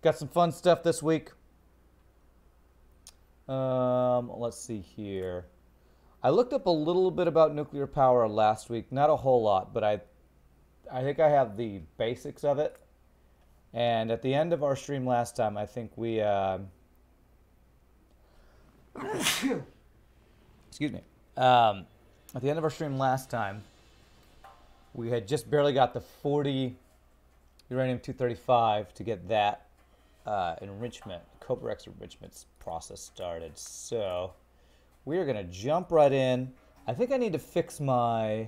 Got some fun stuff this week. Let's see here. I looked up a little bit about nuclear power last week. Not a whole lot, but I think I have the basics of it. And at the end of our stream last time, I think we excuse me. At the end of our stream last time, we had just barely got the 40 uranium-235 to get that enrichment, Cobra X enrichment process started. So we are going to jump right in. I think I need to fix my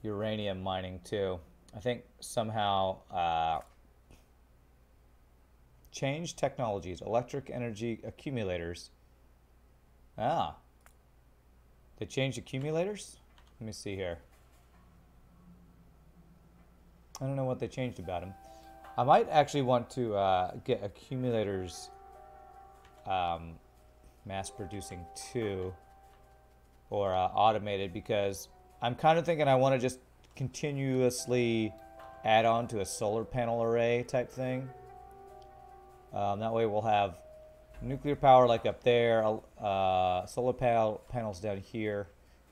uranium mining too. I think somehow change technologies, electric energy accumulators. Ah, they changed accumulators? Let me see here. I don't know what they changed about them. I might actually want to get accumulators mass producing too, or automated, because I'm kind of thinking I want to just continuously add on to a solar panel array type thing. That way we'll have nuclear power like up there, solar panels down here,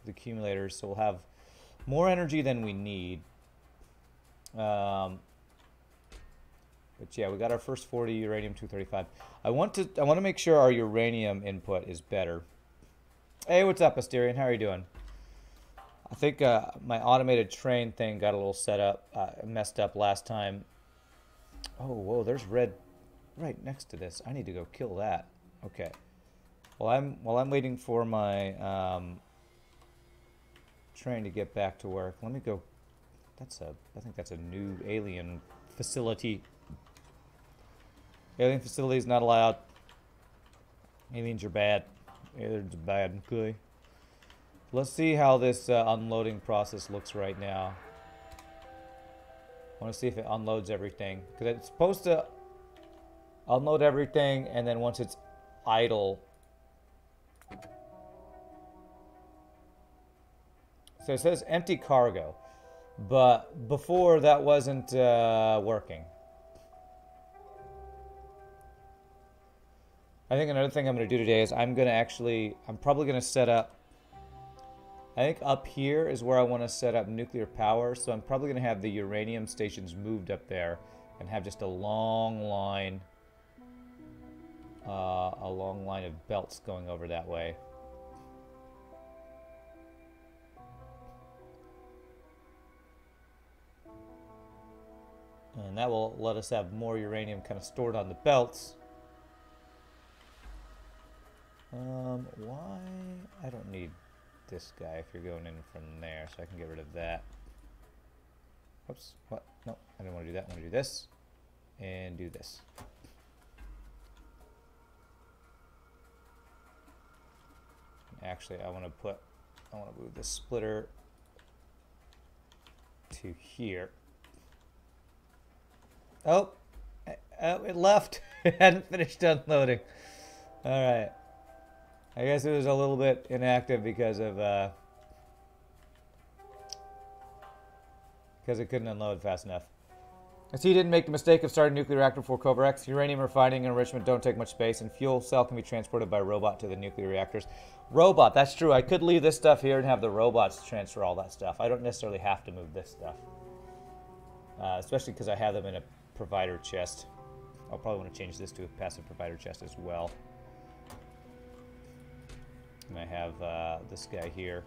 the accumulators, so we'll have more energy than we need. But yeah, we got our first 40 uranium-235. I want to make sure our uranium input is better. Hey, what's up, Asterian? How are you doing? I think my automated train thing got a little set up, messed up last time. Oh, whoa, there's red right next to this. I need to go kill that. Okay. While I'm waiting for my train to get back to work, let me go. I think that's a new alien facility. Alien facilities not allowed. Aliens are bad. Aliens are bad. Okay. Let's see how this unloading process looks right now. I want to see if it unloads everything, because it's supposed to unload everything, and then once it's idle. So it says empty cargo, but before that wasn't working. I think another thing I'm going to do today is I'm probably going to set up, I think up here is where I want to set up nuclear power, so I'm probably going to have the uranium stations moved up there and have just a long line of belts going over that way. And that will let us have more uranium kind of stored on the belts. Why? I don't need this guy if you're going in from there, so I can get rid of that. Oops, what? No, I didn't want to do that. I want to do this and do this. Actually, I want to move this splitter to here. Oh, it left. It hadn't finished unloading. All right. I guess it was a little bit inactive because it couldn't unload fast enough. And so you didn't make the mistake of starting a nuclear reactor before Cobra X. Uranium refining and enrichment don't take much space, and fuel cell can be transported by robot to the nuclear reactors. Robot, that's true. I could leave this stuff here and have the robots transfer all that stuff. I don't necessarily have to move this stuff, especially because I have them in a provider chest. I'll probably want to change this to a passive provider chest as well. And I have this guy here.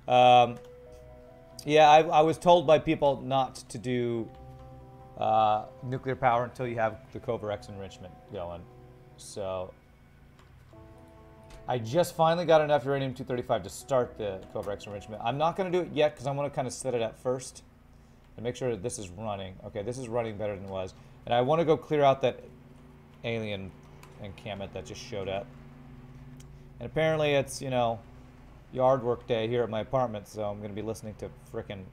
Yeah, I was told by people not to do nuclear power until you have the Cobra X enrichment going. So I just finally got enough uranium-235 to start the Cobra X enrichment. I'm not going to do it yet because I want to kind of set it up first and make sure that this is running. Okay, this is running better than it was. And I want to go clear out that alien encampment that just showed up. And apparently it's, you know, yard work day here at my apartment, so I'm going to be listening to frickin'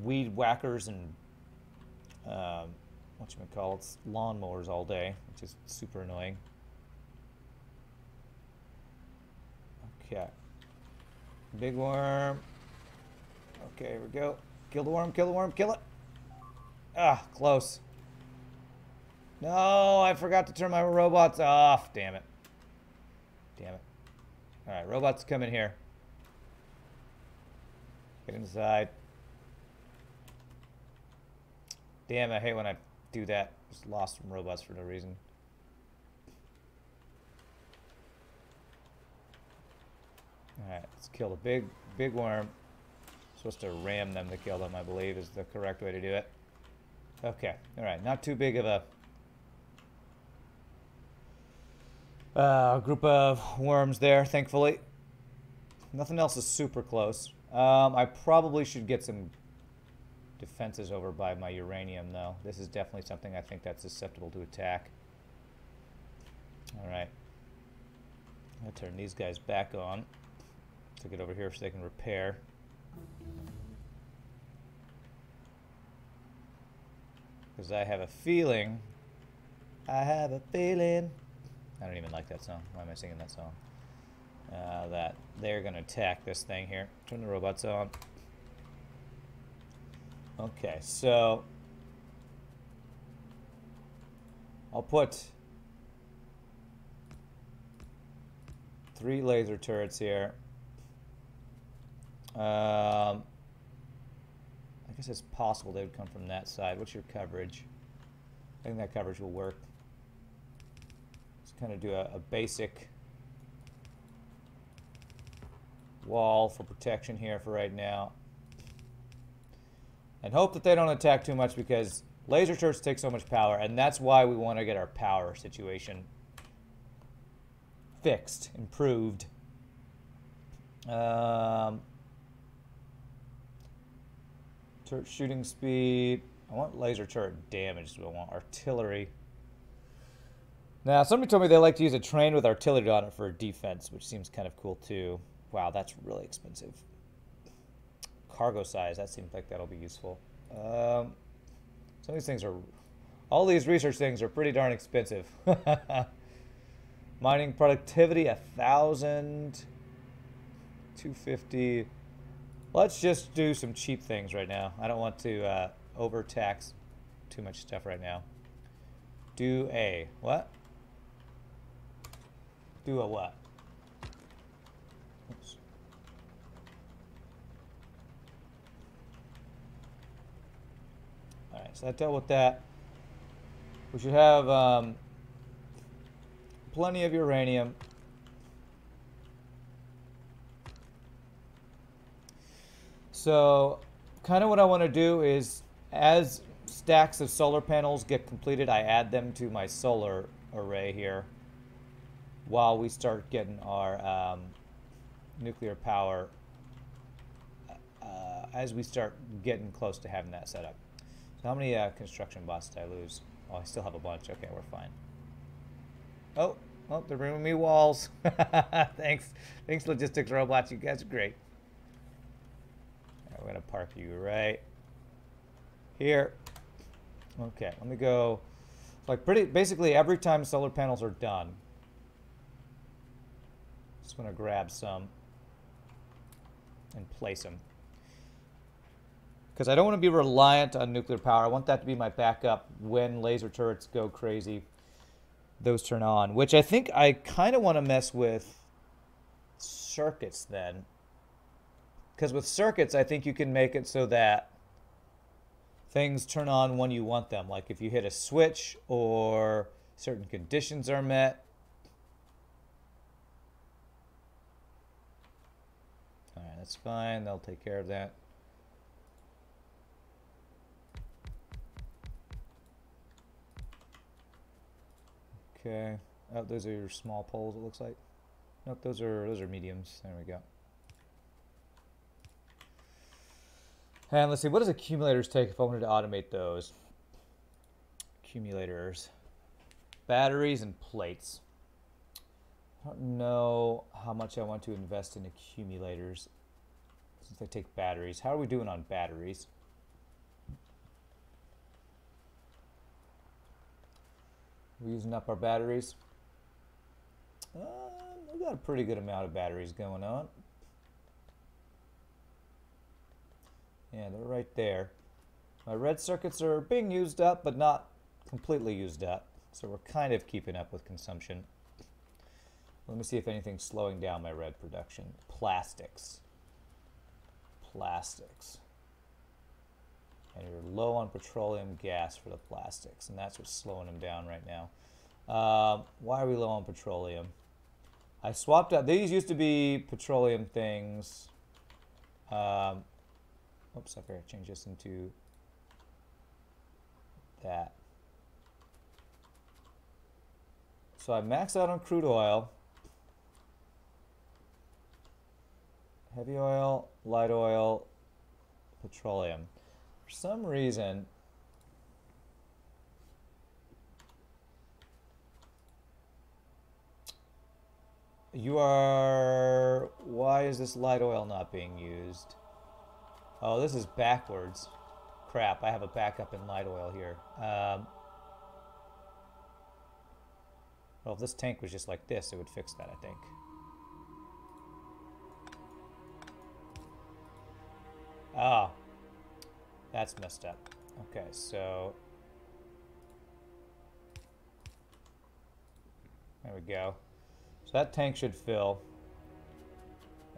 weed whackers and whatchamacallits, lawnmowers all day, which is super annoying. Okay. Big worm. Okay, here we go. Kill the worm, kill the worm, kill it. Ah, close. No, I forgot to turn my robots off. Damn it. Damn it. Alright, robots come in here. Get inside. Damn, I hate when I do that. Just lost some robots for no reason. Alright, let's kill the big worm. Supposed to ram them to kill them, I believe, is the correct way to do it. Okay, alright, not too big of a group of worms there, thankfully. Nothing else is super close. I probably should get some defenses over by my uranium, though. This is definitely something I think that's susceptible to attack. Alright. I'll turn these guys back on to get over here so they can repair. Because I have a feeling. I don't even like that song. Why am I singing that song? That they're going to attack this thing here. Turn the robots on. Okay, so I'll put 3 laser turrets here. I guess it's possible they would come from that side. What's your coverage? I think that coverage will work. Let's kind of do a basic wall for protection here for right now. And hope that they don't attack too much because laser turrets take so much power, and that's why we want to get our power situation fixed, improved. Turret shooting speed. I want laser turret damage. I want artillery. Now, somebody told me they like to use a train with artillery on it for defense, which seems kind of cool too. Wow, that's really expensive. Cargo size, that seems like that'll be useful. Some of these things are, all these research things are pretty darn expensive. Mining productivity, 1,000, 250. Let's just do some cheap things right now. I don't want to overtax too much stuff right now. Do a what? Do a what? Oops. Alright, so that dealt with that. We should have plenty of uranium. So, kind of what I want to do is, as stacks of solar panels get completed, I add them to my solar array here while we start getting our nuclear power as we start getting close to having that set up. So how many construction bots did I lose? Oh, I still have a bunch. Okay, we're fine. Oh, they're bringing me walls. Thanks, logistics robots. You guys are great. All right, we're gonna park you right here. Okay, let me go. Like basically every time solar panels are done, just gonna grab some and place them. Because I don't want to be reliant on nuclear power. I want that to be my backup when laser turrets go crazy. Those turn on, which I think I kind of want to mess with circuits then. Because with circuits, I think you can make it so that things turn on when you want them. Like if you hit a switch or certain conditions are met. All right, that's fine. They'll take care of that. Okay. Oh, those are your small poles, it looks like. Nope, those are mediums. There we go. And let's see, what does accumulators take if I wanted to automate those? Accumulators. Batteries and plates. I don't know how much I want to invest in accumulators since they take batteries. How are we doing on batteries? We're using up our batteries. We've got a pretty good amount of batteries going on. Yeah, they're right there. My red circuits are being used up, but not completely used up. So we're kind of keeping up with consumption. Let me see if anything's slowing down my red production. Plastics. Plastics. And you're low on petroleum gas for the plastics, and that's what's slowing them down right now. Why are we low on petroleum? I swapped out. These used to be petroleum things. Oops, I forgot to change this into that. So I maxed out on crude oil. Heavy oil, light oil, petroleum. For some reason, why is this light oil not being used? Oh, this is backwards. Crap, I have a backup in light oil here. Well, if this tank was just like this, it would fix that, I think. Ah, that's messed up. Okay, so there we go. So that tank should fill.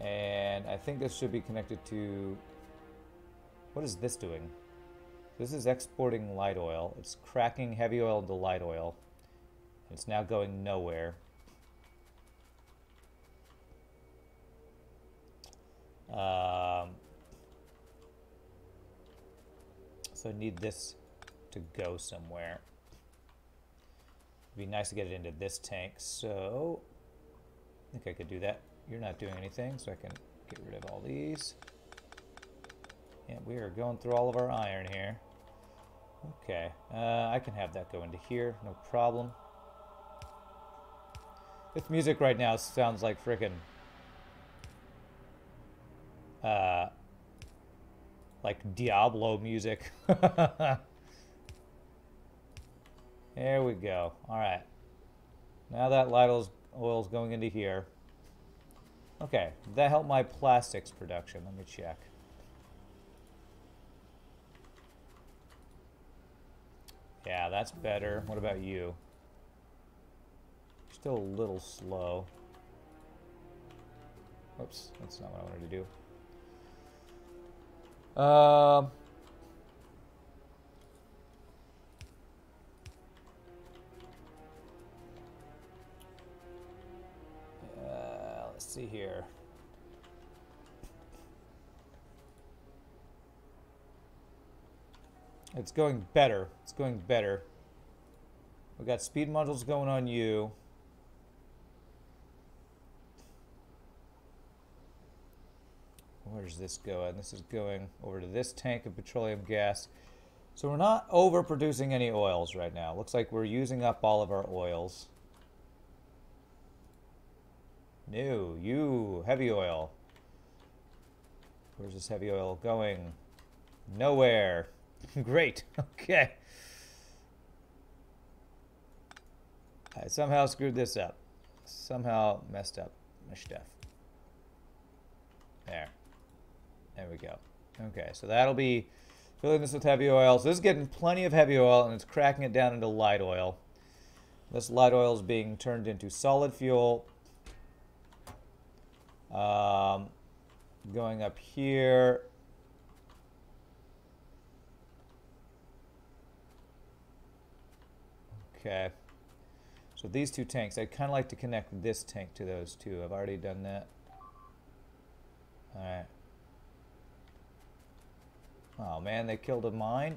And I think this should be connected to... What is this doing? This is exporting light oil. It's cracking heavy oil into light oil. It's now going nowhere. So I need this to go somewhere. It'd be nice to get it into this tank. So I think I could do that. You're not doing anything, so I can get rid of all these. Yeah, we are going through all of our iron here. Okay, I can have that go into here, no problem. This music right now sounds like frickin' like Diablo music. There we go. All right. Now that light oil's going into here. Okay, did that help my plastics production? Let me check. Yeah, that's better. What about you? Still a little slow. Oops, that's not what I wanted to do. Let's see here. It's going better. It's going better. We got speed modules going on you. Where's this going? This is going over to this tank of petroleum gas. So we're not overproducing any oils right now. Looks like we're using up all of our oils. No, you, heavy oil. Where's this heavy oil going? Nowhere. Great. Okay. I somehow screwed this up. Somehow messed up my stuff. There. There we go. Okay, so that'll be filling this with heavy oil. So this is getting plenty of heavy oil, and it's cracking it down into light oil. This light oil is being turned into solid fuel. Going up here. Okay. So these two tanks, I'd kind of like to connect this tank to those two. I've already done that. Alright. Oh man, they killed a mine.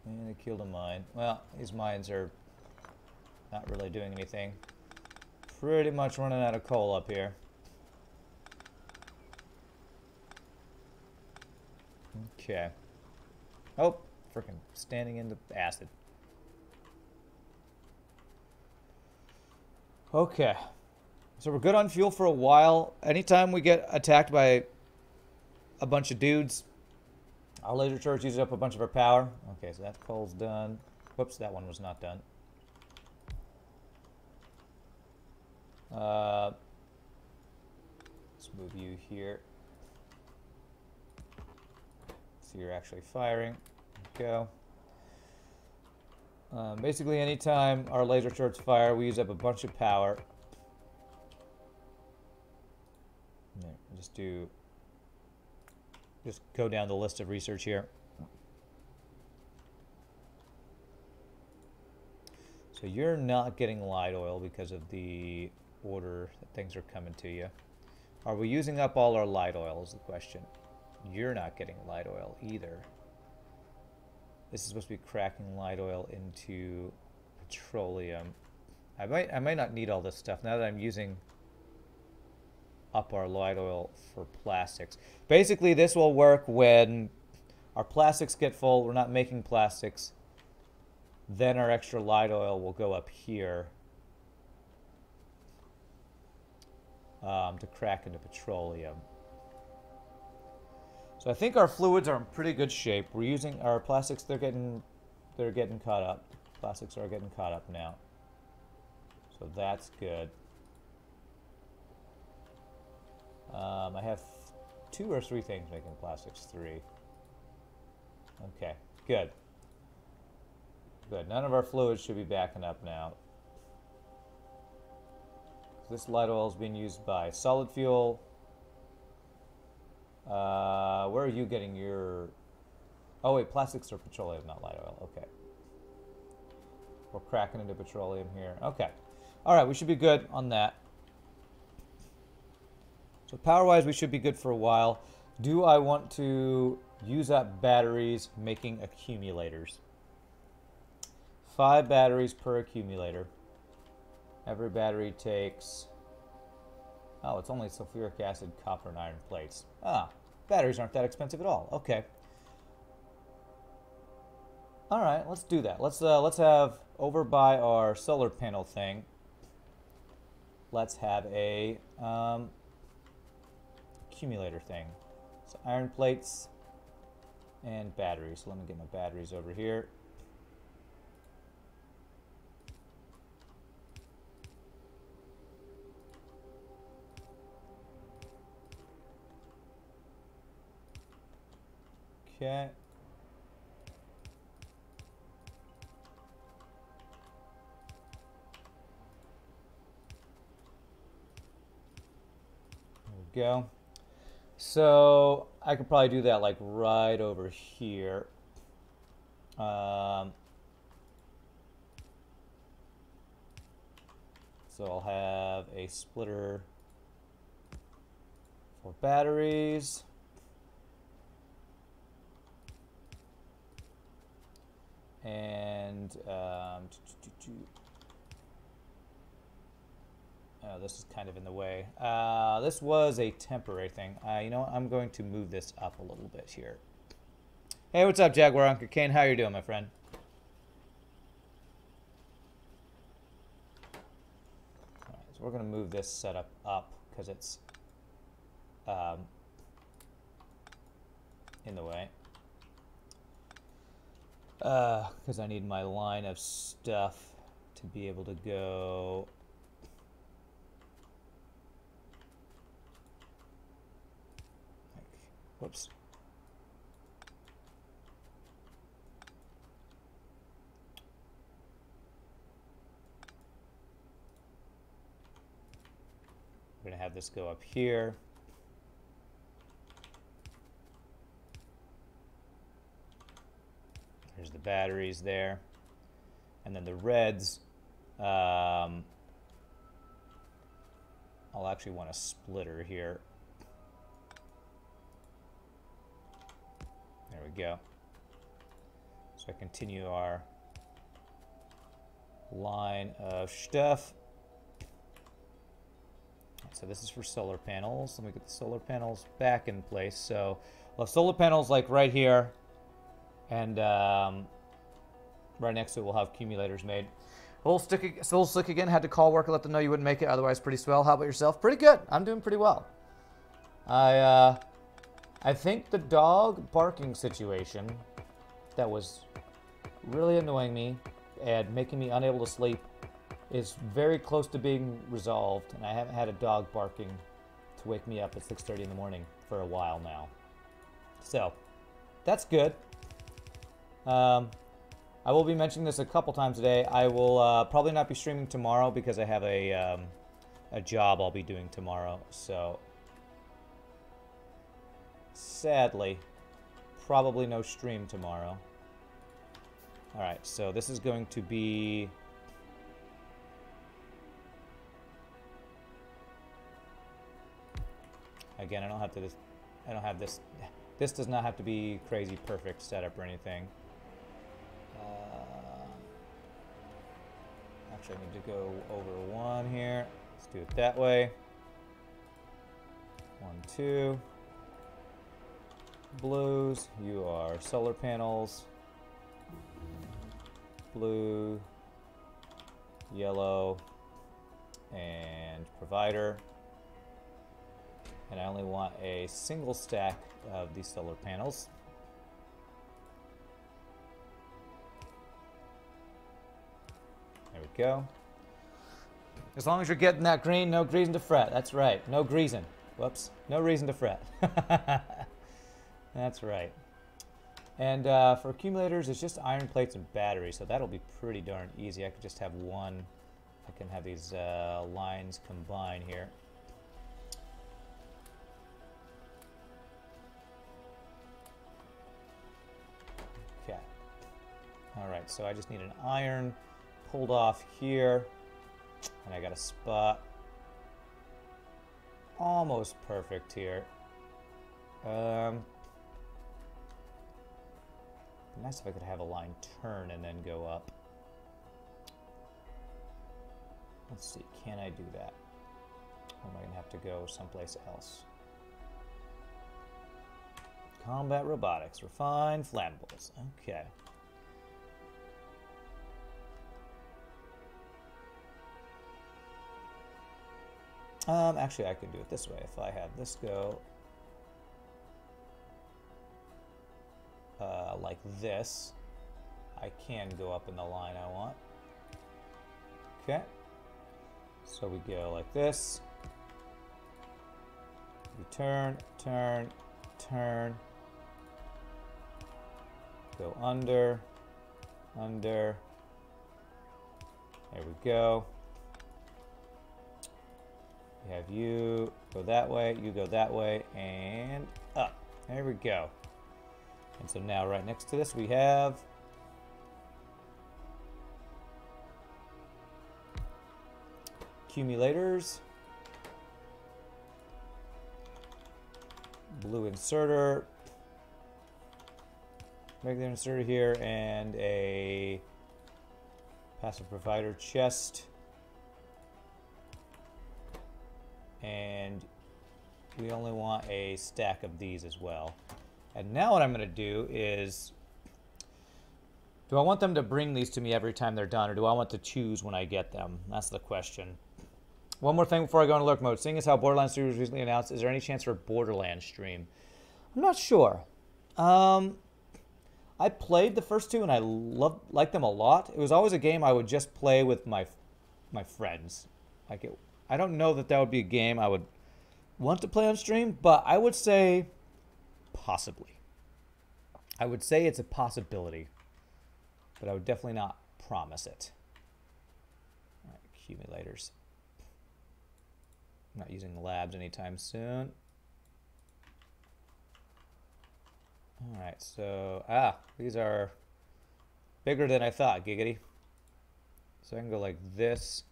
And they killed a mine. Well, these mines are not really doing anything. Pretty much running out of coal up here. Okay. Oh, freaking standing in the acid. Okay. So we're good on fuel for a while. Anytime we get attacked by a bunch of dudes, our laser charge uses up a bunch of our power. Okay, so that coal's done. Whoops, that one was not done. Let's move you here. So you're actually firing. Go. Basically, anytime our laser shorts fire, we use up a bunch of power. Just go down the list of research here. So you're not getting light oil because of the order that things are coming to you. Are we using up all our light oil is the question. You're not getting light oil either. This is supposed to be cracking light oil into petroleum. I might not need all this stuff now that I'm using up our light oil for plastics. Basically, this will work when our plastics get full. We're not making plastics. Then our extra light oil will go up here to crack into petroleum. So I think our fluids are in pretty good shape. We're using our plastics. They're getting caught up. Plastics are getting caught up now. So that's good. I have 2 or 3 things making plastics. 3. Okay, good. Good. None of our fluids should be backing up now. This light oil is being used by solid fuel. Where are you getting your... Oh wait, plastics are petroleum, not light oil. Okay. We're cracking into petroleum here. Okay. Alright, we should be good on that. So power-wise, we should be good for a while. Do I want to use up batteries making accumulators? 5 batteries per accumulator. Every battery takes... Oh, it's only sulfuric acid, copper, and iron plates. Ah, batteries aren't that expensive at all. Okay. All right, let's do that. Let's have over by our solar panel thing. Let's have a accumulator thing. So iron plates and batteries. So let me get my batteries over here. Okay. There we go. So I could probably do that like right over here. So I'll have a splitter for batteries. And oh, this is kind of in the way. This was a temporary thing. You know what? I'm going to move this up a little bit here. Hey, what's up, Jaguar Uncle Kane? How you doing, my friend? All right, so we're going to move this setup up because it's in the way. Because I need my line of stuff to be able to go. Whoops. We're going to have this go up here. There's the batteries there. And then the reds, I'll actually want a splitter here. There we go. So I continue our line of stuff. So this is for solar panels. Let me get the solar panels back in place. So we'll have solar panels like right here. And right next to it, we'll have accumulators made. A little sick again. Had to call work and let them know you wouldn't make it. Otherwise, pretty swell. How about yourself? Pretty good. I'm doing pretty well. I think the dog barking situation that was really annoying me and making me unable to sleep is very close to being resolved. And I haven't had a dog barking to wake me up at 6:30 in the morning for a while now. So, that's good. I will be mentioning this a couple times today. I will probably not be streaming tomorrow because I have a job I'll be doing tomorrow. So, sadly, probably no stream tomorrow. Alright, so this is going to be... Again, I don't have this... This does not have to be crazy perfect setup or anything. Actually, I need to go over one here. Let's do it that way. 1, 2. Blues, you are solar panels. Blue, yellow, and provider. And I only want a single stack of these solar panels. There we go. As long as you're getting that green, no reason to fret. That's right. No greasing. Whoops. No reason to fret. That's right. And for accumulators, it's just iron plates and batteries, so that'll be pretty darn easy. I could just have one. I can have these lines combine here. Okay. All right, so I just need an iron pulled off here, and I got a spot almost perfect here. Nice if I could have a line turn and then go up. Let's see, can I do that? Or am I gonna have to go someplace else? Combat robotics, refined flammables. Okay. Actually, I could do it this way. If I have this go like this, I can go up in the line I want. Okay. So we go like this. We turn, turn, turn. Go under, under. There we go. We have you go that way, you go that way, and up. There we go. And so now right next to this we have accumulators, blue inserter, regular inserter here, and a passive provider chest. And we only want a stack of these as well. And now what I'm going to do is, do I want them to bring these to me every time they're done, or do I want to choose when I get them? That's the question. One more thing before I go into lurk mode. Seeing as how Borderlands 3 was recently announced, is there any chance for a Borderlands stream? I'm not sure. I played the first two and I liked them a lot. It was always a game I would just play with my friends. I don't know that would be a game I would want to play on stream, but I would say possibly. I would say it's a possibility, but I would definitely not promise it. All right, accumulators. I'm not using labs anytime soon. All right, so, these are bigger than I thought, giggity. So I can go like this.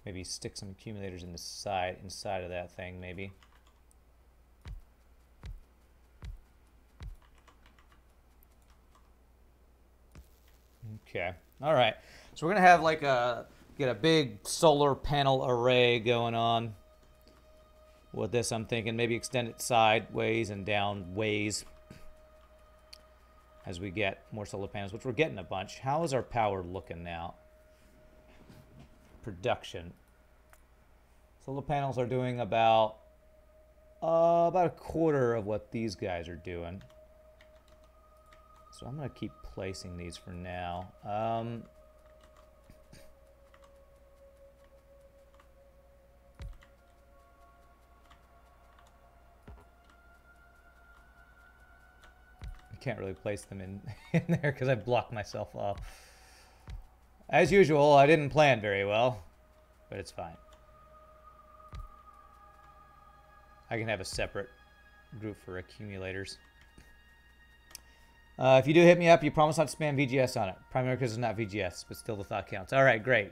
Maybe stick some accumulators in the inside of that thing, maybe. Okay. All right. So we're gonna have like get a big solar panel array going on. With this, I'm thinking maybe extend it sideways and down ways as we get more solar panels, which we're getting a bunch. How is our power looking now? Production. Solar panels are doing about a quarter of what these guys are doing. So I'm going to keep placing these for now. Can't really place them in there because I blocked myself off. As usual, I didn't plan very well, but it's fine. I can have a separate group for accumulators. If you do hit me up, you promise not to spam VGS on it. Primarily because it's not VGS, but still the thought counts. All right, great.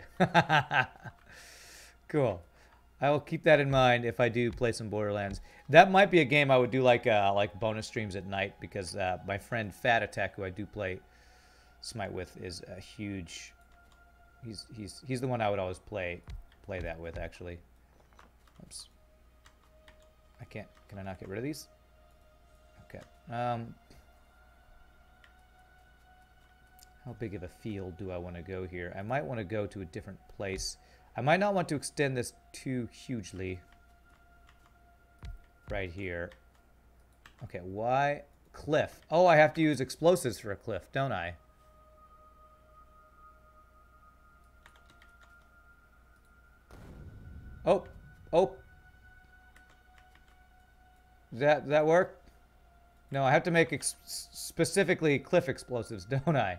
Cool. I will keep that in mind if I do play some Borderlands. That might be a game I would do like bonus streams at night because my friend Fat Attack, who I do play Smite with, is a huge. He's the one I would always play that with actually. Oops. I can't. Can I not get rid of these? Okay. How big of a field do I want to go here? I might want to go to a different place. I might not want to extend this too hugely. Right here. Okay, why? Cliff. Oh, I have to use explosives for a cliff, don't I? Oh. Oh. Does that work? No, I have to make specifically cliff explosives, don't I?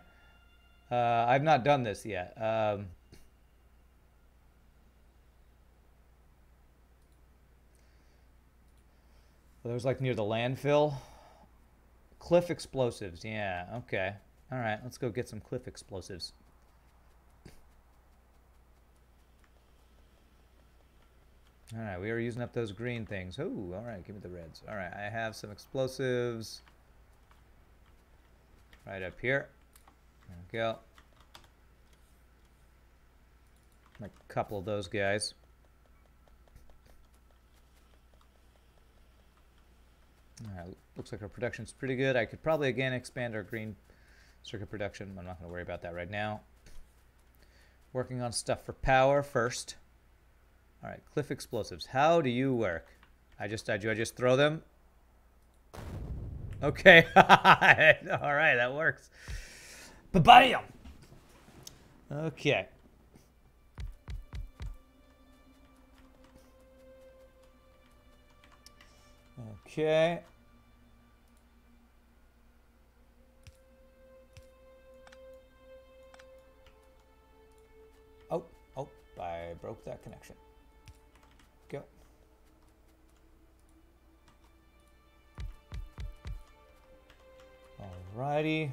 I've not done this yet. Well, those like near the landfill. Cliff explosives, yeah, okay. All right, let's go get some cliff explosives. All right, we are using up those green things. Oh, all right, give me the reds. All right, I have some explosives right up here. There we go. Like a couple of those guys. All right, looks like our production's pretty good. I could probably again expand our green circuit production. I'm not going to worry about that right now. Working on stuff for power first. All right, cliff explosives. How do you work? I just throw them. Okay. All right, that works. Ba-bam! Okay. Okay. Oh, I broke that connection. Go. Alrighty,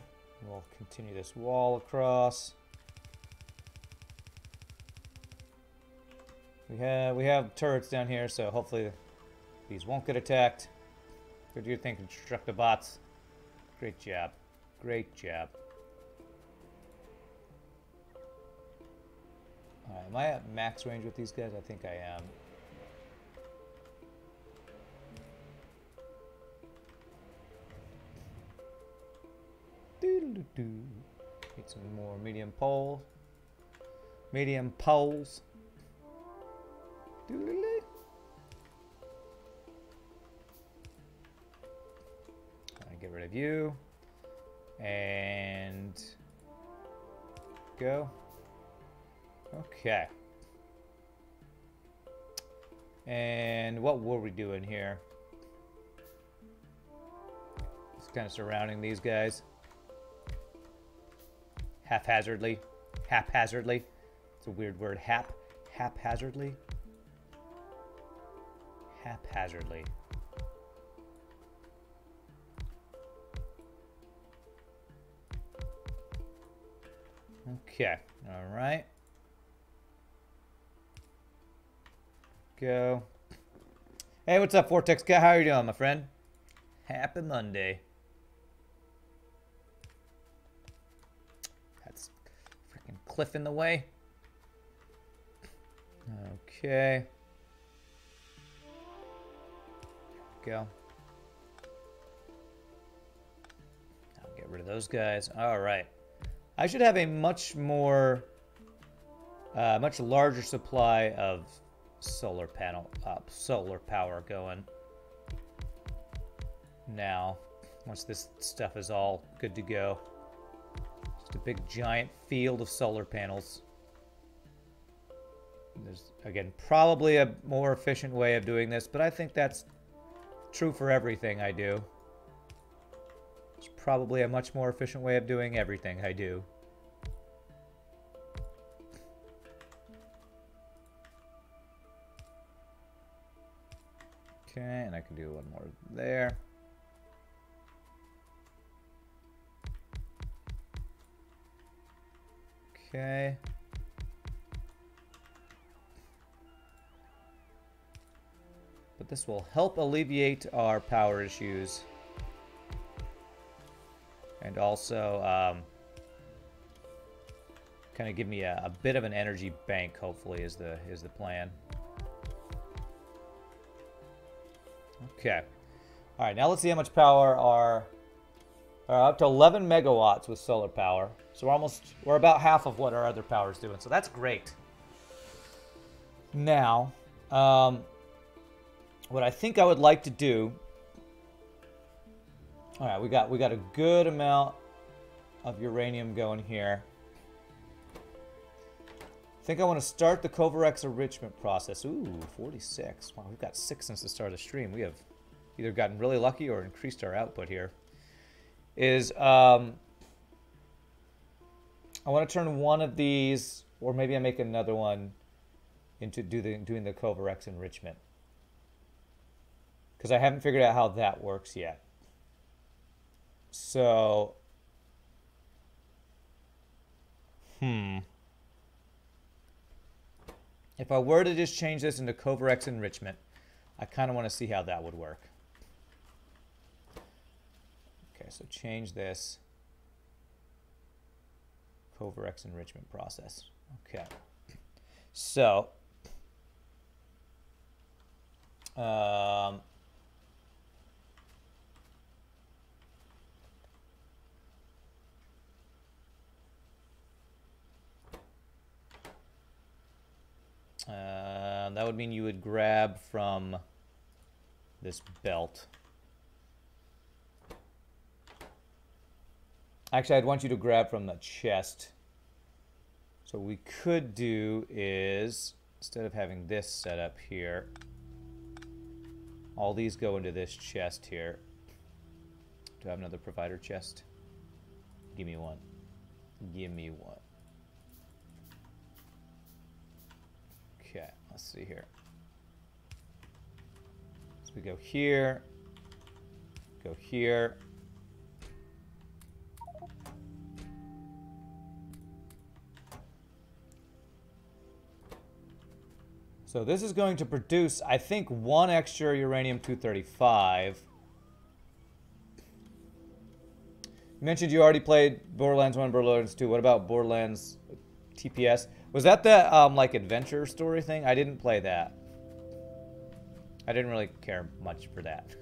we'll continue this wall across. We have turrets down here, so hopefully these won't get attacked. Good do you think, Destructive bots? Great job. Great job. Alright, am I at max range with these guys? I think I am. Doo-doo-doo-doo. Need some more medium poles. Medium poles. Doo-doo-doo. Get rid of you. And go. Okay. And what were we doing here? Just kind of surrounding these guys. Haphazardly. Haphazardly. It's a weird word. Haphazardly. Haphazardly. Okay. All right. Go. Hey, what's up, Vortex Cat? How are you doing, my friend? Happy Monday. That's freaking cliff in the way. Okay. Go. I'll get rid of those guys. All right. I should have a much more, much larger supply of solar power going now, once this stuff is all good to go. Just a big giant field of solar panels. There's, again, probably a more efficient way of doing this, but I think that's true for everything I do. There's probably a much more efficient way of doing everything I do. Okay, and I can do one more there. Okay. But this will help alleviate our power issues. And also kind of give me a bit of an energy bank, hopefully, is the plan. Okay. All right, now let's see how much power are up to 11 megawatts with solar power. So we're about half of what our other power is doing. So that's great. Now, what I think I would like to do. All right, we got a good amount of uranium going here. I think I want to start the Covarex enrichment process. Ooh, 46. Wow, we've got 6 since the start of the stream. We have either gotten really lucky or increased our output here. I want to turn one of these, or maybe I make another one into doing the Covarex enrichment. Because I haven't figured out how that works yet. So, if I were to just change this into Covarex enrichment, I kind of want to see how that would work. Okay, so change this. Covarex enrichment process. Okay. So, that would mean you would grab from this belt. Actually, I'd want you to grab from the chest. So what we could do is, instead of having this set up here, all these go into this chest here. Do I have another provider chest? Give me one. Give me one. Okay, let's see here. So we go here, go here. So this is going to produce, I think, 1 extra uranium-235. You mentioned you already played Borderlands 1, Borderlands 2. What about Borderlands TPS? Was that the like adventure story thing? I didn't play that. I didn't really care much for that.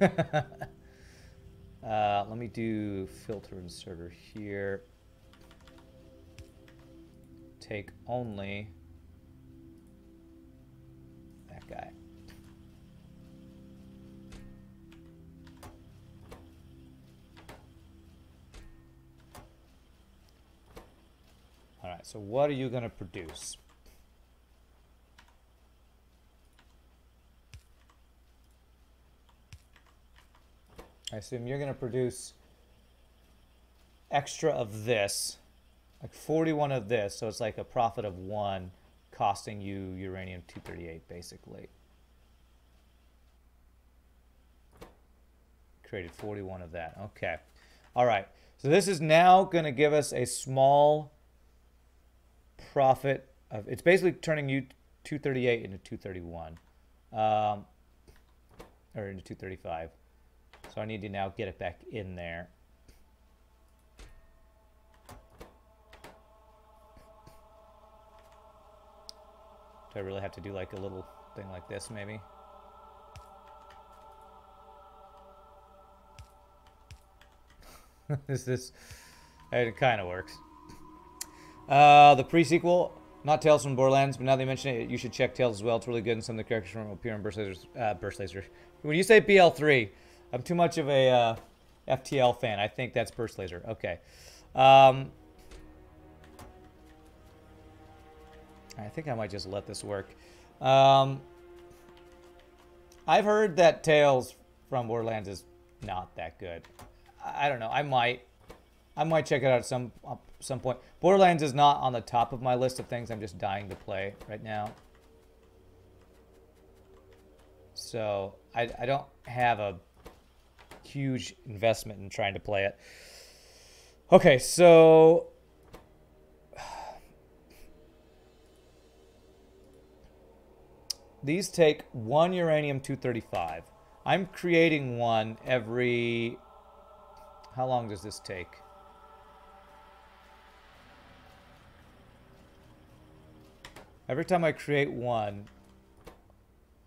Let me do filter inserter here. Take only that guy. All right, so what are you going to produce? I assume you're going to produce extra of this, like 41 of this, so it's like a profit of 1, costing you uranium-238, basically. Created 41 of that. Okay. All right. So this is now going to give us a small profit of, it's basically turning you 238 into 231, or into 235. So I need to now get it back in there. Do I really have to do like a little thing like this, maybe? It kind of works. The pre-sequel, not Tales from Borderlands, but now they mention it, you should check Tales as well. It's really good, and some of the characters from appear in Burst Laser. When you say BL3, I'm too much of a FTL fan. I think that's Burst Laser. Okay. I think I might just let this work. I've heard that Tales from Borderlands is not that good. I don't know. I might. I might check it out at some point. Borderlands is not on the top of my list of things I'm just dying to play right now. So I don't have a huge investment in trying to play it. Okay, so these take 1 uranium-235. I'm creating one every... How long does this take? Every time I create one,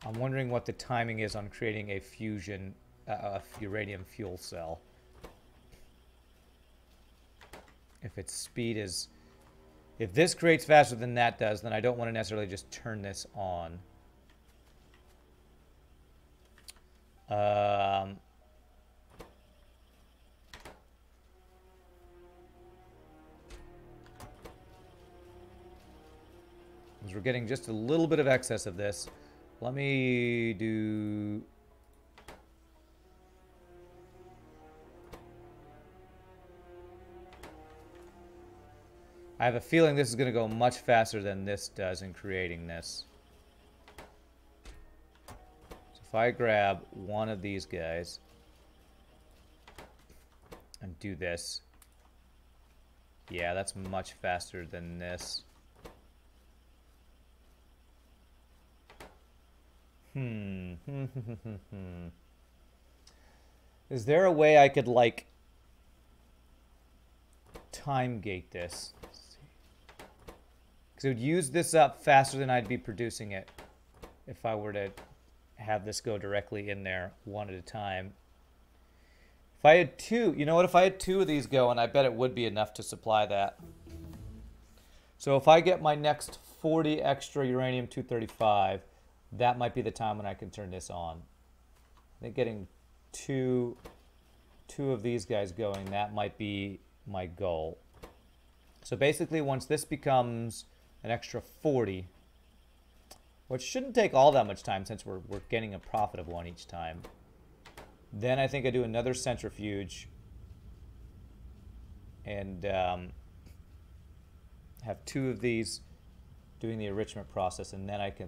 I'm wondering what the timing is on creating a fusion, uranium fuel cell. If its speed is... If this creates faster than that does, then I don't want to necessarily just turn this on. Because we're getting just a little bit of excess of this. Let me do... I have a feeling this is going to go much faster than this does in creating this. So if I grab one of these guys and do this, yeah, that's much faster than this. Is there a way I could, like, time gate this? Because it would use this up faster than I'd be producing it if I were to have this go directly in there one at a time. If I had two, you know what? If I had two of these going, I bet it would be enough to supply that. So if I get my next 40 extra uranium-235, that might be the time when I can turn this on. I think getting two of these guys going, that might be my goal. So basically, once this becomes an extra 40, which shouldn't take all that much time since we're getting a profit of one each time, then I think I do another centrifuge and have two of these doing the enrichment process, and then I can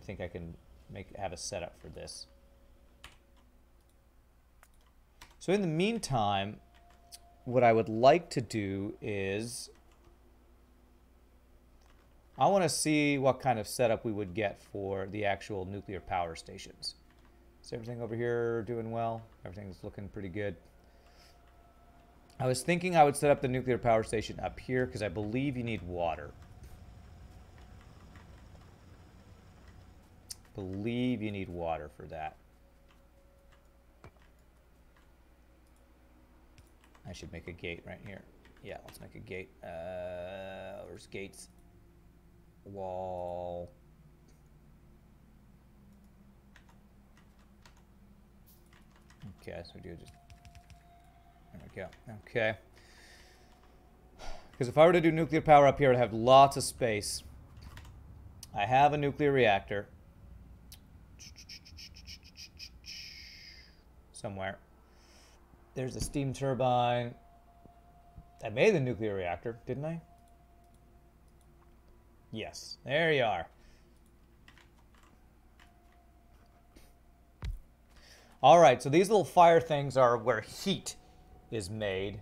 have a setup for this. So in the meantime, what I would like to do is I want to see what kind of setup we would get for the actual nuclear power stations. Is everything over here doing well? Everything's looking pretty good. I was thinking I would set up the nuclear power station up here because I believe you need water. Believe you need water for that. I should make a gate right here. Yeah, let's make a gate. Where's gates? Wall. Okay, so we do just... There we go. Okay. Because if I were to do nuclear power up here, I'd have lots of space. I have a nuclear reactor. Somewhere. There's a steam turbine. I made the nuclear reactor, didn't I? Yes, there you are. All right, so these little fire things are where heat is made.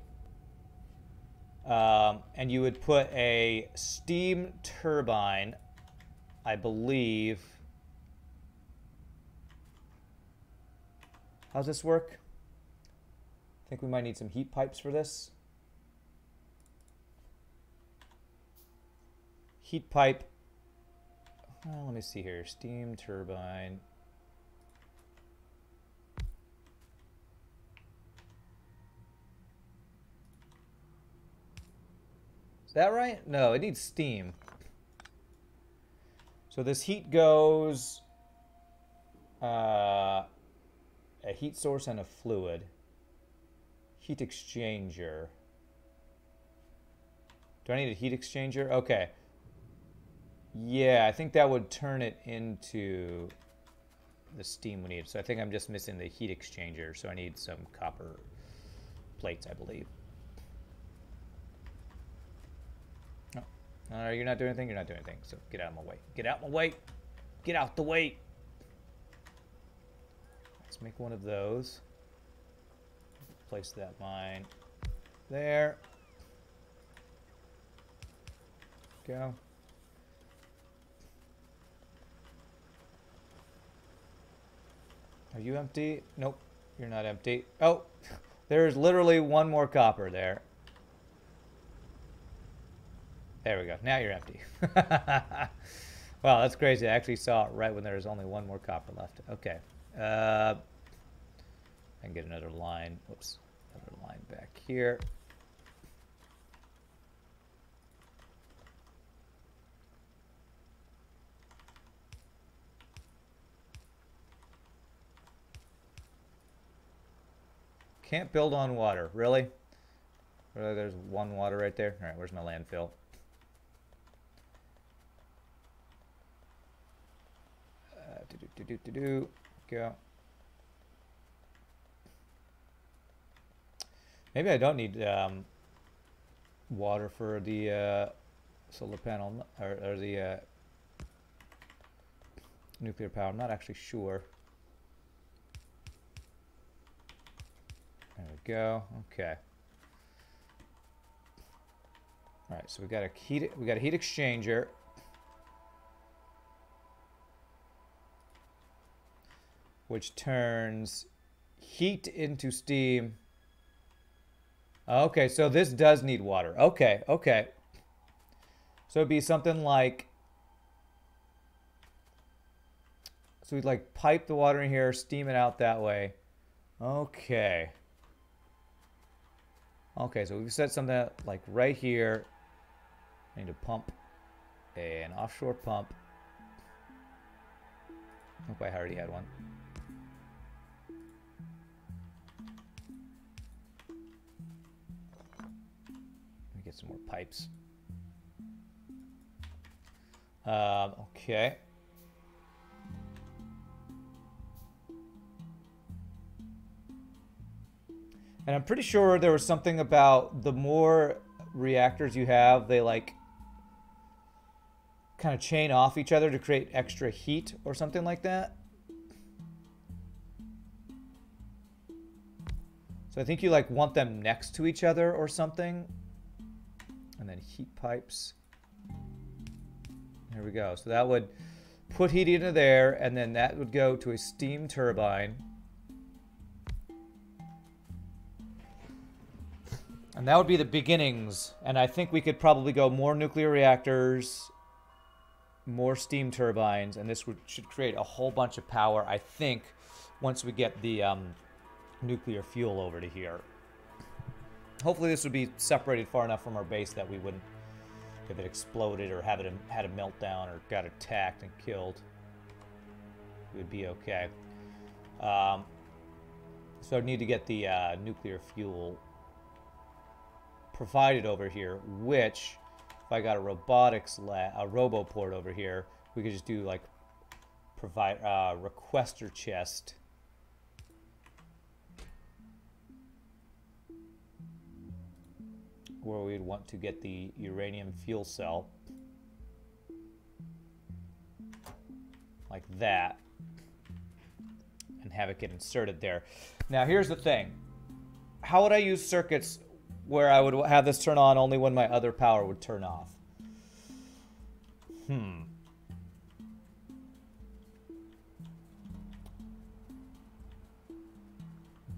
And you would put a steam turbine, I believe. How's this work? I think we might need some heat pipes for this. Heat pipe. Well, let me see here. Steam turbine. Is that right? No, it needs steam. So this heat goes a heat source and a fluid. Heat exchanger. Do I need a heat exchanger? Okay. Yeah, I think that would turn it into the steam we need. So I think I'm just missing the heat exchanger. So I need some copper plates, I believe. You're not doing anything? You're not doing anything. So get out of my way. Get out of my way. Get out the way. Let's make one of those. Place that mine there. Go. Are you empty? Nope. You're not empty. Oh, there's literally one more copper there. There we go. Now you're empty. Wow, that's crazy. I actually saw it right when there was only one more copper left. Okay. I can get another line. Whoops. Another line back here. Can't build on water. Really? Really? There's one water right there? All right, where's my landfill? Go. Maybe I don't need water for the solar panel or the nuclear power. I'm not actually sure. There we go. Okay. All right, so we got a heat exchanger. Which turns heat into steam. Okay, so this does need water. Okay, okay. So it'd be something like, so we'd like pipe the water in here, steam it out that way. Okay. Okay, so we've set something like right here. I need to pump an offshore pump. Hope I already had one. Get some more pipes. Okay. And I'm pretty sure there was something about the more reactors you have, they like kind of chain off each other to create extra heat or something like that. So I think you like want them next to each other or something. And then heat pipes. There we go. So that would put heat into there, and then that would go to a steam turbine. And that would be the beginnings. And I think we could probably go more nuclear reactors, more steam turbines, and this should create a whole bunch of power, I think, once we get the nuclear fuel over to here. Hopefully this would be separated far enough from our base that we wouldn't, if it exploded or had a meltdown or got attacked and killed, it would be okay. So I'd need to get the nuclear fuel provided over here, which, if I got a robotics lab, a roboport over here, we could just do like provide requester chest. Where we'd want to get the uranium fuel cell. Like that. And have it get inserted there. Now here's the thing. How would I use circuits where I would have this turn on only when my other power would turn off?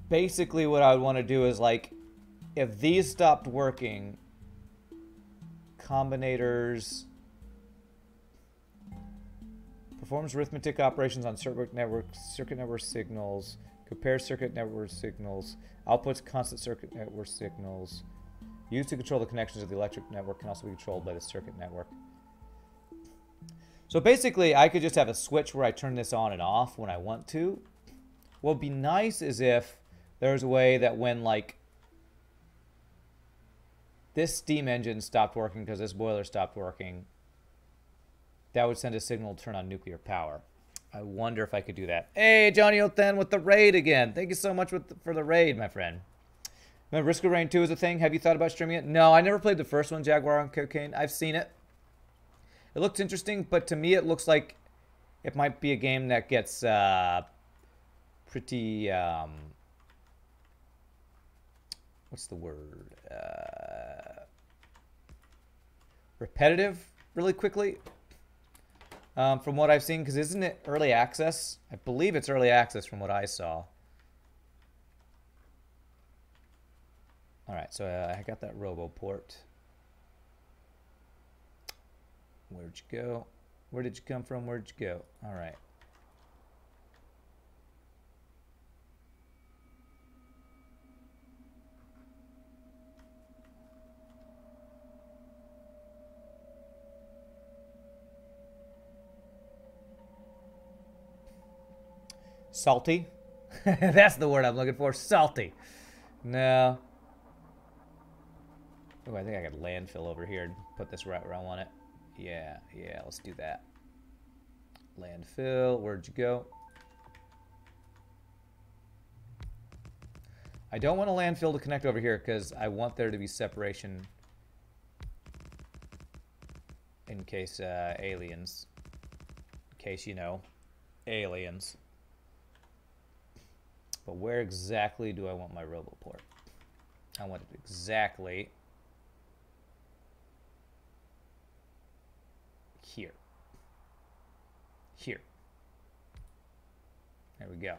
Basically what I would want to do is like, if these stopped working, combinators performs arithmetic operations on circuit network signals, compares circuit network signals, outputs constant circuit network signals, used to control the connections of the electric network, can also be controlled by the circuit network. So basically, I could just have a switch where I turn this on and off when I want to. What would be nice is if there's a way that when like this steam engine stopped working because this boiler stopped working, that would send a signal to turn on nuclear power. I wonder if I could do that. Hey, Johnny Othan with the raid again. Thank you so much for the raid, my friend. Remember, Risk of Rain 2 is a thing. Have you thought about streaming it? No, I never played the first one, Jaguar on Cocaine. I've seen it. It looks interesting, but to me it looks like it might be a game that gets pretty, what's the word? Repetitive really quickly. From what I've seen, because isn't it early access? I believe it's early access from what I saw. All right, so I got that RoboPort. Where'd you go? Where did you come from? Where'd you go? All right. Salty? That's the word I'm looking for. Salty. No. Oh, I think I got landfill over here and put this right where I want it. Yeah, let's do that. Landfill, where'd you go? I don't want a landfill to connect over here because I want there to be separation in case aliens. In case, you know, aliens. But where exactly do I want my RoboPort? I want it exactly here. Here. There we go.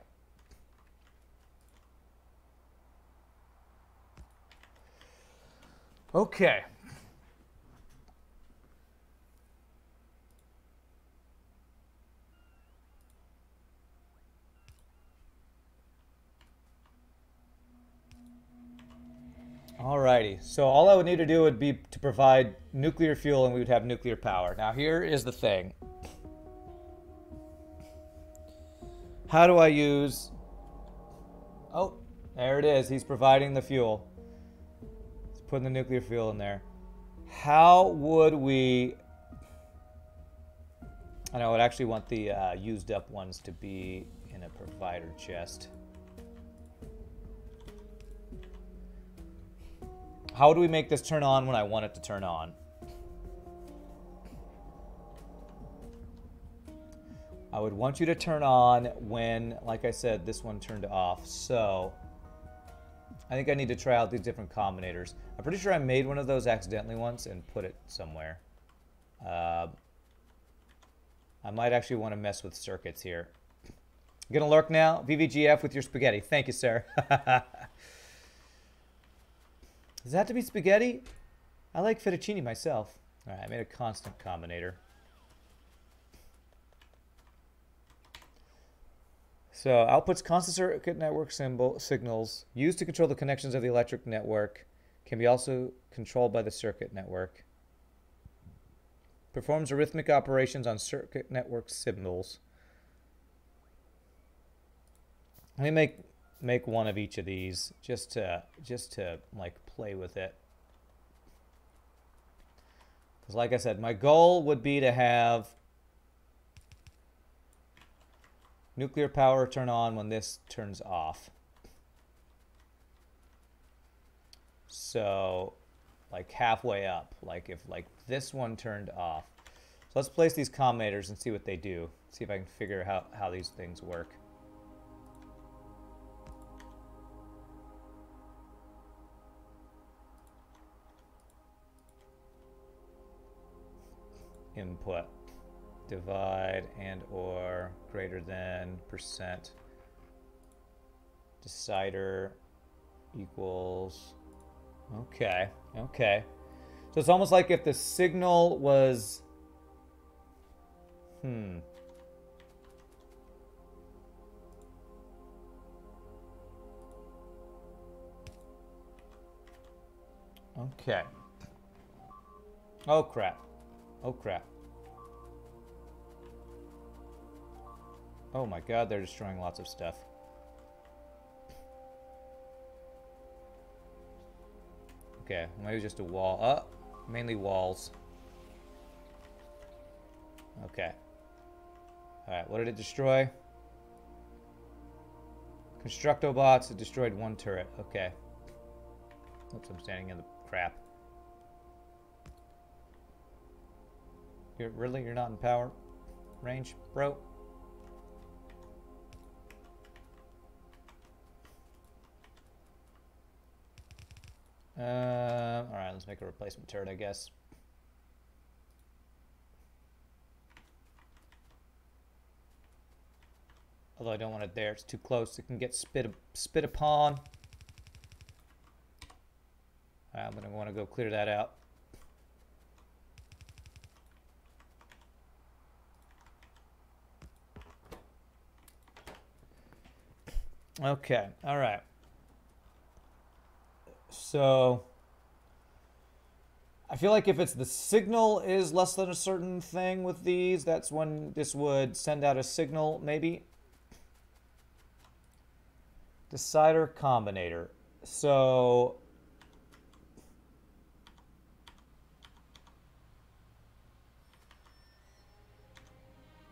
Okay. Alrighty, so all I would need to do would be to provide nuclear fuel and we would have nuclear power. Now here is the thing. How do I use... Oh, there it is. He's providing the fuel. He's putting the nuclear fuel in there. How would we... I would actually want the used up ones to be in a provider chest. How do we make this turn on when I want it to turn on? I would want you to turn on when, like I said, this one turned off. So I think I need to try out these different combinators. I'm pretty sure I made one of those accidentally once and put it somewhere. I might actually want to mess with circuits here. You gonna lurk now? VVGF with your spaghetti. Thank you, sir. Does it have to be spaghetti? I like fettuccine myself. All right, I made a constant combinator. So outputs constant circuit network signals used to control the connections of the electric network can be also controlled by the circuit network. Performs arithmetic operations on circuit network symbols. Let me make one of each of these just to like play with it. Because like I said, my goal would be to have nuclear power turn on when this turns off. So like halfway up, like if like this one turned off. So let's place these combinators and see what they do. See if I can figure out how these things work. Input. Divide and or greater than percent. Decider equals. Okay. So it's almost like if the signal was... Okay. Oh crap. Oh my god, they're destroying lots of stuff. Okay, maybe just a wall. Mainly walls. Okay. Alright, what did it destroy? Constructobots, it destroyed one turret. Okay. Oops, I'm standing in the crap. You're not in power range, bro? Alright, let's make a replacement turret, I guess. Although I don't want it there, it's too close. It can get spit upon. I'm going to want to go clear that out. Okay, all right. So I feel like if it's the signal is less than a certain thing with these, that's when this would send out a signal, maybe. Decider combinator. So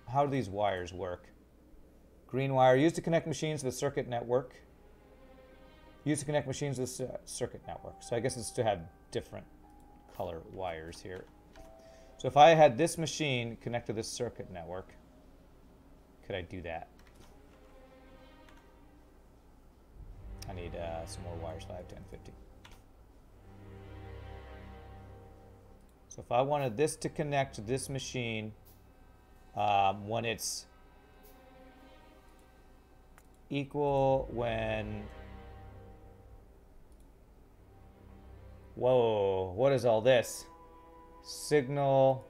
how do these wires work? Green wire used to connect machines to the circuit network. Used to connect machines to the circuit network. So I guess it's to have different color wires here. So if I had this machine connect to this circuit network, could I do that? I need some more wires, 5, 10, 50. So if I wanted this to connect to this machine when it's equal when... Whoa, what is all this? Signal...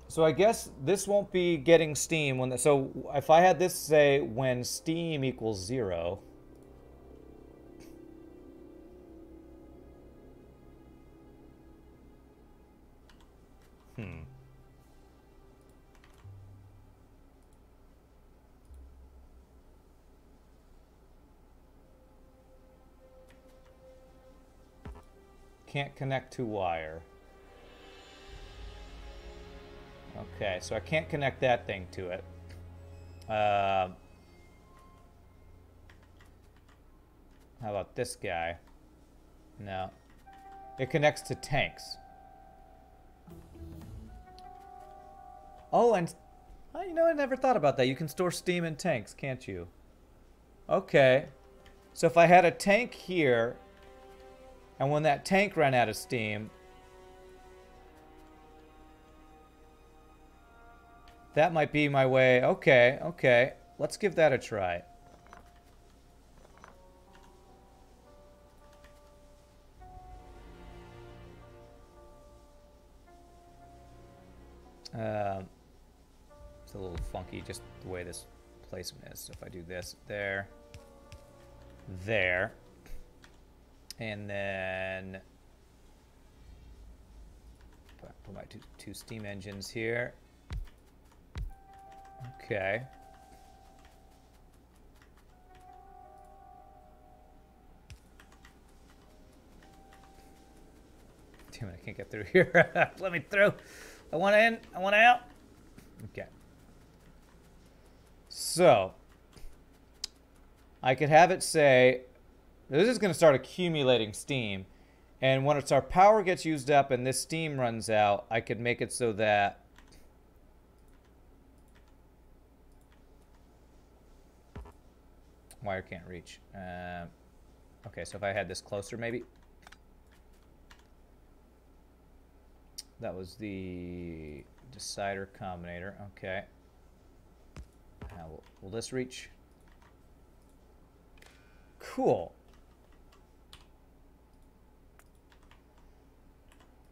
So I guess this won't be getting steam when so if I had this say when steam equals 0. Can't connect to wire. Okay, so I can't connect that thing to it. How about this guy? No. It connects to tanks. Oh, and... Oh, you know, I never thought about that. You can store steam in tanks, can't you? Okay. So if I had a tank here, and when that tank ran out of steam... That might be my way. Okay, okay. Let's give that a try. It's a little funky, just the way this placement is. So if I do this, there, there, and then put my two steam engines here. Okay. Damn it, I can't get through here. Let me through. I want in, I want out. Okay. So, I could have it say, this is going to start accumulating steam. And when our power gets used up and this steam runs out, I could make it so that wire can't reach. Okay, so if I had this closer, maybe. That was the decider combinator. Okay. Now, will this reach? Cool.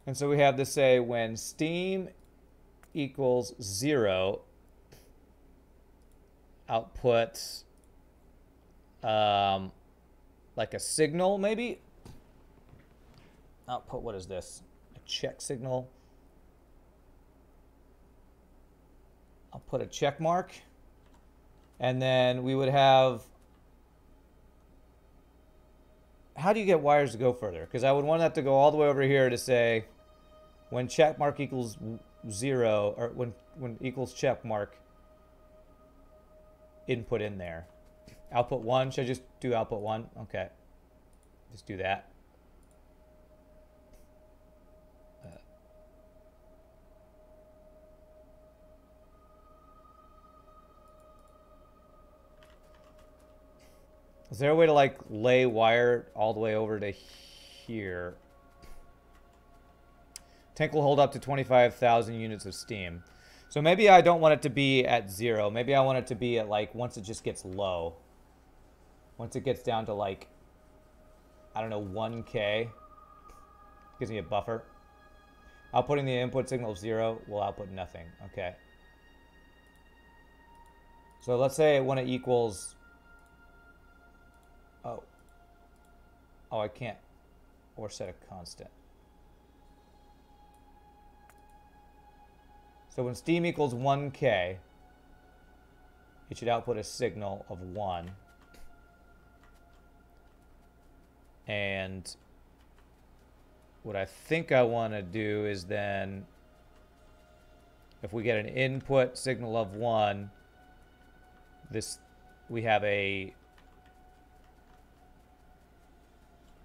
And so we have this say when steam equals 0, output like a signal, maybe. Output, what is this? A check signal. I'll put a check mark. And then we would have... How do you get wires to go further? Because I would want that to go all the way over here to say when check mark equals 0, or when equals check mark, input in there. Output 1, should I just do output 1? Okay. Just do that. Is there a way to like lay wire all the way over to here? Tank will hold up to 25,000 units of steam. So maybe I don't want it to be at 0. Maybe I want it to be at like, once it just gets low. Once it gets down to like, I don't know, 1K. Gives me a buffer. Outputting the input signal of 0 will output nothing. Okay. So let's say when it equals... Oh. Oh, I can't. Or set a constant. So when steam equals 1K, it should output a signal of 1. And what I think I want to do is then, if we get an input signal of 1, this, we have a,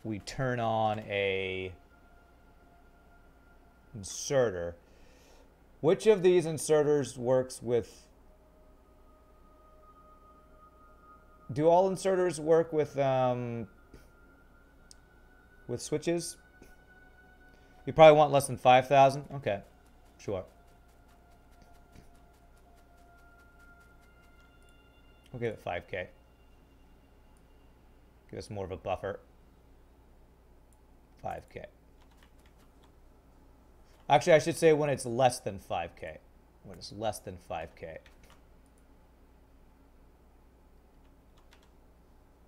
we turn on a inserter. Which of these inserters works with... Do all inserters work with switches? You probably want less than 5,000? Okay, sure. We'll give it 5K. Give us more of a buffer. 5K. Actually, I should say when it's less than 5K. When it's less than 5K.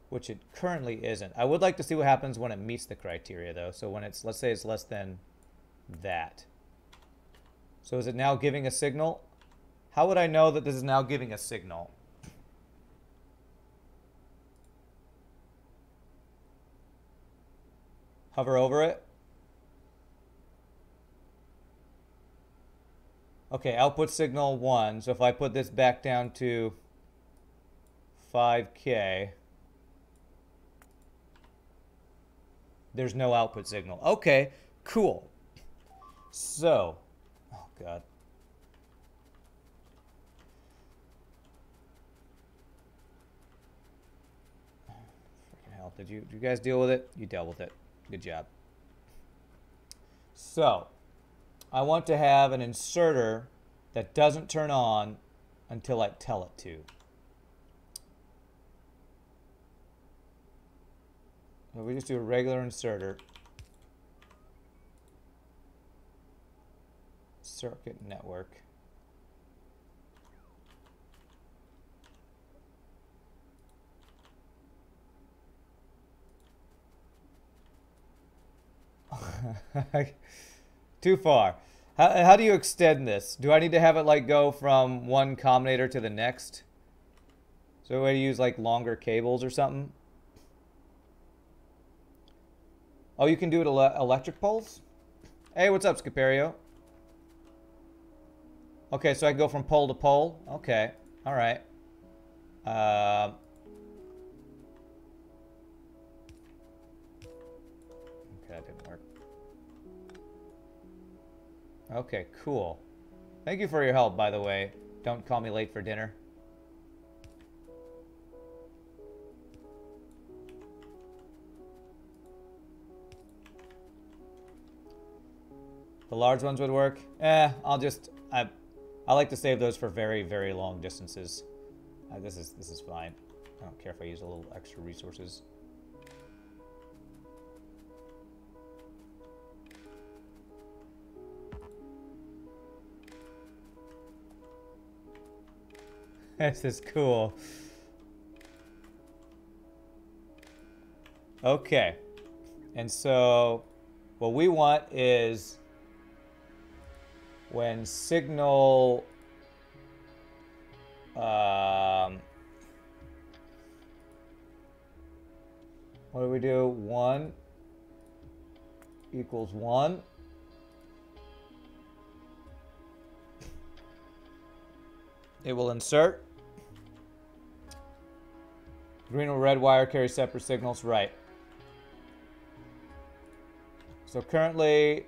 Which it currently isn't. I would like to see what happens when it meets the criteria, though. So when it's, let's say it's less than that. So is it now giving a signal? How would I know that this is now giving a signal? Hover over it. Okay, output signal 1. So if I put this back down to 5K, there's no output signal. Okay, cool. So, oh God. Freaking hell, did you guys deal with it? You dealt with it. Good job. So, I want to have an inserter that doesn't turn on until I tell it to. So we just do a regular inserter. Circuit network. Too far. How do you extend this? Do I need to have it like go from one combinator to the next? So a way to use like longer cables or something? Oh, you can do it electric poles? Hey, what's up, Scaperio? Okay, so I can go from pole to pole? Okay, all right. Okay, that didn't work. Okay, cool. Thank you for your help, by the way. Don't call me late for dinner. The large ones would work? I'll just... I like to save those for very, very long distances. This is fine. I don't care if I use a little extra resources. This is cool. Okay. And so what we want is when signal what do we do? 1 equals 1. It will insert. Green or red wire carry separate signals, right. So currently,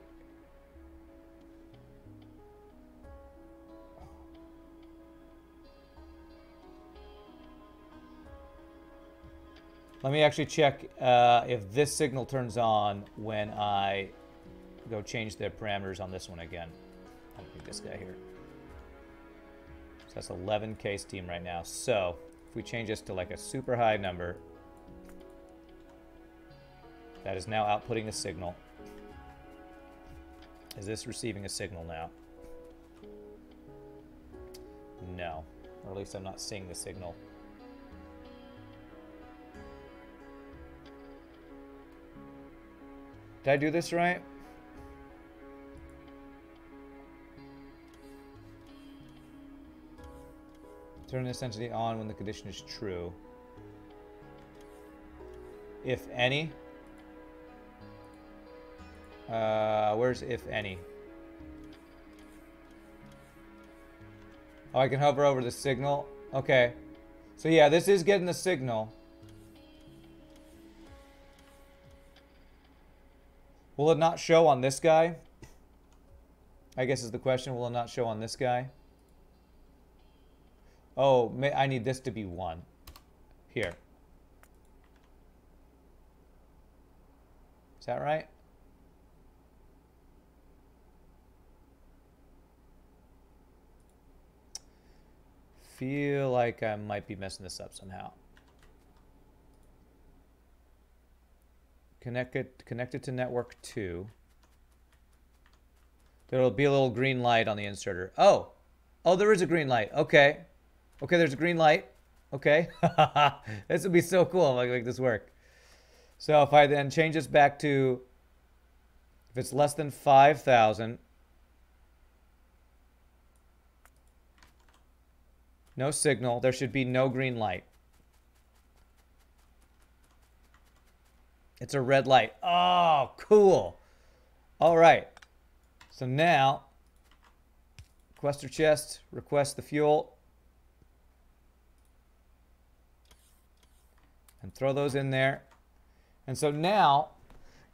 let me actually check if this signal turns on when I go change the parameters on this one again. I'll pick this guy here. So that's 11K steam right now. So if we change this to like a super high number, that is now outputting a signal. Is this receiving a signal now? No, or at least I'm not seeing the signal. Did I do this right? Turn this entity on when the condition is true. If any. Where's if any? Oh, I can hover over the signal. Okay. So yeah, this is getting the signal. Will it not show on this guy? I guess is the question. Will it not show on this guy? Oh, I need this to be 1. Here. Is that right? Feel like I might be messing this up somehow. Connect it to network 2. There'll be a little green light on the inserter. Oh, there is a green light. Okay. Okay, there's a green light. Okay. This would be so cool if I could make this work. So if I then change this back to, if it's less than 5,000, no signal, there should be no green light. It's a red light. Oh, cool. All right. So now, requester chest, request the fuel. And throw those in there. And so now,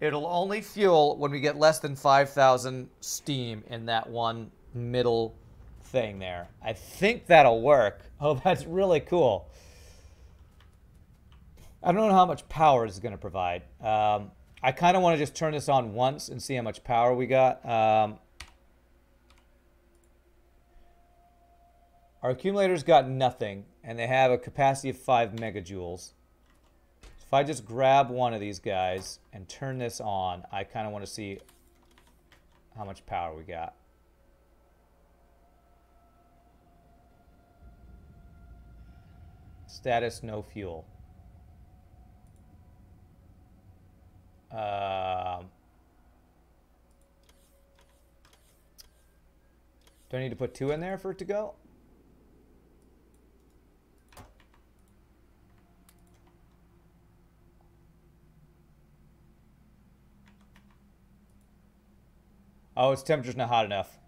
it'll only fuel when we get less than 5,000 steam in that one middle thing there. I think that'll work. Oh, that's really cool. I don't know how much power this is going to provide. I kind of want to just turn this on once and see how much power we got. Our accumulator's got nothing, and they have a capacity of 5 megajoules. If I just grab one of these guys and turn this on, I kind of want to see how much power we got. Status, no fuel. Do I need to put 2 in there for it to go? Oh, its temperature's not hot enough.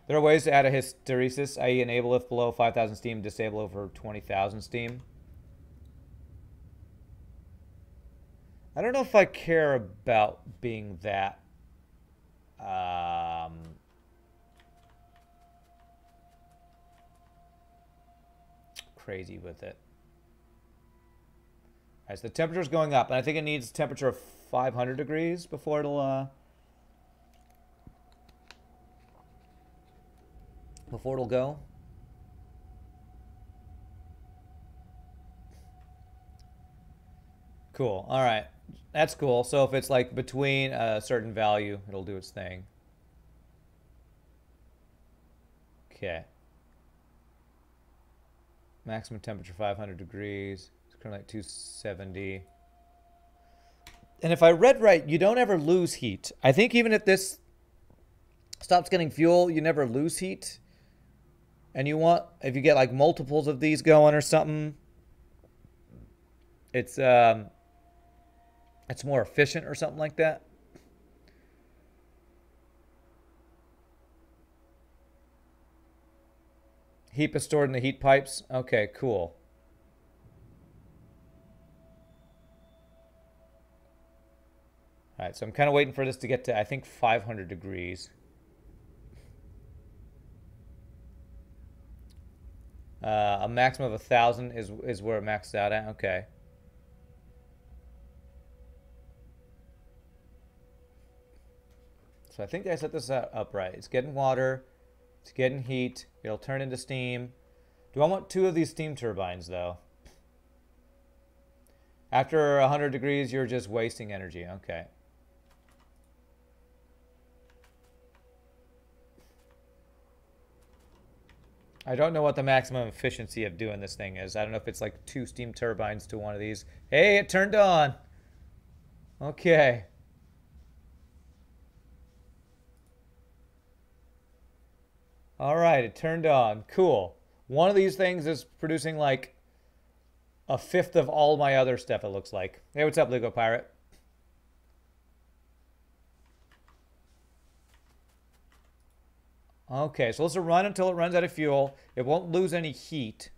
There are ways to add a hysteresis, i.e. enable if below 5,000 steam, disable over 20,000 steam. I don't know if I care about being that crazy with it. All right, so the temperature's going up, and I think it needs a temperature of 500 degrees before it'll go. Cool. All right. That's cool. So if it's like between a certain value, it'll do its thing. Okay. Maximum temperature 500 degrees. It's currently like 270. And if I read right, you don't ever lose heat. I think even if this stops getting fuel, you never lose heat. And you want, if you get like multiples of these going or something, it's more efficient or something like that. Heat is stored in the heat pipes. Okay, cool. All right, so I'm kind of waiting for this to get to, I think, 500 degrees. A maximum of 1,000 is where it maxed out at. Okay. So I think I set this up right. It's getting water. It's getting heat. It'll turn into steam. Do I want 2 of these steam turbines, though? After 100 degrees, you're just wasting energy. Okay. I don't know what the maximum efficiency of doing this thing is. I don't know if it's like 2 steam turbines to one of these. Hey, it turned on. Okay. All right, it turned on. Cool. One of these things is producing like a fifth of all my other stuff, it looks like. Hey, what's up, Lego Pirate? Okay, so let's run until it runs out of fuel. It won't lose any heat.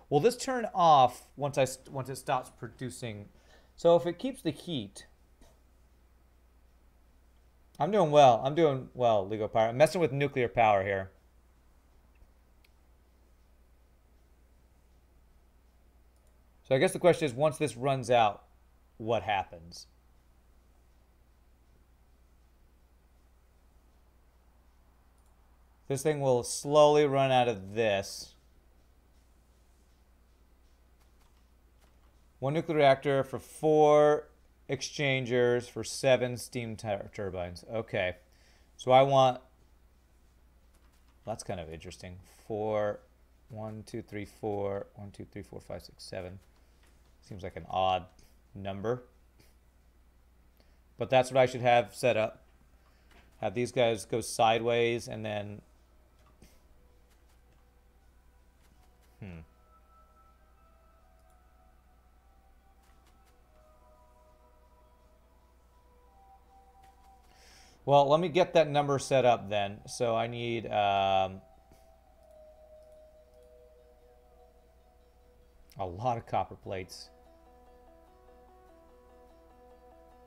Will this turn off once it stops producing? So if it keeps the heat, I'm doing well. I'm doing well, Lego Pirate. I'm messing with nuclear power here. So I guess the question is, once this runs out, what happens? This thing will slowly run out of this. 1 nuclear reactor for 4 exchangers for 7 steam turbines. Okay. So I want... That's kind of interesting. 4, 1, 2, 3, 4, 1, 2, 3, 4, 5, 6, 7. Seems like an odd number. But that's what I should have set up. Have these guys go sideways and then... Well, let me get that number set up then. So I need... a lot of copper plates.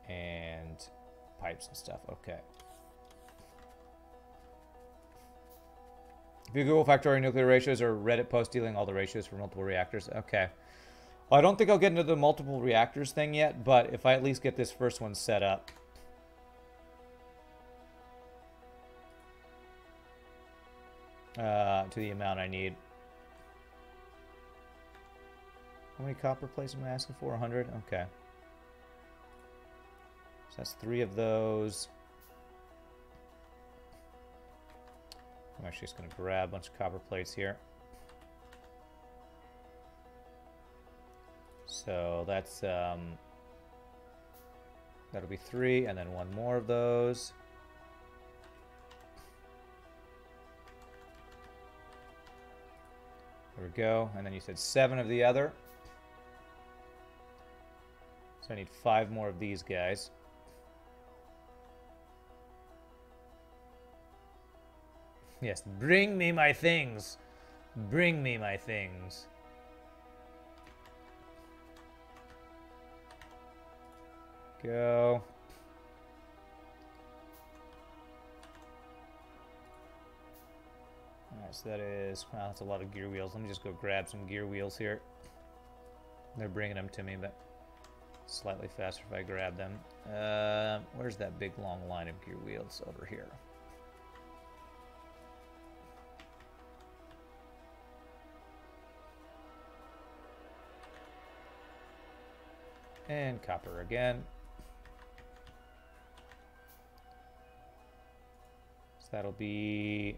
And pipes and stuff. Okay. If you Google Factorio nuclear ratios or Reddit post dealing all the ratios for multiple reactors. Okay. Well, I don't think I'll get into the multiple reactors thing yet, but if I at least get this first one set up. To the amount I need. How many copper plates am I asking for? 100? Okay. So that's 3 of those. I'm actually just going to grab a bunch of copper plates here. So that's, that'll be 3, and then 1 more of those. There we go. And then you said 7 of the other. So I need 5 more of these guys. Yes, bring me my things. Bring me my things. Go. Alright, so that is... Wow, that's a lot of gear wheels. Let me just go grab some gear wheels here. They're bringing them to me, but slightly faster if I grab them. Where's that big long line of gear wheels? Over here. And copper again. So that'll be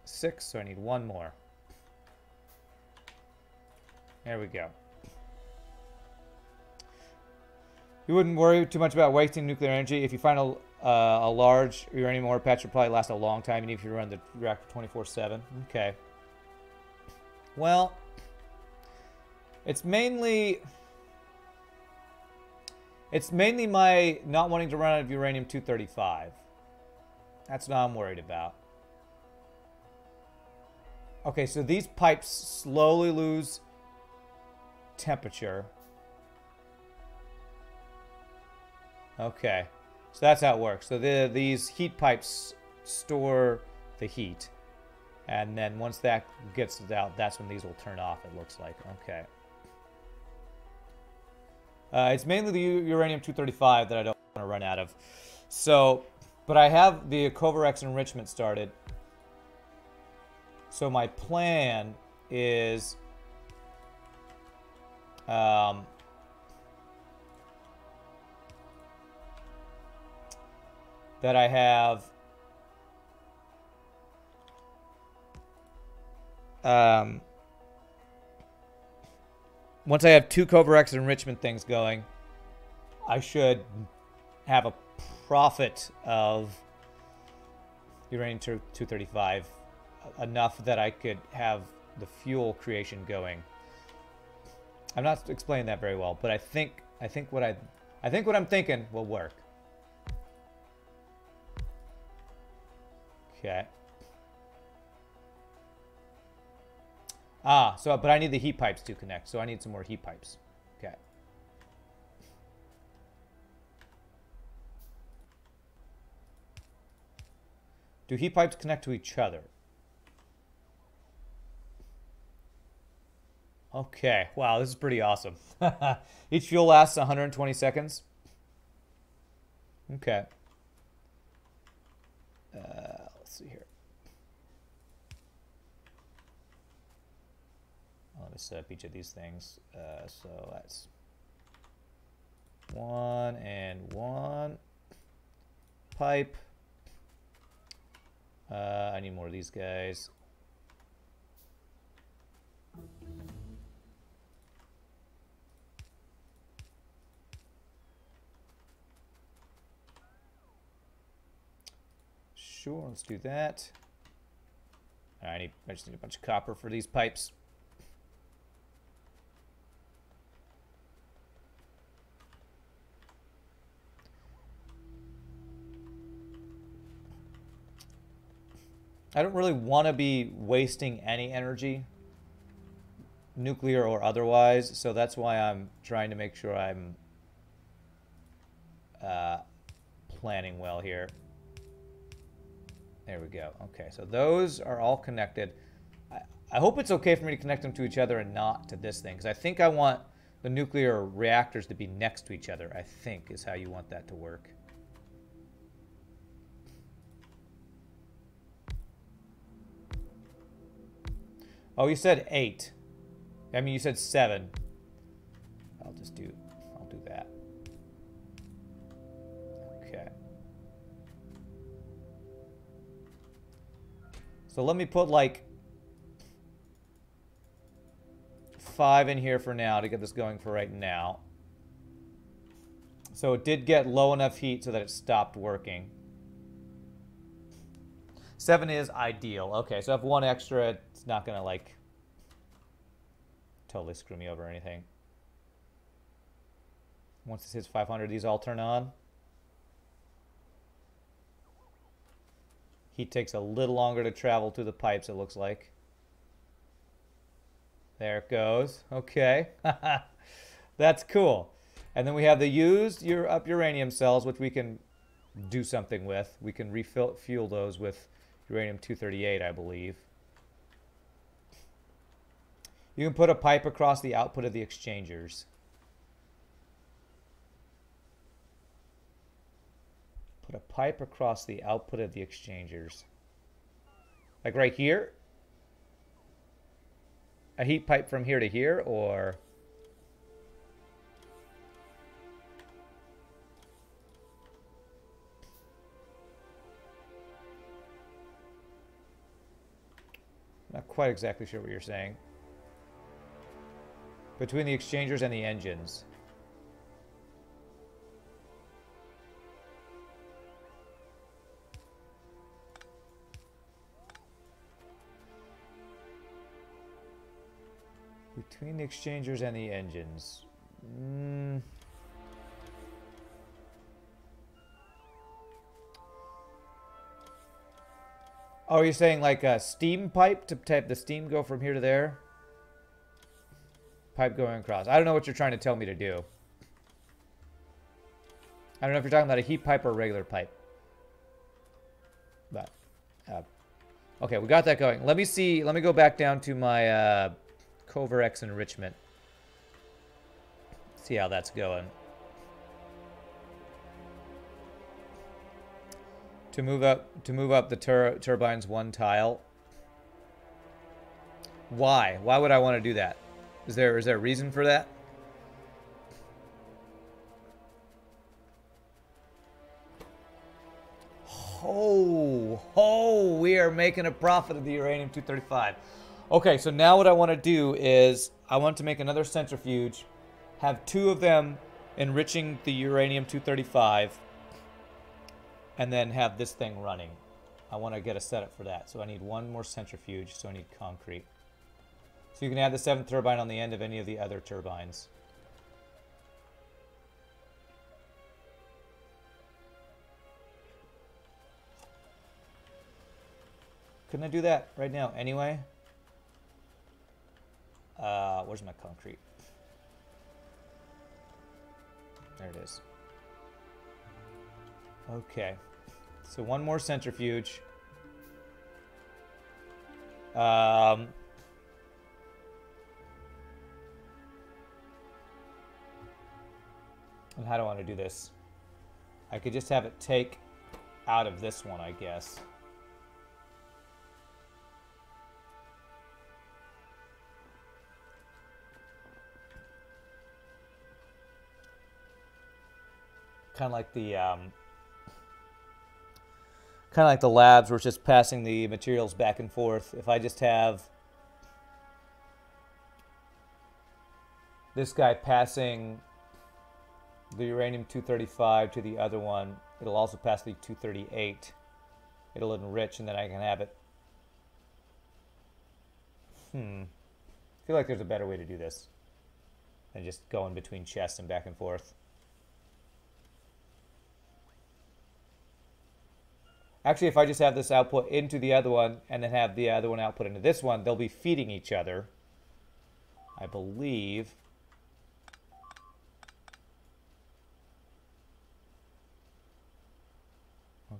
6, so I need 1 more. There we go. You wouldn't worry too much about wasting nuclear energy. If you find a large uranium ore patch, will probably last a long time, even if you run the reactor 24/7. Okay. Well, it's mainly my not wanting to run out of uranium-235. That's what I'm worried about. Okay, so these pipes slowly lose temperature. Okay. So that's how it works. So these heat pipes store the heat. And then once that gets out, that's when these will turn off, it looks like. Okay. It's mainly the uranium-235 that I don't want to run out of. So, but I have the Covarex enrichment started. So my plan is... that I have... once I have 2 Covarex enrichment things going, I should have a profit of uranium-235 enough that I could have the fuel creation going. I'm not explaining that very well, but I think what I'm thinking will work. Okay. But I need the heat pipes to connect, so I need some more heat pipes. Okay. Do heat pipes connect to each other? Okay. Wow, this is pretty awesome. Each fuel lasts 120 seconds. Okay. Let's see here. Let me set up each of these things. So that's 1 and 1 pipe. I need more of these guys. Sure, let's do that. I just need a bunch of copper for these pipes. I don't really want to be wasting any energy, nuclear or otherwise, so that's why I'm trying to make sure I'm planning well here. There we go. Okay, so those are all connected. I hope it's okay for me to connect them to each other and not to this thing, because I think I want the nuclear reactors to be next to each other, I think is how you want that to work. Oh, you said 8. I mean, you said 7. I'll do that. Okay. So let me put like 5 in here for now to get this going for right now. So it did get low enough heat so that it stopped working. 7 is ideal. Okay, so I have 1 extra. It's not going to, like, totally screw me over or anything. Once this hits 500, these all turn on. Heat takes a little longer to travel through the pipes, it looks like. There it goes. Okay. That's cool. And then we have the used uranium cells, which we can do something with. We can fuel those with uranium-238, I believe. You can put a pipe across the output of the exchangers. Put a pipe across the output of the exchangers. Like right here? A heat pipe from here to here, or... Not quite exactly sure what you're saying. Between the exchangers and the engines. Between the exchangers and the engines. Oh, you're saying like a steam pipe to have the steam go from here to there? Pipe going across. I don't know what you're trying to tell me to do. I don't know if you're talking about a heat pipe or a regular pipe. But, okay, we got that going. Let me see. Let me go back down to my Coverex enrichment. See how that's going. To move up the turbines one tile. Why? Why would I want to do that? Is there a reason for that? Oh, we are making a profit of the uranium-235. Okay, so now what I want to do is I want to make another centrifuge, have 2 of them enriching the uranium-235, and then have this thing running. I want to get a setup for that. So I need 1 more centrifuge, so I need concrete. So you can add the 7th turbine on the end of any of the other turbines. Couldn't I do that right now anyway? Where's my concrete? There it is. Okay. So 1 more centrifuge. And how do I want to do this? I could just have it take out of this one, I guess. Kind of like the labs where it's just passing the materials back and forth. If I just have this guy passing the uranium-235 to the other one, it'll also pass the 238. It'll enrich, and then I can have it. I feel like there's a better way to do this than just going between chests and back and forth. Actually, if I just have this output into the other one and then have the other one output into this one, they'll be feeding each other, I believe.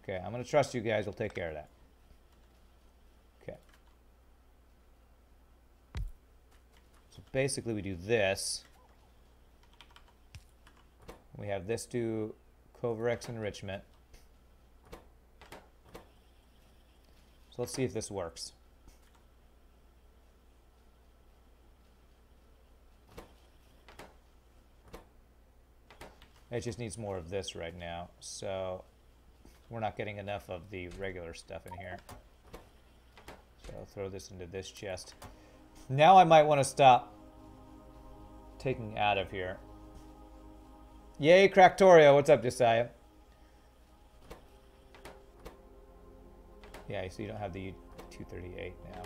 Okay, I'm going to trust you guys. We'll take care of that. Okay. So basically we do this. We have this do Coverex enrichment. So let's see if this works. It just needs more of this right now. So we're not getting enough of the regular stuff in here. So I'll throw this into this chest. Now I might want to stop taking out of here. Yay, Factorio. What's up, Josiah? Yeah, so you don't have the 238 now.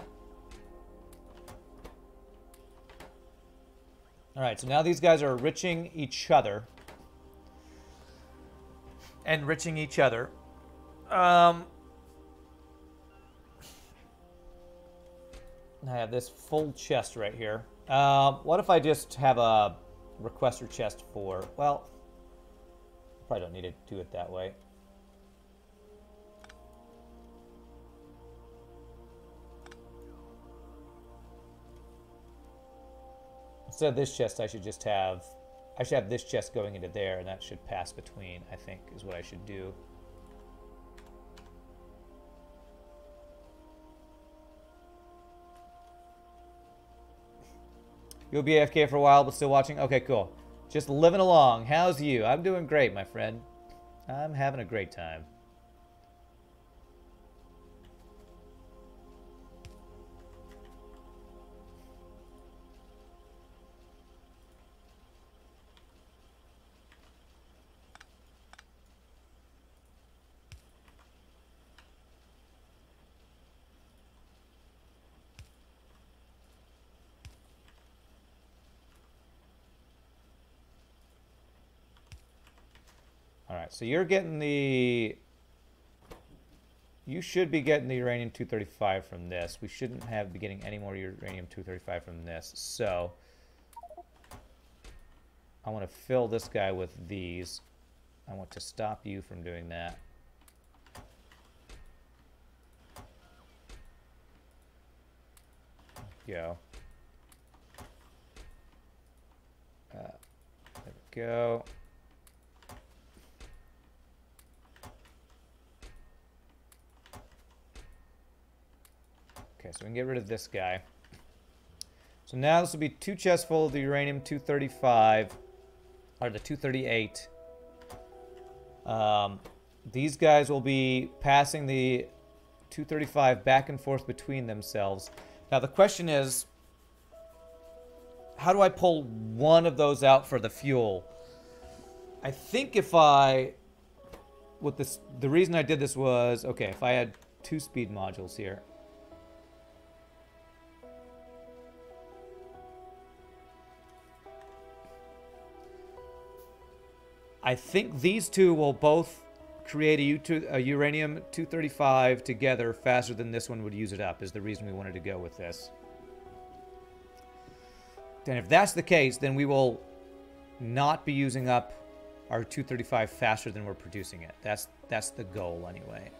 All right, so now these guys are enriching each other. Enriching each other. I have this full chest right here. What if I just have a requester chest for, well, probably don't need to do it that way. Instead of this chest, I should have this chest going into there, and that should pass between, I think, is what I should do. You'll be AFK for a while, but still watching? Okay, cool. Just living along. How's you? I'm doing great, my friend. I'm having a great time. Alright, so you're getting the... You should be getting the uranium-235 from this. We shouldn't be getting any more uranium-235 from this. So, I want to fill this guy with these. I want to stop you from doing that. Go. There we go. Okay, so we can get rid of this guy. So now this will be 2 chests full of the uranium-235, or the 238. These guys will be passing the 235 back and forth between themselves. Now the question is, how do I pull one of those out for the fuel? I think if I, with this, the reason I did this was, okay, if I had 2 speed modules here. I think these two will both create a uranium-235 together faster than this one would use it up, is the reason we wanted to go with this. And if that's the case, then we will not be using up our 235 faster than we're producing it. That's the goal anyway.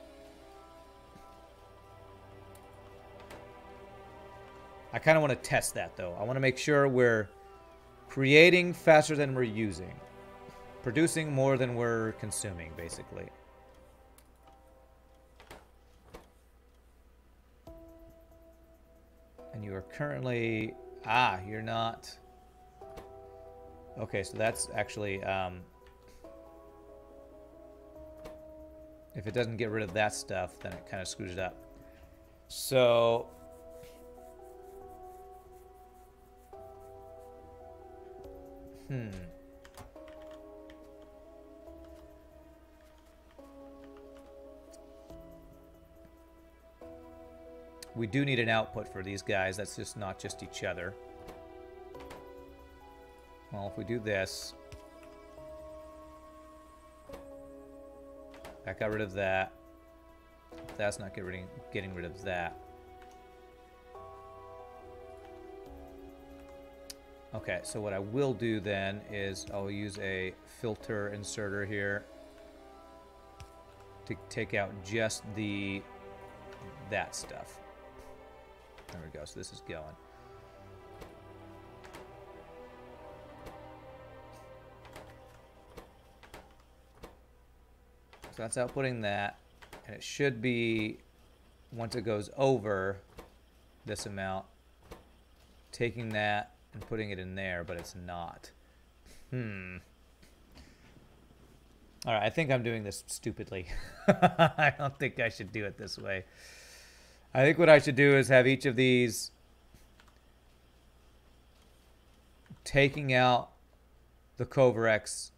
I kind of want to test that though. I want to make sure we're creating faster than we're using. Producing more than we're consuming, basically. And you are currently... Ah, you're not... Okay, so that's actually... if it doesn't get rid of that stuff, then it kind of screws it up. So... We do need an output for these guys. That's just not just each other. Well, if we do this... That got rid of that. That's not getting rid of that. Okay, so what I will do then is I'll use a filter inserter here to take out just that stuff. There we go, so this is going. So that's outputting that, and it should be, once it goes over this amount, taking that and putting it in there, but it's not. Alright, I think I'm doing this stupidly. I don't think I should do it this way. I think what I should do is have each of these taking out the Covarex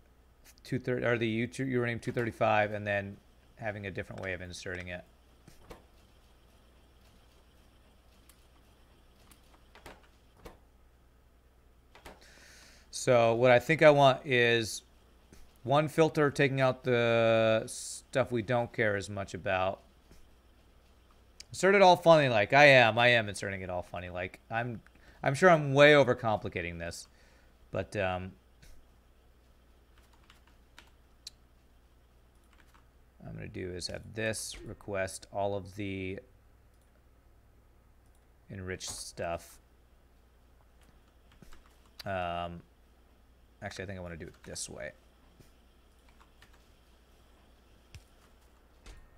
230 or the uranium 235 and then having a different way of inserting it. So what I think I want is one filter taking out the stuff we don't care as much about. Insert it all funny like. I am inserting it all funny like. I'm sure I'm way overcomplicating this. But I'm going to do is have this request all of the enriched stuff. Actually, I think I want to do it this way.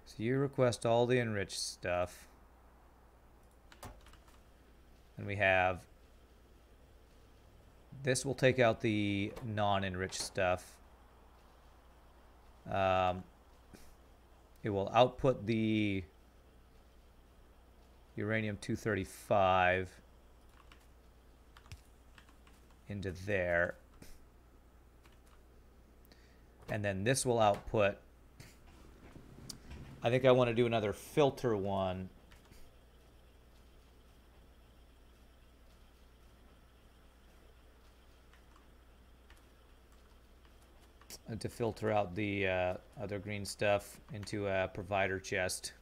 So you request all the enriched stuff. And we have... This will take out the non-enriched stuff. It will output the uranium-235 into there. And then this will output... I think I want to do another filter one. To filter out the other green stuff into a provider chest.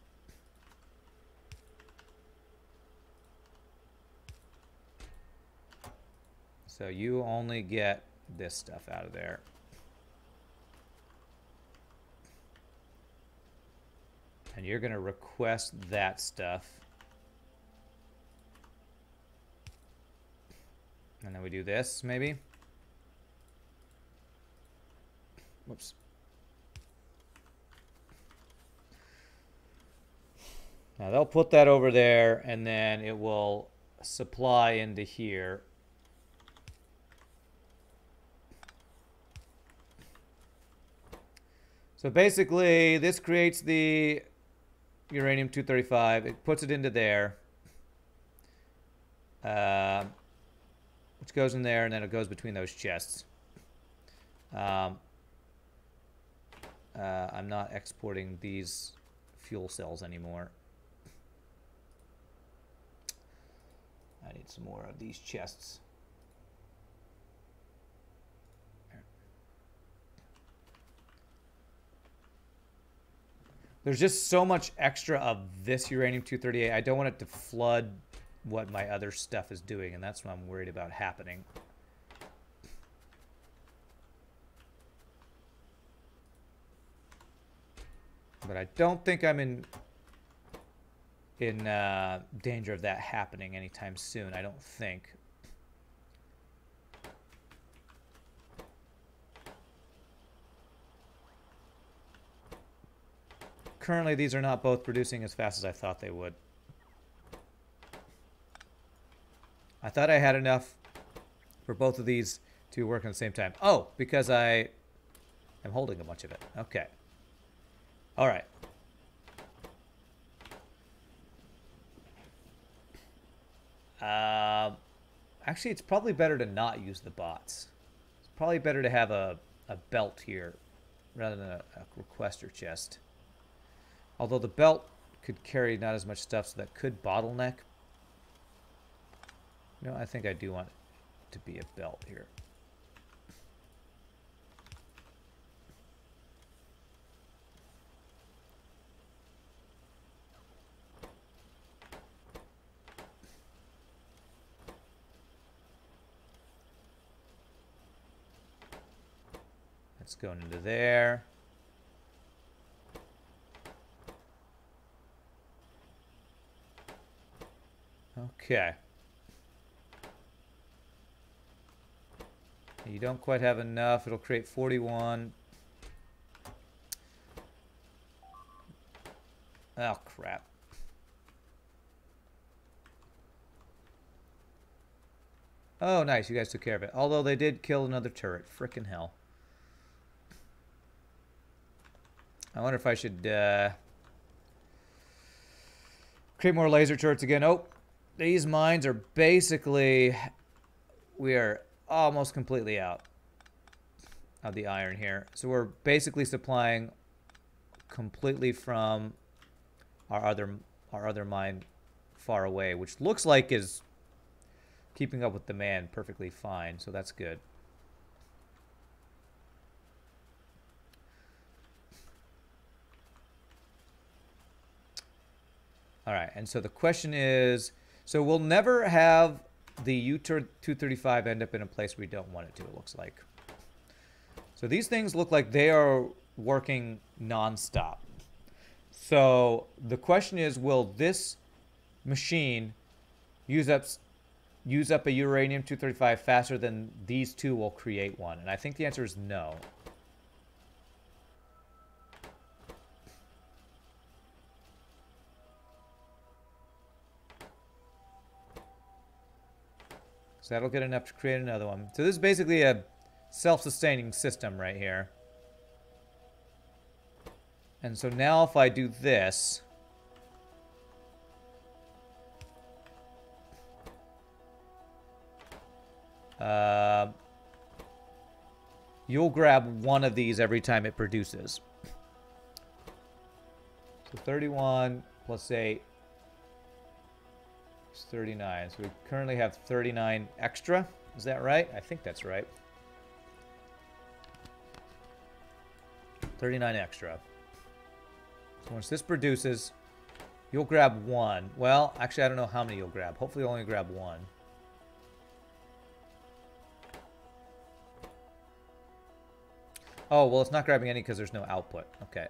So you only get this stuff out of there. And you're going to request that stuff. And then we do this, maybe. Whoops. Now they'll put that over there, and then it will supply into here. So basically, this creates the uranium-235. It puts it into there, which goes in there, and then it goes between those chests. I'm not exporting these fuel cells anymore. I need some more of these chests. There's just so much extra of this uranium-238. I don't want it to flood what my other stuff is doing, and that's what I'm worried about happening. But I don't think I'm in danger of that happening anytime soon. I don't think. Currently, these are not both producing as fast as I thought they would. I thought I had enough for both of these to work at the same time. Oh, because I am holding a bunch of it. Okay. All right. Actually, it's probably better to not use the bots. It's probably better to have a belt here rather than a requester chest. Although the belt could carry not as much stuff, so that could bottleneck. No, I think I do want it to be a belt here. That's going into there. Okay. You don't quite have enough. It'll create 41. Oh, crap. Oh, nice. You guys took care of it. Although they did kill another turret. Frickin' hell. I wonder if I should create more laser turrets again. Oh, these mines are basically... We are almost completely out of the iron here. So we're basically supplying completely from our other mine far away, which looks like is keeping up with demand perfectly fine. So that's good. All right, and so the question is, so we'll never have the U-235 end up in a place we don't want it to, it looks like. So these things look like they are working non-stop. So the question is, will this machine use up a uranium-235 faster than these two will create one? And I think the answer is no. So that'll get enough to create another one. So this is basically a self-sustaining system right here. And so now if I do this, you'll grab one of these every time it produces. So 31 plus 8 is 39. So we currently have 39 extra. Is that right? I think that's right. 39 extra. So once this produces, you'll grab one. Well, actually, I don't know how many you'll grab. Hopefully, you'll only grab one. Oh, well, it's not grabbing any because there's no output. Okay.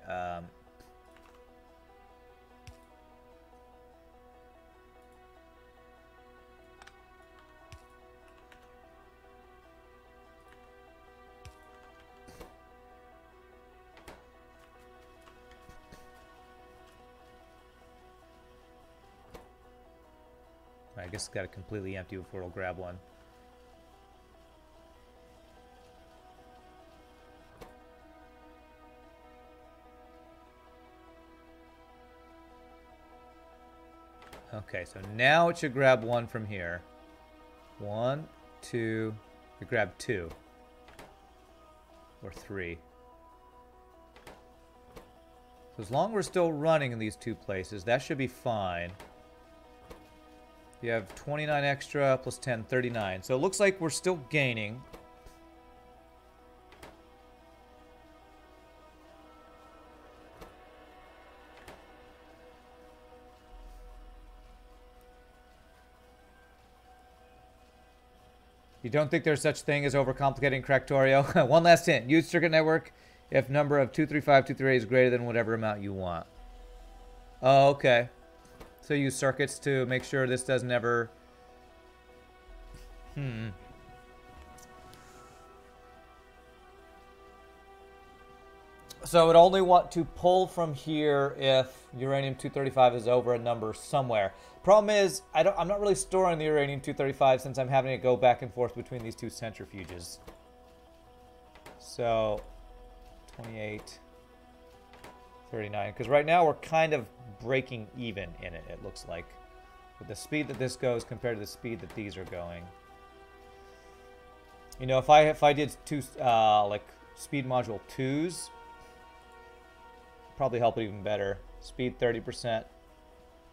I guess it's got to completely empty before it'll grab one. Okay, so now it should grab one from here. 1, 2, it grabbed 2. Or 3. So as long as we're still running in these 2 places, that should be fine. You have 29 extra plus 10, 39. So it looks like we're still gaining. You don't think there's such thing as overcomplicating Factorio? One last hint. Use circuit network if number of 235, 238 is greater than whatever amount you want. Oh, okay. So use circuits to make sure this doesn't ever... So it only want to pull from here if uranium-235 is over a number somewhere. Problem is, I'm not really storing the uranium-235 since I'm having to go back and forth between these 2 centrifuges. So, 28, 39. Because right now we're kind of breaking even in it, it looks like. With the speed that this goes compared to the speed that these are going. You know, if I did 2, like, speed module 2s... probably help it even better. Speed 30%,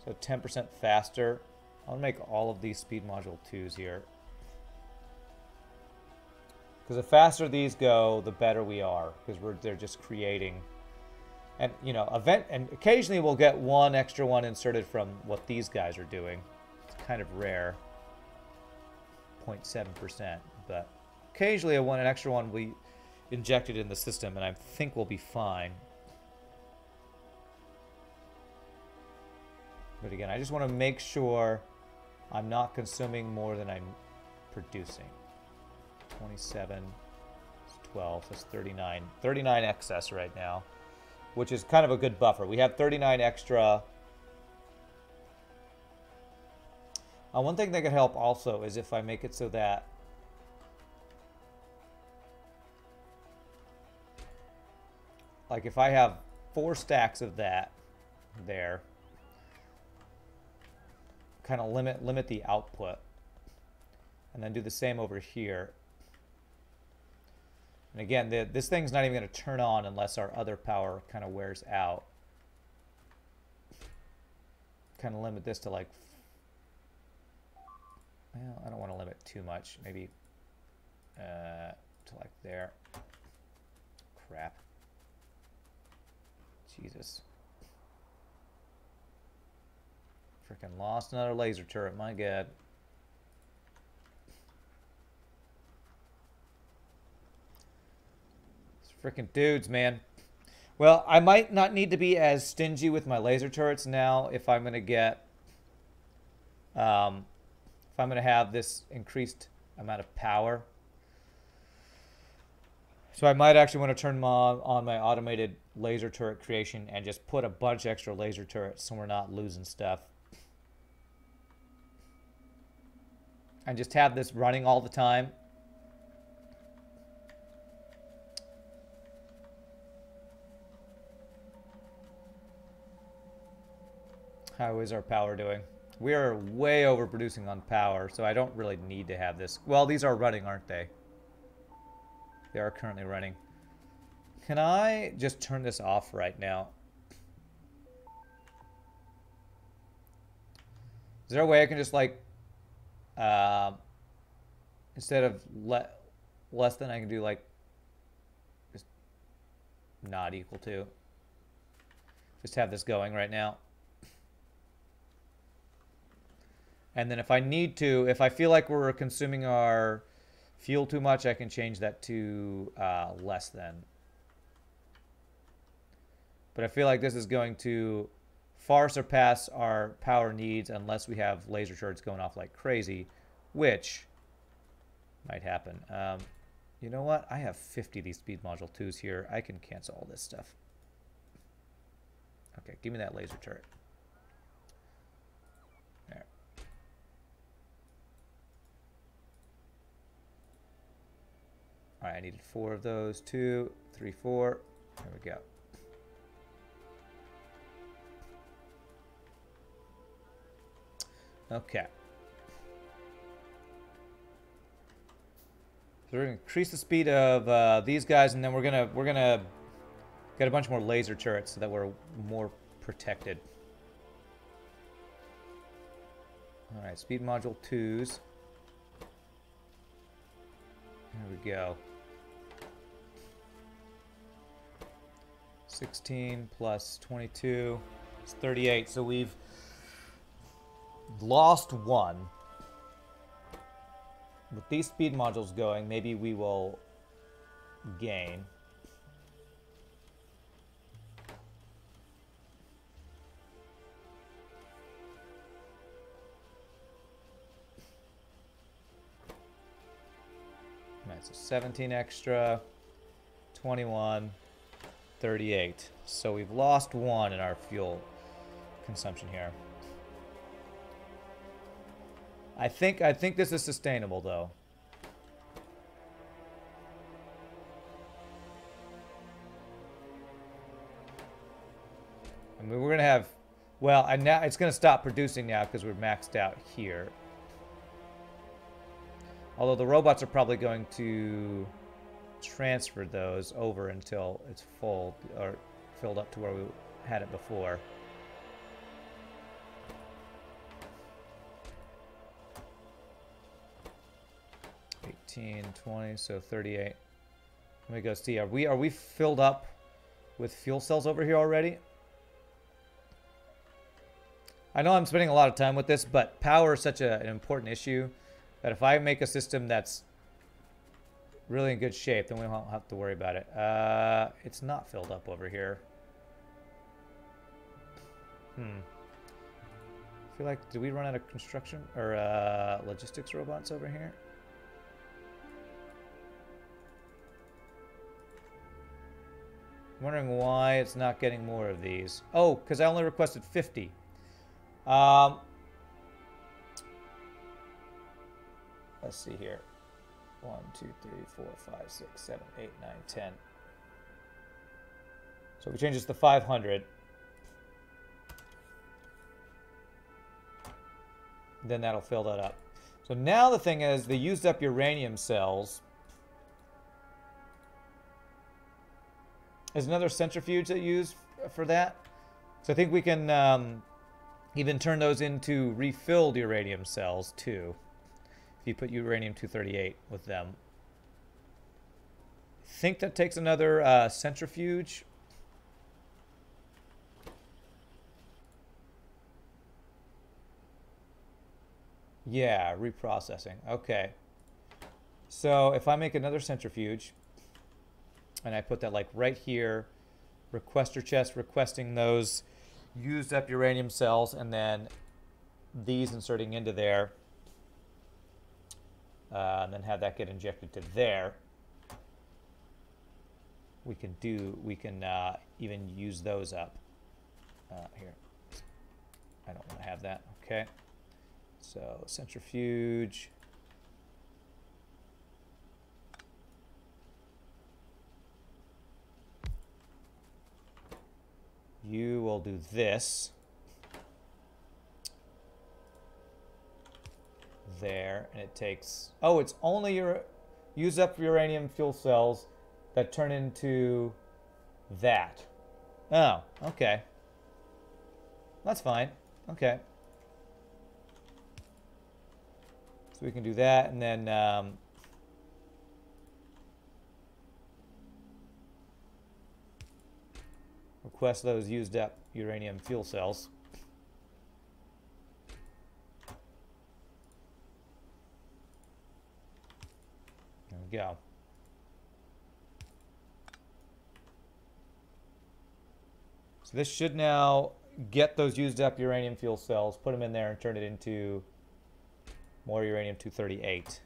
so 10% faster. I'll make all of these speed module 2s here. Because the faster these go, the better we are. Because they're just creating. And, you know, and occasionally we'll get one extra one inserted from what these guys are doing. It's kind of rare. 0.7%. But occasionally an extra one will be injected in the system, and I think we'll be fine. But again, I just want to make sure I'm not consuming more than I'm producing. 27, 12, that's 39. 39 excess right now, which is kind of a good buffer. We have 39 extra. One thing that could help also is if I make it so that like if I have 4 stacks of that there, kind of limit the output, and then do the same over here. And again, this thing's not even going to turn on unless our other power kind of wears out. Kind of limit this to like, well, I don't want to limit too much. Maybe to like there. Crap. Jesus. Freaking lost another laser turret, my god. These freaking dudes, man. Well, I might not need to be as stingy with my laser turrets now if I'm going to get... if I'm going to have this increased amount of power. So I might actually want to turn on my automated laser turret creation and just put a bunch of extra laser turrets so we're not losing stuff. And just have this running all the time. How is our power doing? We are way overproducing on power, so I don't really need to have this. Well, these are running, aren't they? They are currently running. Can I just turn this off right now? Is there a way I can just like... instead of less than, I can do like just not equal to. Just have this going right now. And then if I need to, if I feel like we're consuming our fuel too much, I can change that to less than. But I feel like this is going to far surpass our power needs unless we have laser turrets going off like crazy, which might happen. You know what? I have 50 of these speed module 2s here. I can cancel all this stuff. Okay, give me that laser turret. There. I needed 4 of those. 2, 3, 4. There we go. Okay. So we're gonna increase the speed of these guys, and then we're gonna get a bunch more laser turrets so that we're more protected. All right, speed module 2s. There we go. 16 plus 22 is 38. So we've lost 1. With these speed modules going, maybe we will gain. Alright, so 17 extra, 21, 38. So we've lost 1 in our fuel consumption here. I think this is sustainable, though. I mean, we're gonna have, well, and now it's gonna stop producing now because we're maxed out here. Although the robots are probably going to transfer those over until it's full or filled up to where we had it before. $18, $20, so 38. Let me go see. Are we filled up with fuel cells over here already? I know I'm spending a lot of time with this, but power is such an important issue that if I make a system that's really in good shape, then we won't have to worry about it. It's not filled up over here. I feel like, did we run out of construction or logistics robots over here? I'm wondering why it's not getting more of these. Oh, because I only requested 50. Let's see here. 1, 2, 3, 4, 5, 6, 7, 8, 9, 10. So if we change this to 500, then that'll fill that up. So now the thing is, they used up uranium cells. Is another centrifuge that you use for that? So I think we can even turn those into refilled uranium cells too. If you put uranium-238 with them. I think that takes another centrifuge. Yeah, reprocessing. Okay. So if I make another centrifuge, and I put that like right here, requester chest requesting those used up uranium cells, and then these inserting into there, and then have that get injected to there. We can even use those up. Here, I don't want to have that. Okay, so centrifuge. You will do this. There, and it takes, oh, it's only your use up uranium fuel cells that turn into that. Oh, okay. That's fine. Okay. So we can do that, and then request those used up uranium fuel cells. There we go. So this should now get those used up uranium fuel cells, put them in there, and turn it into more uranium-238.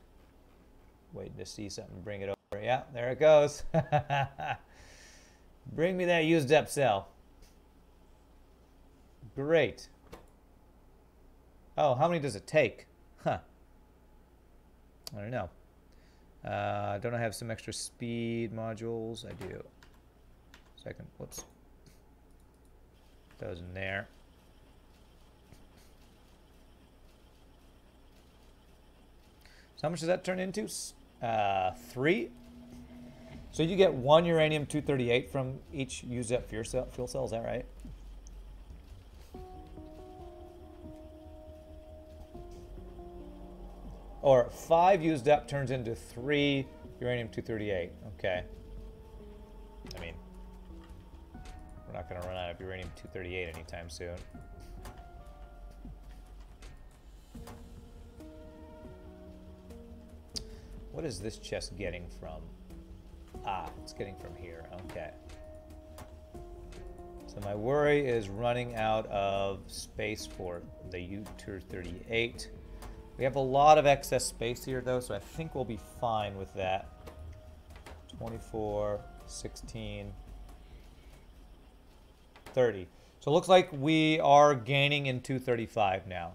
Waiting to see something, bring it over. Yeah, there it goes. Bring me that used up cell. Great. Oh, how many does it take? Huh. I don't know. Don't I have some extra speed modules? I do. Second, whoops. Those in there. So how much does that turn into? 3. So you get 1 uranium-238 from each used up fuel cell, is that right? Or 5 used up turns into 3 uranium-238. Okay. I mean, we're not going to run out of uranium-238 anytime soon. What is this chest getting from? Ah, it's getting from here. Okay. So my worry is running out of space for the U-238. We have a lot of excess space here, though, so I think we'll be fine with that. 24, 16, 30. So it looks like we are gaining in 235 now.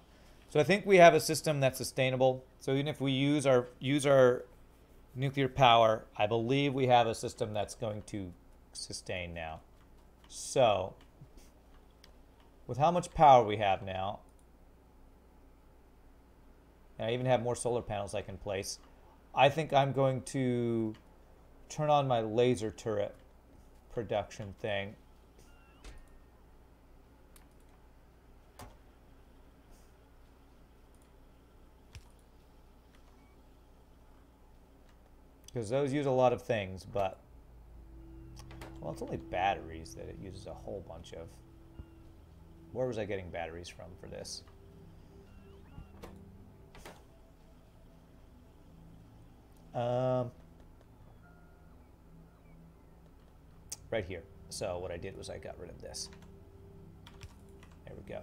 So I think we have a system that's sustainable. So even if we use our nuclear power, I believe we have a system that's going to sustain now. So with how much power we have now, and I even have more solar panels I can place, I think I'm going to turn on my laser turret production thing. Because those use a lot of things, but, well, it's only batteries that it uses a whole bunch of. Where was I getting batteries from for this? Right here. So what I did was I got rid of this. There we go.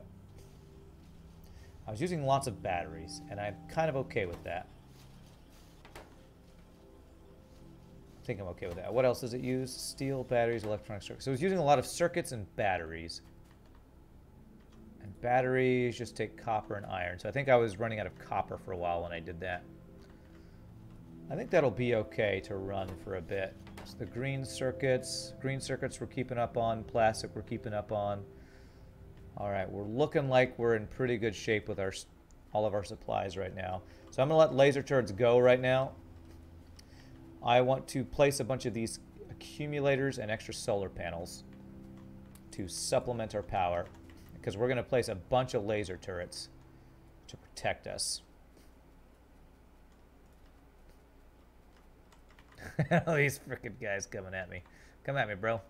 I was using lots of batteries, and I'm kind of okay with that. I think I'm okay with that. What else does it use? Steel, batteries, electronic circuits. So it's using a lot of circuits and batteries. And batteries just take copper and iron. So I think I was running out of copper for a while when I did that. I think that'll be okay to run for a bit. So the green circuits we're keeping up on. Plastic we're keeping up on. All right, we're looking like we're in pretty good shape with all of our supplies right now. So I'm gonna let laser turrets go right now. I want to place a bunch of these accumulators and extra solar panels to supplement our power, because we're gonna place a bunch of laser turrets to protect us. All these freaking guys coming at me. Come at me, bro.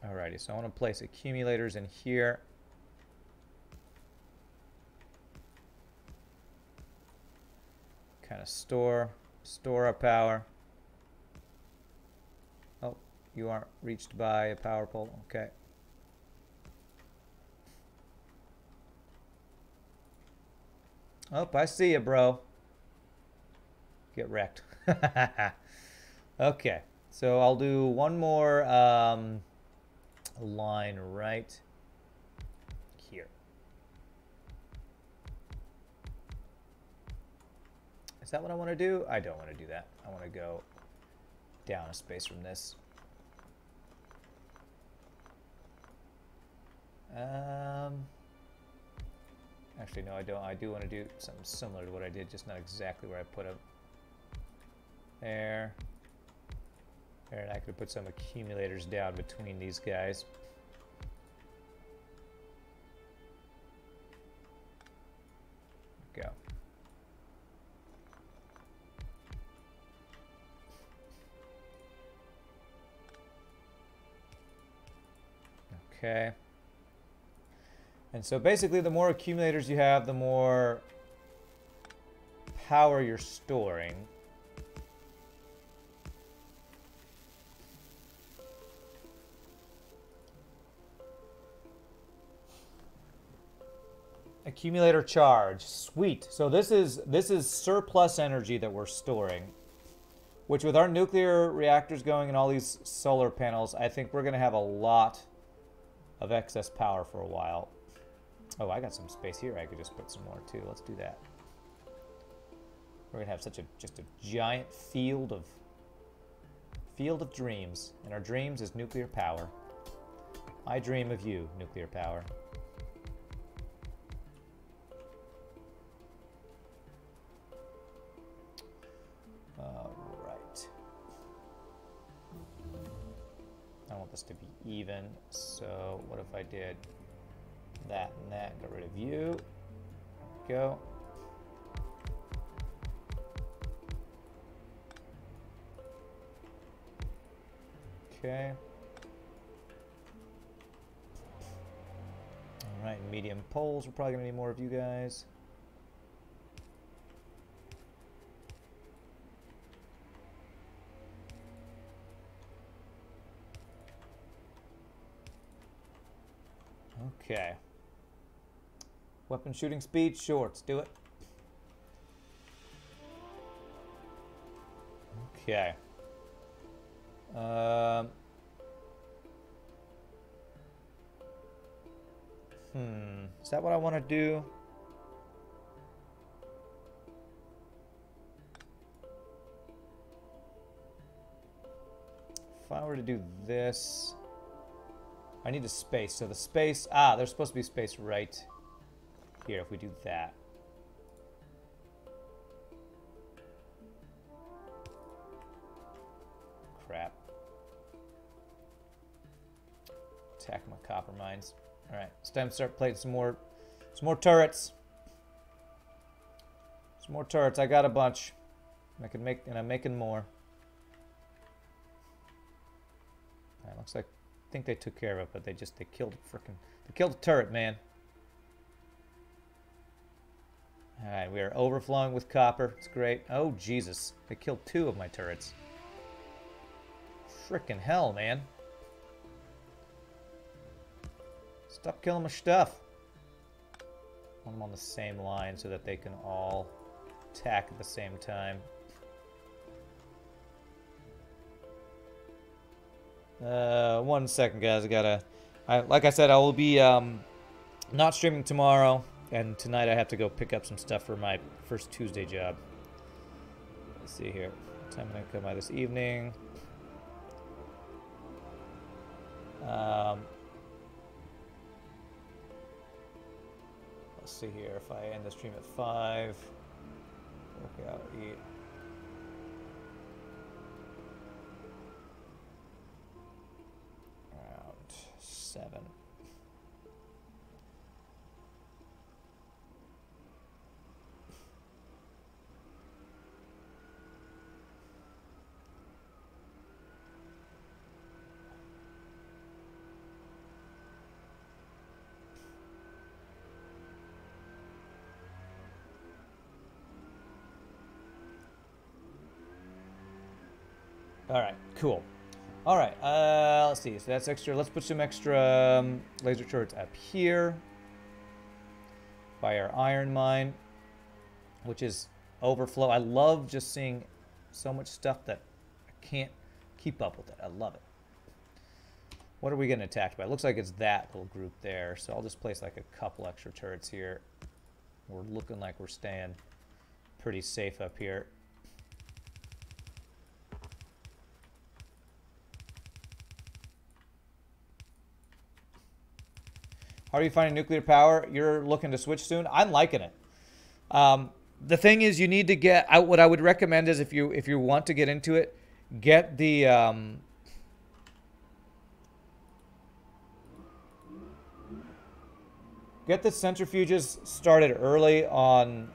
Alrighty, so I want to place accumulators in here. Kind of store our power. Oh, you aren't reached by a power pole. Okay. Oh, I see you, bro. Get wrecked. Okay, so I'll do one more line right here. Is that what I want to do? I don't want to do that. I want to go down a space from this. Actually, no, I don't. I do want to do something similar to what I did, just not exactly where I put them. There. There, and I could put some accumulators down between these guys. Go. Okay. And so basically, the more accumulators you have, the more power you're storing. Accumulator charge. Sweet. So this is surplus energy that we're storing, which with our nuclear reactors going and all these solar panels, I think we're going to have a lot of excess power for a while. Oh, I got some space here. I could just put some more too. Let's do that. We're gonna have such a just a giant field of dreams, and our dreams is nuclear power. I dream of you, nuclear power. All right. I want this to be even, so what if I did that and that? Get rid of you. Go. Okay. All right, medium poles. We're probably gonna need more of you guys. Okay. Weapon shooting speed, shorts. Do it. Okay. Is that what I want to do? If I were to do this, I need a space. So the space, there's supposed to be space right here if we do that. Crap. Attack my copper mines. All right, it's time to start plating some more turrets. Some more turrets. I got a bunch. And I'm making more. All right, looks like I think they took care of it, but they killed the turret, man. All right, we are overflowing with copper. It's great. Oh Jesus, they killed 2 of my turrets. Frickin' hell, man. Stop killing my stuff. I want them on the same line so that they can all attack at the same time. 1 second, guys. Like I said, I will be not streaming tomorrow, and tonight I have to go pick up some stuff for my first Tuesday job. Let's see here. What time am I going to come by this evening? Let's see here. If I end the stream at 5, work out, eat. Around 7. All right, cool. All right, let's see. So that's extra. Let's put some extra laser turrets up here by our iron mine, which is overflow. I love just seeing so much stuff that I can't keep up with it. I love it. What are we getting attacked by? It looks like it's that little group there. So I'll just place like a couple extra turrets here. We're looking like we're staying pretty safe up here. How are you finding nuclear power? You're looking to switch soon? I'm liking it. The thing is, you need to get out. What I would recommend is if you want to get into it, get the centrifuges started early on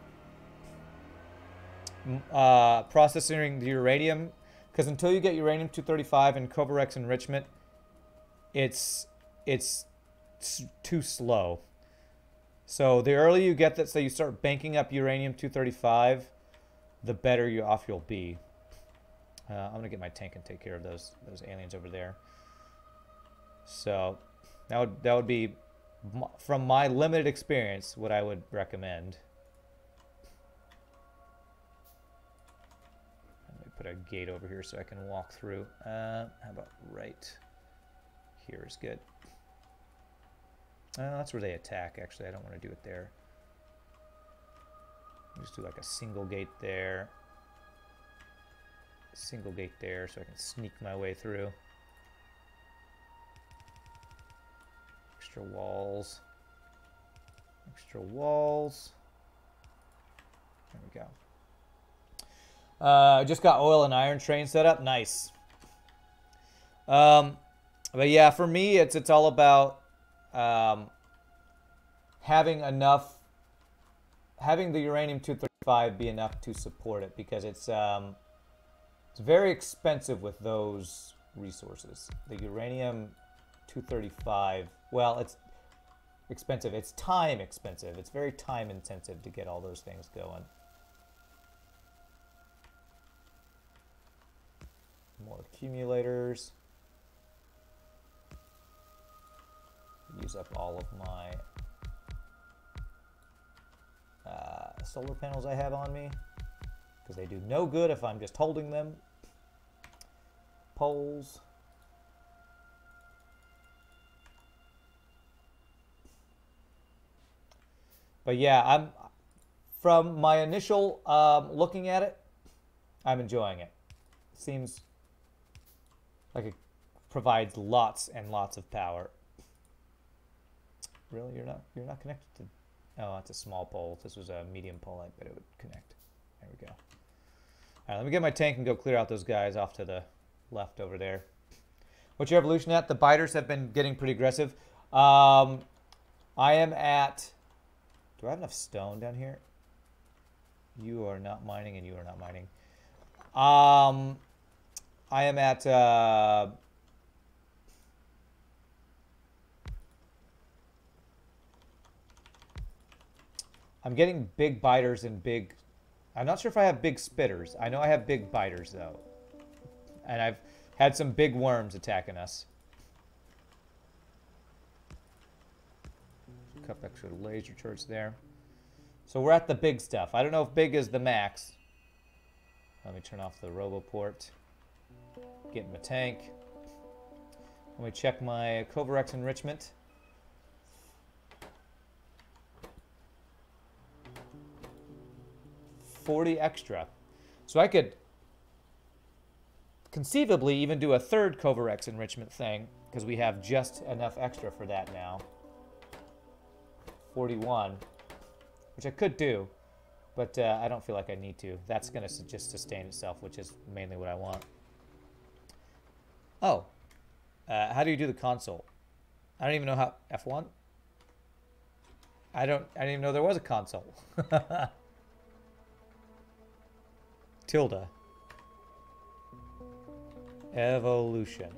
processing the uranium, because until you get uranium-235 and Covarex enrichment, it's too slow. So the earlier you get that, so you start banking up uranium-235, the better off you'll be. I'm gonna get my tank and take care of those aliens over there. So that would be, from my limited experience, what I would recommend. Let me put a gate over here so I can walk through. How about right here is good. That's where they attack, actually. I don't want to do it there. Just do like a single gate there. Single gate there so I can sneak my way through. Extra walls. Extra walls. There we go. Just got oil and iron train set up. Nice. But yeah, for me, it's all about having the uranium-235 be enough to support it, because it's very expensive with those resources. The uranium-235, well, it's expensive. It's time expensive. It's very time intensive to get all those things going. More accumulators. Use up all of my solar panels I have on me, because they do no good if I'm just holding them. Poles. But yeah, from my initial looking at it, I'm enjoying it. Seems like it provides lots and lots of power. Really, you're not connected to. Oh, it's a small pole. If this was a medium pole, I bet it would connect. There we go. All right, let me get my tank and go clear out those guys off to the left over there. What's your evolution at? The biters have been getting pretty aggressive. I am at. Do I have enough stone down here? You are not mining, and you are not mining. I am at. I'm getting big biters and big. I'm not sure if I have big spitters. I know I have big biters though, and I've had some big worms attacking us. A couple extra laser turrets there. So we're at the big stuff. I don't know if big is the max. Let me turn off the RoboPort. Get in my tank. Let me check my Covarex enrichment. $40 extra. So I could conceivably even do a third Covarex enrichment thing, because we have just enough extra for that now. 41, which I could do, but I don't feel like I need to. That's going to just sustain itself, which is mainly what I want. Oh, how do you do the console? I don't even know how. F1? I didn't even know there was a console. Tilde. Evolution.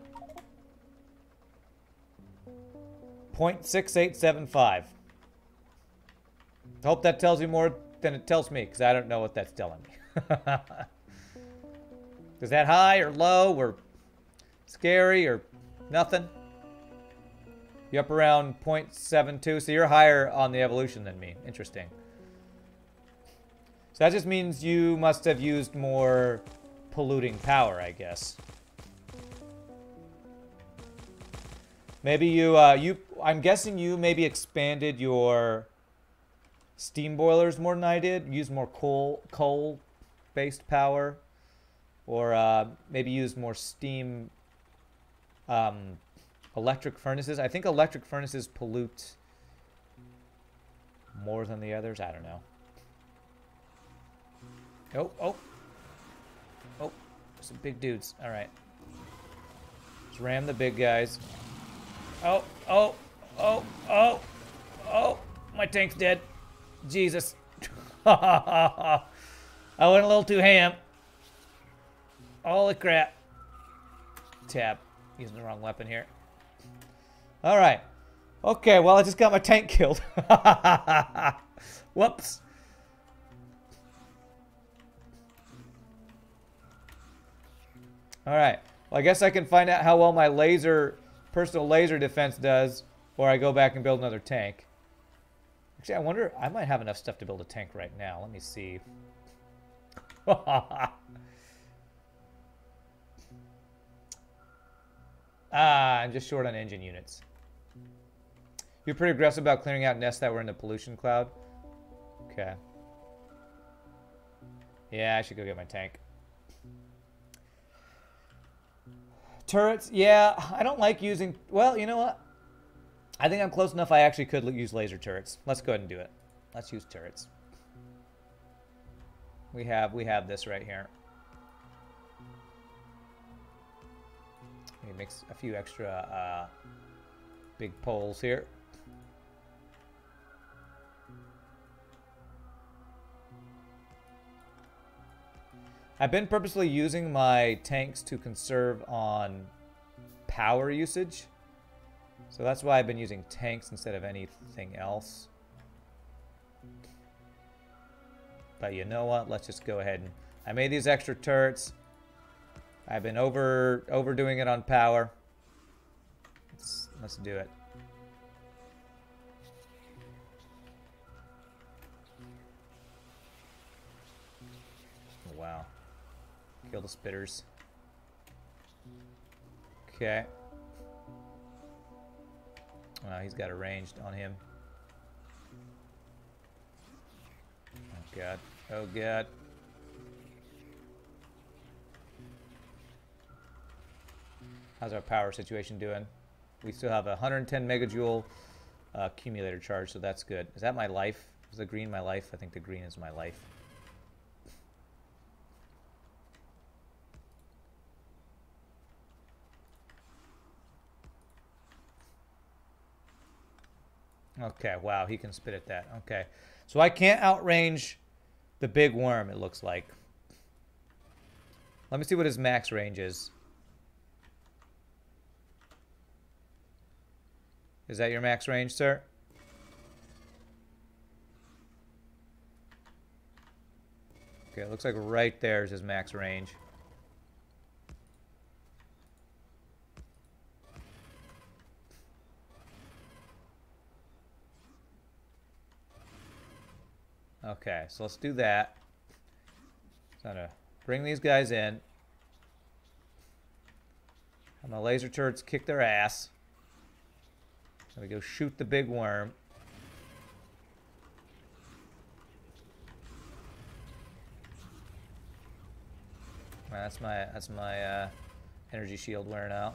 0.6875. Hope that tells you more than it tells me, because I don't know what that's telling me. Is that high or low or scary or nothing? You're up around 0.72, so you're higher on the evolution than me. Interesting. So that just means you must have used more polluting power, I guess. Maybe you, I'm guessing you maybe expanded your steam boilers more than I did. Used more coal-based power. Or maybe used more steam electric furnaces. I think electric furnaces pollute more than the others. I don't know. Oh. Some big dudes. All right. Let's ram the big guys. Oh. My tank's dead. Jesus. I went a little too ham. Holy crap. Tab. Using the wrong weapon here. All right. Okay, well, I just got my tank killed. Whoops. All right. Well, I guess I can find out how well my personal laser defense does, or I go back and build another tank. Actually, I wonder, I might have enough stuff to build a tank right now. Let me see. I'm just short on engine units. You're pretty aggressive about clearing out nests that were in the pollution cloud? Okay. Yeah, I should go get my tank. Turrets, yeah, I don't like using... Well, you know what? I think I'm close enough I actually could use laser turrets. Let's go ahead and do it. Let's use turrets. We have this right here. It makes a few extra big poles here. I've been purposely using my tanks to conserve on power usage. So that's why I've been using tanks instead of anything else. But you know what? Let's just go ahead and... I made these extra turrets. I've been overdoing it on power. Let's do it. Wow. Kill the spitters. Okay. Wow, he's got a ranged on him. Oh god. Oh god. How's our power situation doing? We still have a 110 megajoule accumulator charge, so that's good. Is that my life? Is the green my life? I think the green is my life. Okay, wow, he can spit at that. Okay. So I can't outrange the big worm, it looks like. Let me see what his max range is. Is that your max range, sir? Okay, it looks like right there is his max range. Okay, so let's do that. So I'm gonna bring these guys in. Have my laser turrets kick their ass. So we go shoot the big worm. That's my energy shield wearing out.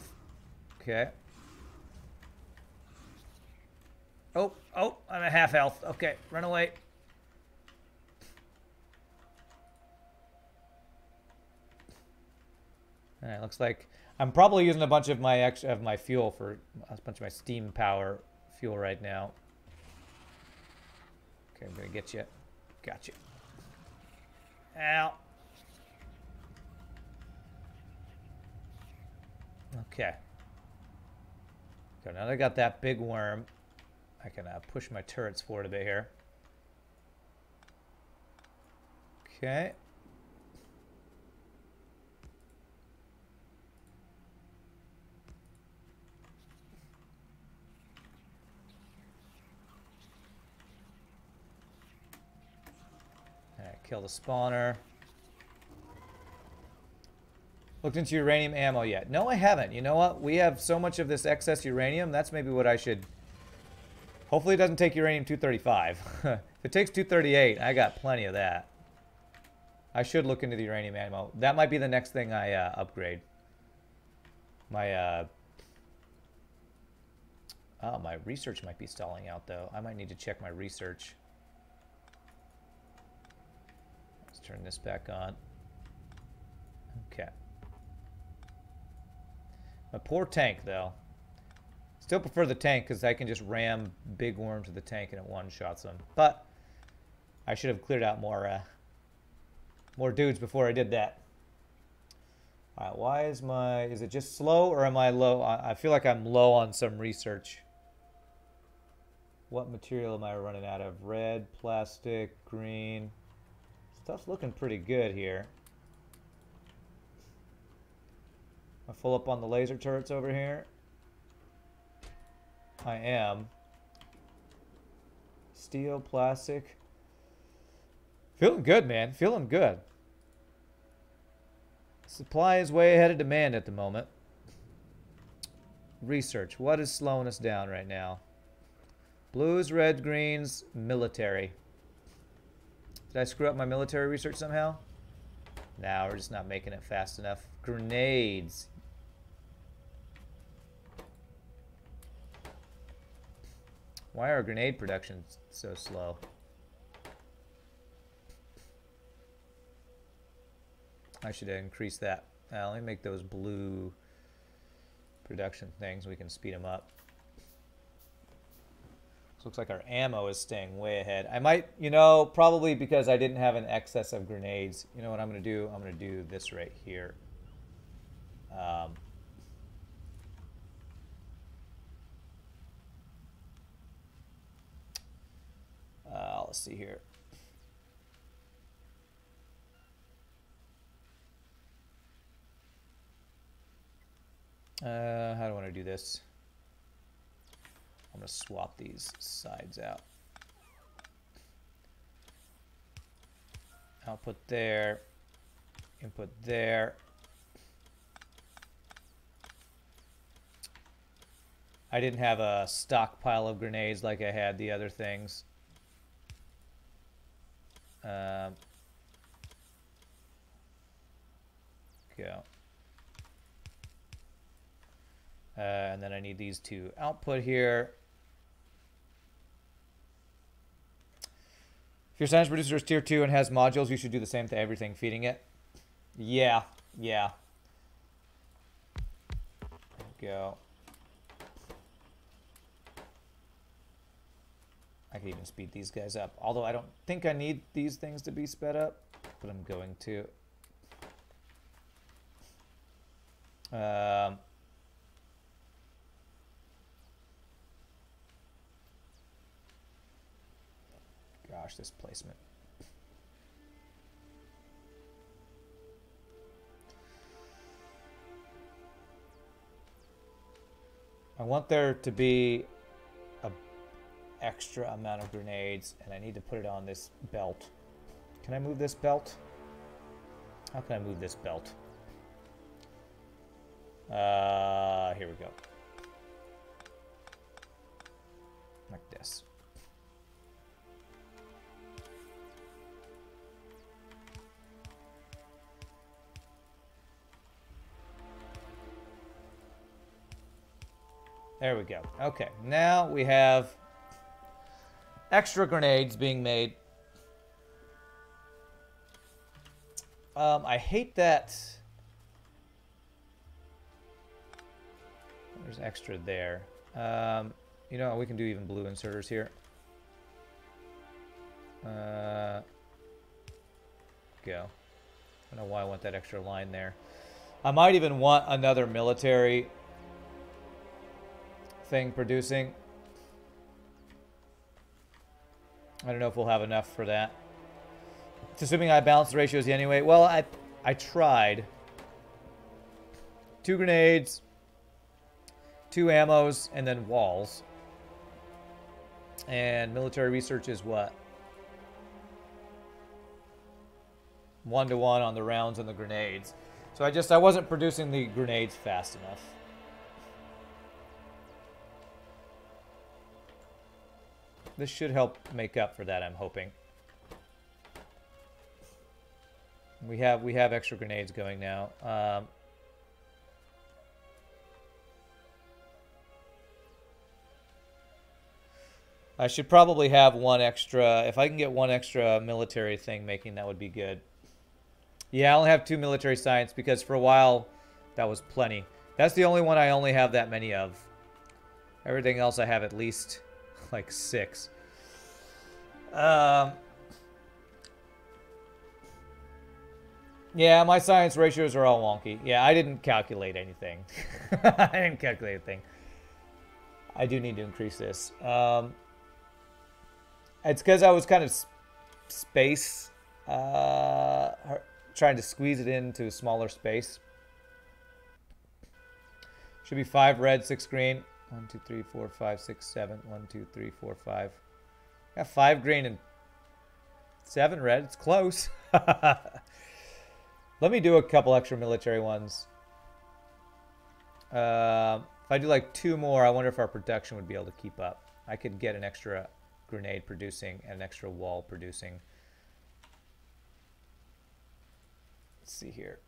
Okay. Oh, I'm at half health. Okay, run away. All right, looks like I'm probably using a bunch of my fuel for a bunch of my steam power fuel right now. Okay, I'm gonna get you. Got you. Ow. Okay. So now that I got that big worm, I can push my turrets forward a bit here. Okay. Alright, kill the spawner. Looked into uranium ammo yet? No, I haven't. You know what? We have so much of this excess uranium. That's maybe what I should... Hopefully it doesn't take uranium-235. If it takes 238, I got plenty of that. I should look into the uranium ammo. That might be the next thing I upgrade. My my research might be stalling out, though. I might need to check my research. Let's turn this back on. Okay. A poor tank, though. Still prefer the tank because I can just ram big worms to the tank and it one-shots them. But I should have cleared out more dudes before I did that. All right, why is is it just slow or am I low? I feel like I'm low on some research. What material am I running out of? Red, plastic, green. Stuff's looking pretty good here. Am I full up on the laser turrets over here? I am. Steel, plastic. Feeling good, man. Feeling good. Supply is way ahead of demand at the moment. Research. What is slowing us down right now? Blues, red, greens, military. Did I screw up my military research somehow? Now we're just not making it fast enough. Grenades. Why are grenade production so slow? I should increase that. Let me make those blue production things. We can speed them up. Looks like our ammo is staying way ahead. I might, you know, probably because I didn't have an excess of grenades. You know what I'm going to do? I'm going to do this right here. Let's see here. How do I want to do this? I'm going to swap these sides out. Output there. Input there. I didn't have a stockpile of grenades like I had the other things. Go. And then I need these to output here. If your science producer is tier 2 and has modules, you should do the same to everything, feeding it. Yeah, yeah. Go. I can even speed these guys up. Although I don't think I need these things to be sped up, but I'm going to. Gosh, this placement. I want there to be a extra amount of grenades, and I need to put it on this belt. Can I move this belt? How can I move this belt? Here we go. Like this. There we go. Okay, now we have extra grenades being made. I hate that there's extra there. You know, we can do even blue inserters here. Go. I don't know why I want that extra line there. I might even want another military thing producing. I don't know if we'll have enough for that. It's assuming I balance the ratios anyway. Well, I tried. 2 grenades, 2 ammos, and then walls. And military research is what? 1-to-1 on the rounds and the grenades. So I wasn't producing the grenades fast enough. This should help make up for that, I'm hoping. We have extra grenades going now. I should probably have one extra. If I can get one extra military thing making, that would be good. Yeah, I only have 2 military science because for a while that was plenty. That's the only one I only have that many of. Everything else I have at least like 6. Yeah, my science ratios are all wonky. Yeah, I didn't calculate anything. I didn't calculate anything. I do need to increase this. It's because I was kind of space, trying to squeeze it into a smaller space. Should be 5 red, 6 green. 1, 2, 3, 4, 5, 6, 7. 1, 2, 3, 4, 5. Got 5 green and 7 red. It's close. Let me do a couple extra military ones. If I do like 2 more, I wonder if our production would be able to keep up. I could get an extra grenade producing and an extra wall producing. Let's see here.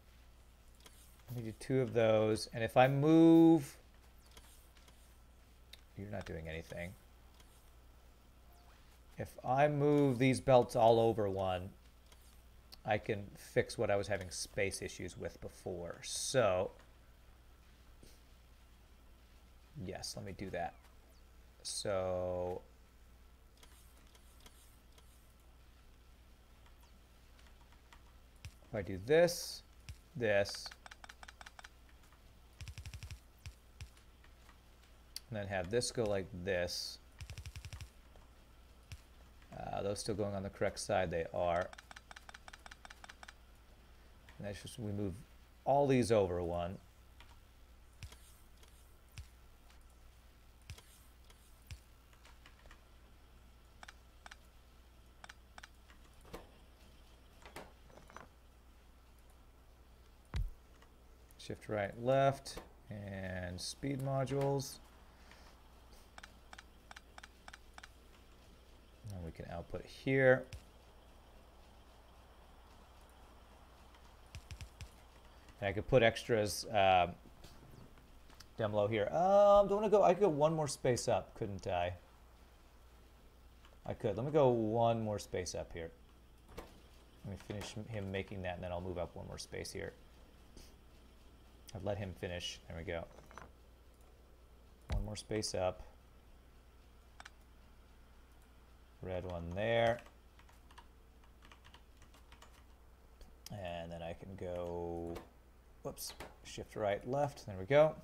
Let me do 2 of those. And if I move... You're not doing anything. If I move these belts all over one, I can fix what I was having space issues with before. So, yes, let me do that. So, if I do this, this, and then have this go like this. Those still going on the correct side? They are. And that's just, we move all these over one. Shift right, left, and speed modules. And we can output here. And I could put extras down below here. Don't want to go. I could go one more space up, couldn't I? I could. Let me go one more space up here. Let me finish him making that, and then I'll move up one more space here. I've let him finish. There we go. One more space up. Red one there. And then I can go, whoops, shift right, left. There we go.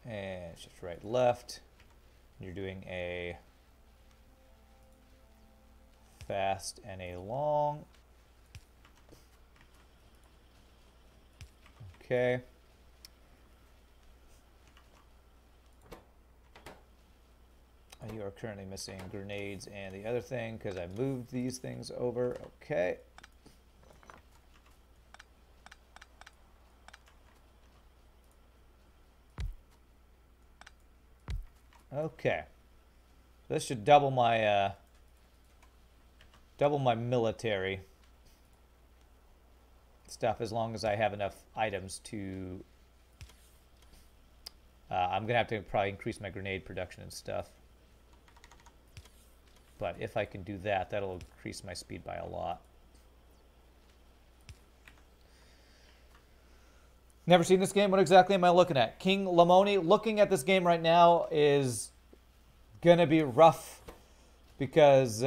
And shift right, left. You're doing a fast and a long. Okay. You are currently missing grenades and the other thing because I moved these things over. Okay. Okay. This should double my military stuff as long as I have enough items to... I'm going to have to probably increase my grenade production and stuff. But if I can do that, that'll increase my speed by a lot. Never seen this game. What exactly am I looking at? King Lamoni. Looking at this game right now is going to be rough because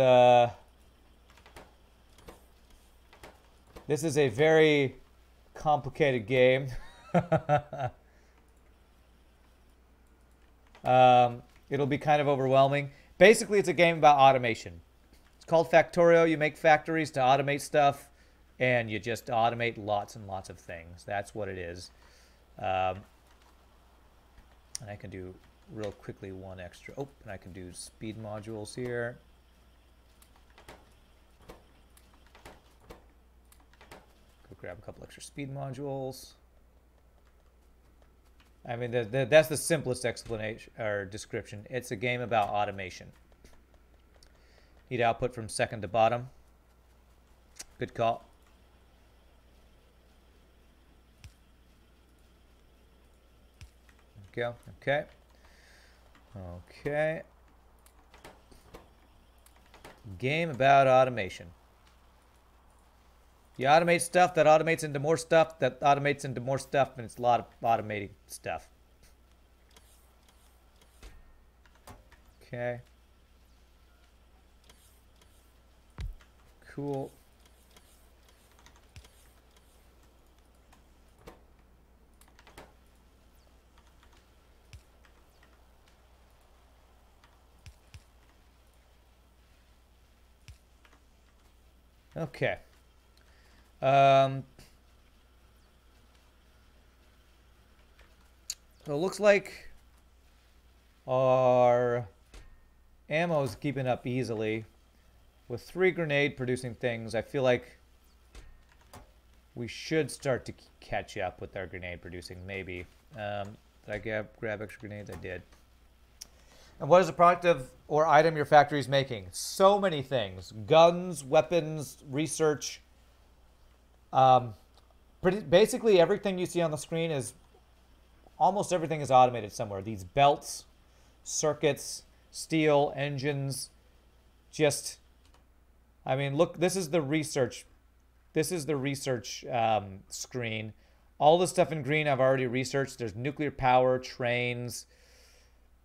this is a very complicated game. It'll be kind of overwhelming. Basically, it's a game about automation. It's called Factorio. You make factories to automate stuff, and you just automate lots and lots of things. That's what it is. And I can do real quickly one extra. Oh, and I can do speed modules here. Go grab a couple extra speed modules. I mean, that's the simplest explanation or description. It's a game about automation. Need output from second to bottom. Good call. There we go. Okay. Okay. Game about automation. You automate stuff, that automates into more stuff, that automates into more stuff, and it's a lot of automating stuff. Okay. Cool. Okay. So it looks like our ammo is keeping up easily. With 3 grenade producing things, I feel like we should start to catch up with our grenade producing, maybe. Did I grab extra grenades? I did. And what is the product of or item your factory is making? So many things. Guns, weapons, research. Basically everything you see on the screen is, almost everything is automated somewhere. These belts, circuits, steel, engines, just, I mean, look, this is the research. This is the research screen. All the stuff in green I've already researched. There's nuclear power, trains.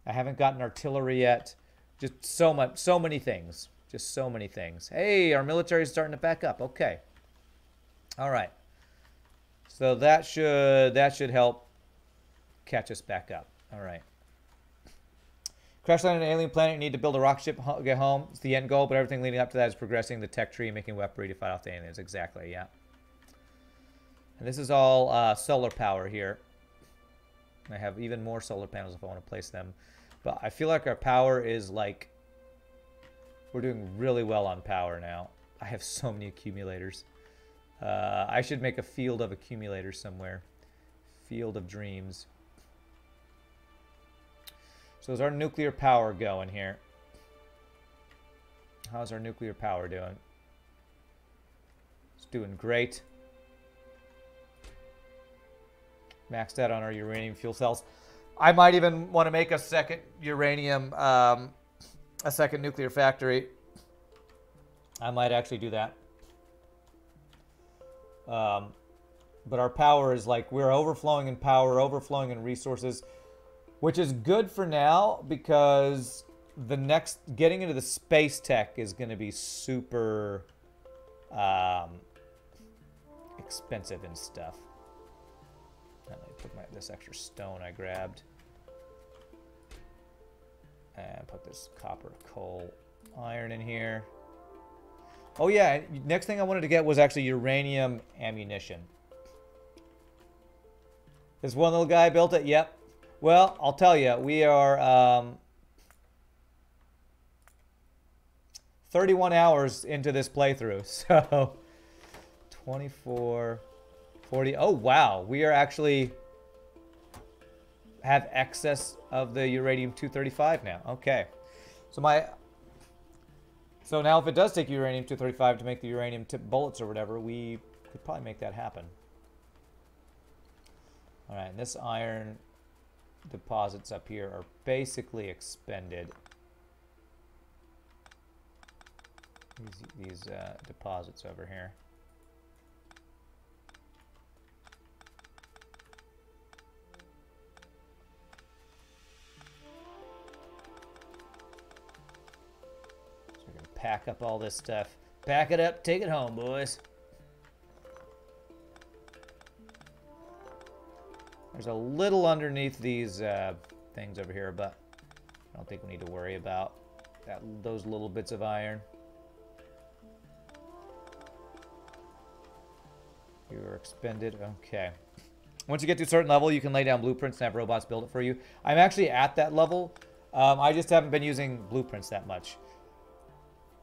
I haven't gotten artillery yet. Just so many things. Just so many things. Hey, our military is starting to back up. Okay. All right. So that should help catch us back up. All right. Crash land on an alien planet. You need to build a rocket ship, get home. It's the end goal, but everything leading up to that is progressing the tech tree, making weaponry to fight off the aliens. Exactly, yeah. And this is all solar power here. I have even more solar panels if I want to place them. But I feel like our power is like... We're doing really well on power now. I have so many accumulators. I should make a field of accumulators somewhere. Field of dreams. So is our nuclear power going here? How's our nuclear power doing? It's doing great. Maxed out on our uranium fuel cells. I might even want to make a second uranium, a second nuclear factory. I might actually do that. But our power is like, we're overflowing in power, overflowing in resources, which is good for now because the next, getting into the space tech is going to be super expensive and stuff. Let me put this extra stone I grabbed. And put this copper, coal, iron in here. Oh yeah, next thing I wanted to get was actually uranium ammunition. This one little guy built it? Yep. Well, I'll tell you, we are 31 hours into this playthrough. So 24... 40. Oh, wow. We are actually have excess of the uranium-235 now. Okay. So now if it does take uranium-235 to make the uranium tip bullets or whatever, we could probably make that happen. All right. And this iron deposits up here are basically expended. These deposits over here. Pack up all this stuff. Pack it up, take it home, boys. There's a little underneath these things over here, but I don't think we need to worry about those little bits of iron. You are expended. Okay. Once you get to a certain level, you can lay down blueprints and have robots build it for you. I'm actually at that level. I just haven't been using blueprints that much.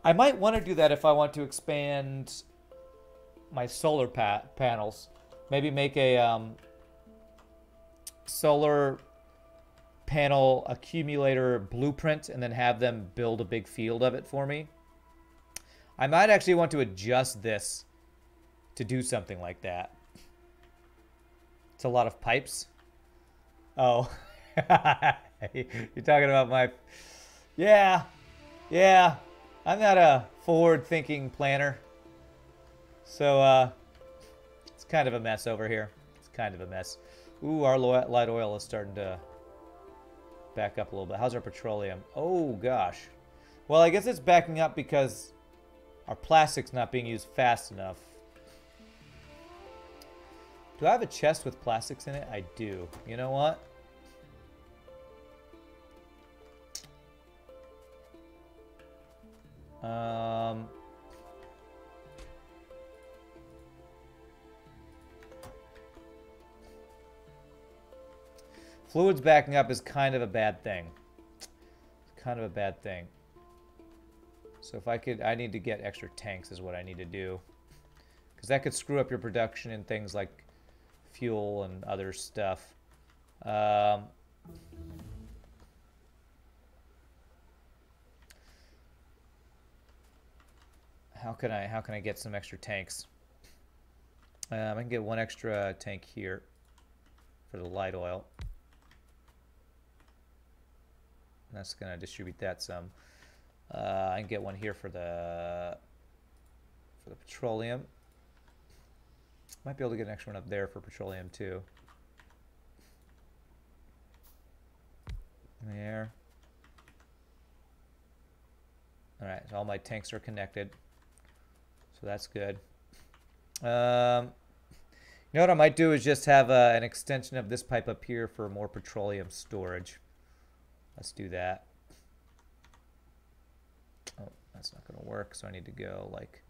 I might want to do that if I want to expand my solar panels. Maybe make a solar panel accumulator blueprint and then have them build a big field of it for me. I might actually want to adjust this to do something like that. It's a lot of pipes. Oh. You're talking about my... Yeah. Yeah. I'm not a forward-thinking planner. So, it's kind of a mess over here. It's kind of a mess. Ooh, our light oil is starting to back up a little bit. How's our petroleum? Oh, gosh. Well, I guess it's backing up because our plastic's not being used fast enough. Do I have a chest with plastics in it? I do. You know what? Fluids backing up is kind of a bad thing. It's kind of a bad thing. So if I need to get extra tanks is what I need to do. Because that could screw up your production in things like fuel and other stuff. Um, how can I get some extra tanks? I can get one extra tank here for the light oil. That's gonna distribute that some. I can get one here for the petroleum. Might be able to get an extra one up there for petroleum too. There. All right, so all my tanks are connected, so that's good. You know what I might do is just have an extension of this pipe up here for more petroleum storage. Let's do that. Oh, that's not going to work, so I need to go like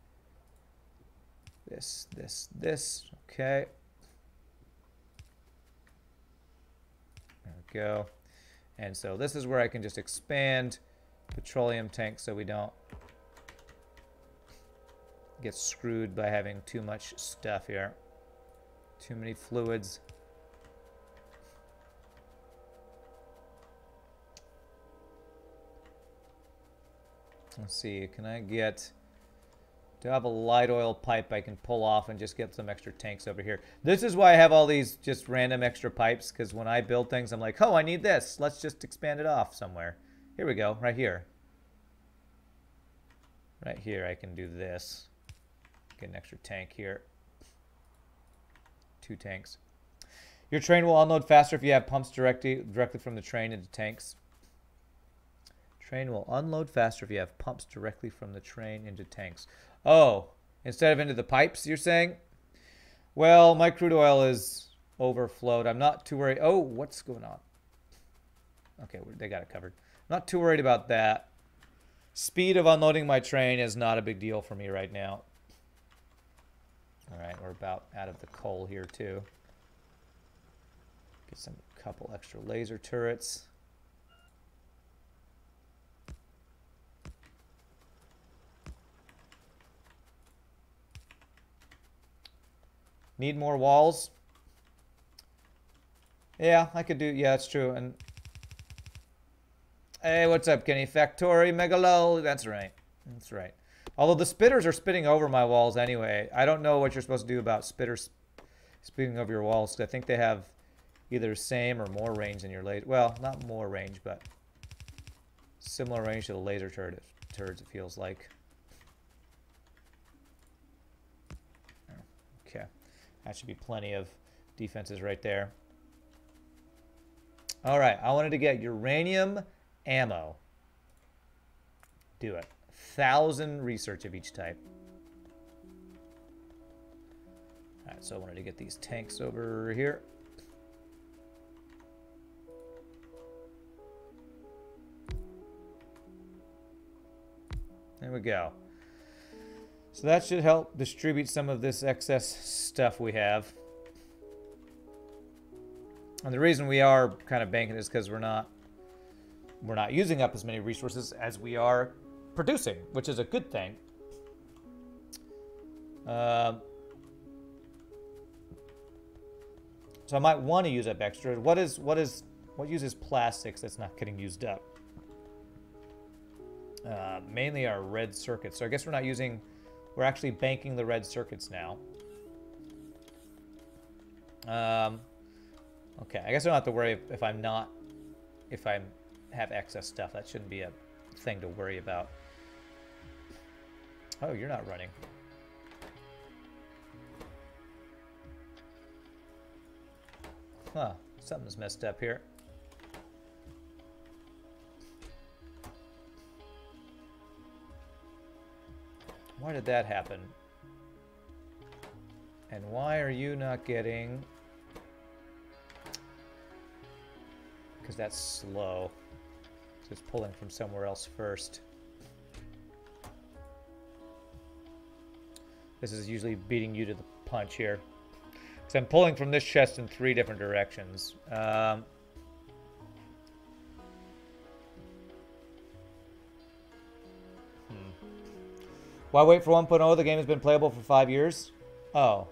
this, this, this. Okay. There we go. And so this is where I can just expand petroleum tanks so we don't get screwed by having too much stuff here. Too many fluids. Let's see, can I get... Do I have a light oil pipe I can pull off and just get some extra tanks over here? This is why I have all these just random extra pipes, because when I build things, I'm like, oh, I need this. Let's just expand it off somewhere. Here we go, right here. Right here, I can do this. Get an extra tank here. 2 tanks. Your train will unload faster if you have pumps directly from the train into tanks. Train will unload faster if you have pumps directly from the train into tanks. Oh, instead of into the pipes, you're saying? Well, my crude oil is overflowed. I'm not too worried. Oh, what's going on? Okay, they got it covered. I'm not too worried about that. Speed of unloading my train is not a big deal for me right now. All right, we're about out of the coal here too. Get some couple extra laser turrets. Need more walls? Yeah, I could do. Yeah, that's true. And hey, what's up, Kenny? Factorio Megalo. That's right. That's right. Although the spitters are spitting over my walls anyway. I don't know what you're supposed to do about spitters spitting over your walls. 'Cause I think they have either same or more range than your laser. Well, not more range, but similar range to the laser turrets, it feels like. Okay. That should be plenty of defenses right there. All right. I wanted to get uranium ammo. Do it. 1,000 research of each type. All right, so I wanted to get these tanks over here. There we go. So that should help distribute some of this excess stuff we have. And the reason we are kind of banking is because we're not using up as many resources as we are producing, which is a good thing. So I might want to use up extra. What uses plastics that's not getting used up? Mainly our red circuits. So I guess we're actually banking the red circuits now. Okay, I guess I don't have to worry if I have excess stuff. That shouldn't be a thing to worry about. Oh, you're not running. Huh, something's messed up here. Why did that happen? And why are you not getting... Because that's slow. So it's pulling from somewhere else first. This is usually beating you to the punch here. Because I'm pulling from this chest in 3 different directions. Why wait for 1.0? The game has been playable for 5 years. Oh.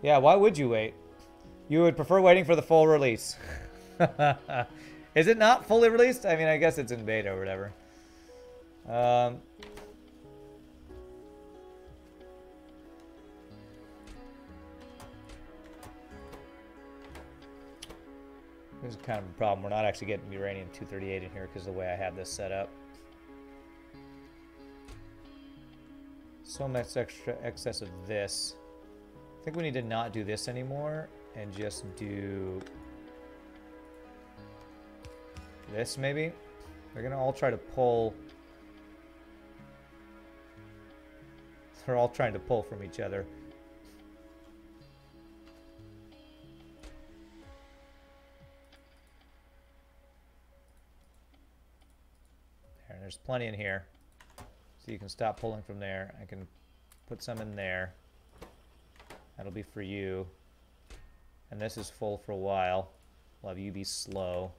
Yeah, why would you wait? You would prefer waiting for the full release. Is it not fully released? I mean, I guess it's in beta or whatever. This is kind of a problem. We're not actually getting uranium-238 in here because of the way I have this set up. So much extra excess of this. I think we need to not do this anymore and just do this maybe. They're gonna all try to pull. They're all trying to pull from each other. There's plenty in here. So you can stop pulling from there. I can put some in there. That'll be for you. And this is full for a while. We'll have you be slow.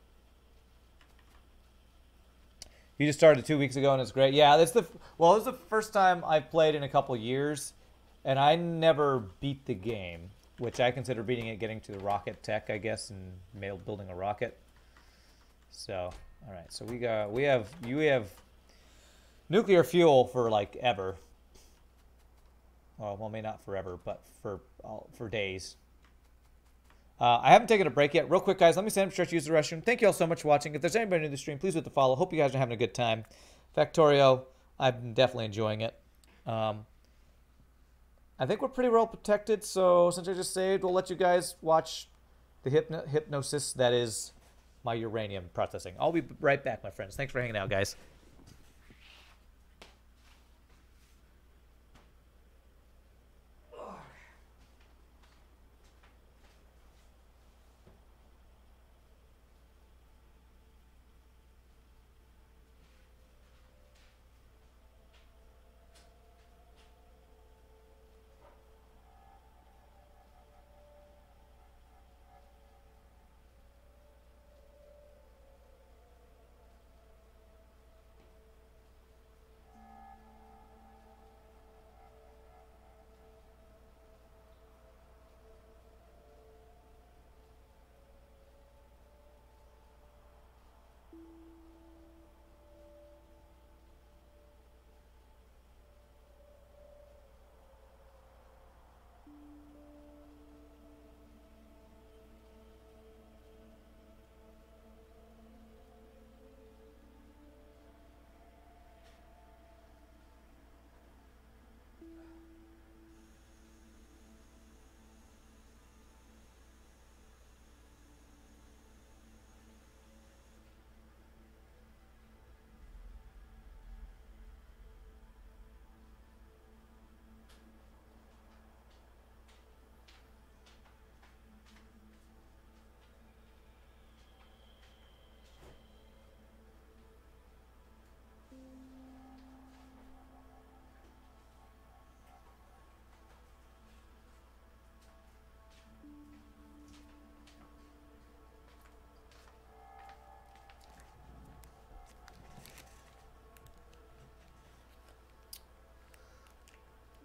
You just started 2 weeks ago and it's great. Yeah, this is the first time I've played in a couple years, and I never beat the game, which I consider beating it getting to the rocket tech, I guess, and building a rocket. So, all right. So we have nuclear fuel for like ever. Well, maybe not forever, but for days. I haven't taken a break yet. Real quick, guys, let me stand up, stretch, use the restroom. Thank you all so much for watching. If there's anybody new to the stream, please hit the follow. Hope you guys are having a good time. Factorio, I'm definitely enjoying it. I think we're pretty well protected, so since I just saved, we'll let you guys watch the hypnosis that is my uranium processing. I'll be right back, my friends. Thanks for hanging out, guys.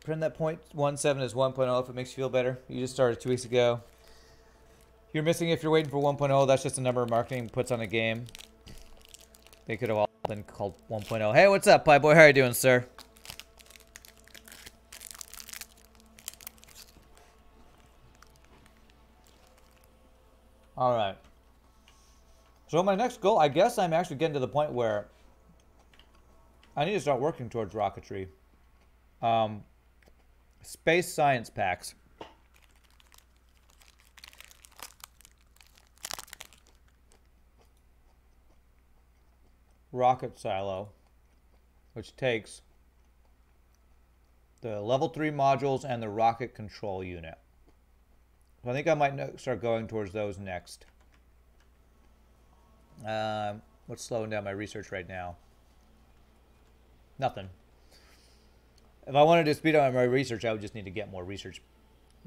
Print that 0.17 as 1.0 if it makes you feel better. You just started 2 weeks ago. You're missing if you're waiting for 1.0. That's just a number marketing puts on a game. They could have all been called 1.0. Hey, what's up, Pie Boy? How are you doing, sir? All right. So my next goal, I guess I'm actually getting to the point where I need to start working towards rocketry. Space science packs. Rocket silo, which takes the level 3 modules and the rocket control unit. So I think I might start going towards those next. What's slowing down my research right now? Nothing. If I wanted to speed up my research, I would just need to get more research,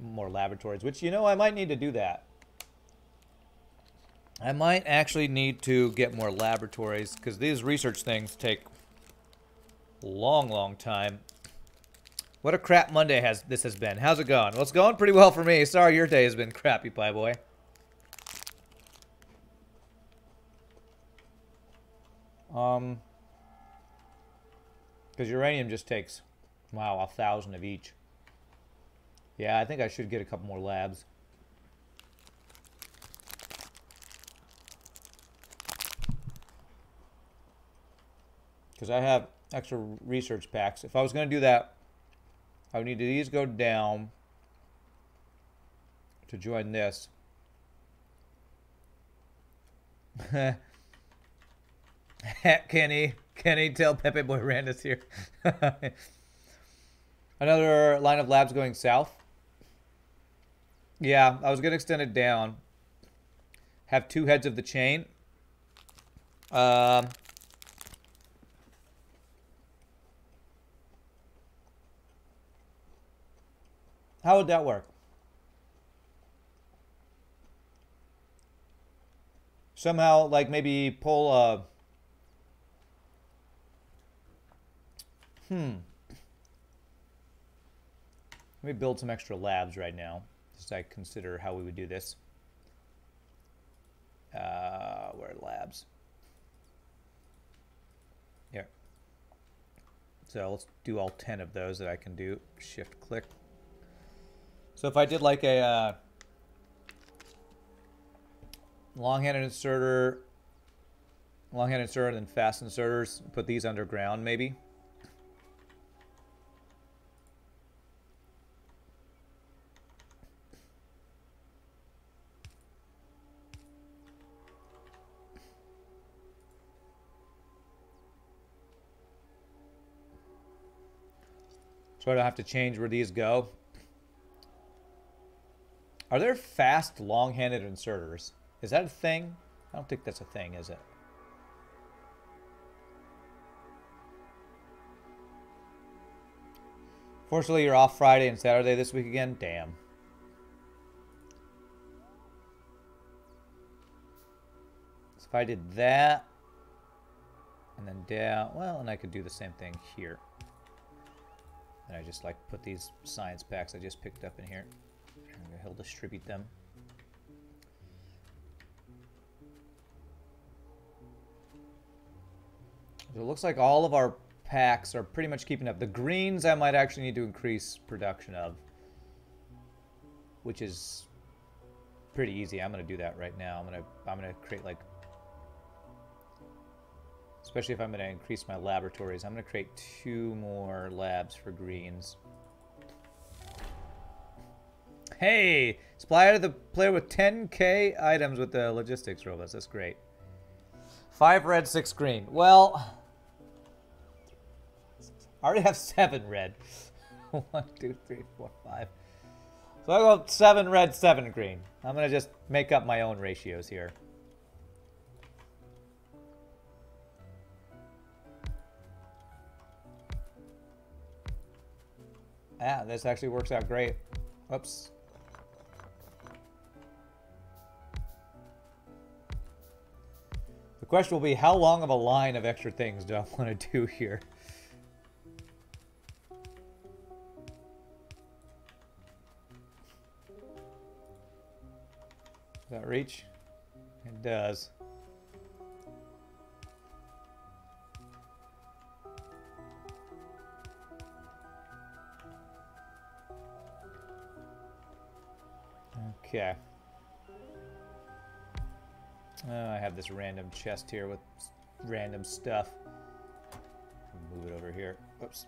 more laboratories, which, you know, I might need to do that. I might actually need to get more laboratories because these research things take a long, long time. What a crap Monday this has been. How's it going? Well, it's going pretty well for me. Sorry your day has been crappy, Pie Boy. Because uranium just takes, wow, 1,000 of each. Yeah, I think I should get a couple more labs. Because I have extra research packs. If I was going to do that, I would need these go down to join this. Kenny, tell Pepe Boy Randa's here. Another line of labs going south. Yeah, I was going to extend it down. Have 2 heads of the chain. How would that work? Somehow, like maybe pull a... Let me build some extra labs right now, as I consider how we would do this. Where are labs? Here. So let's do all 10 of those that I can do. Shift click. So if I did like a long-handed inserter, and then fast inserters, put these underground maybe. So I don't have to change where these go. Are there fast long-handed inserters? Is that a thing? I don't think that's a thing, is it? Fortunately, you're off Friday and Saturday this week again? Damn. So if I did that, and then down, well, and I could do the same thing here. And I just like put these science packs I just picked up in here. And he'll distribute them. So it looks like all of our packs are pretty much keeping up. The greens I might actually need to increase production of, which is pretty easy. I'm gonna do that right now. I'm gonna create, like, especially if I'm gonna increase my laboratories, I'm gonna create 2 more labs for greens. Hey, supply to the player with 10k items with the logistics robots. That's great. 5 red, 6 green. Well, I already have 7 red. 1, 2, 3, 4, 5. So I'll go 7 red, 7 green. I'm gonna just make up my own ratios here. Yeah, this actually works out great. Whoops. The question will be, how long of a line of extra things do I want to do here? Does that reach? It does. Okay. I have this random chest here with random stuff. Move it over here. Oops.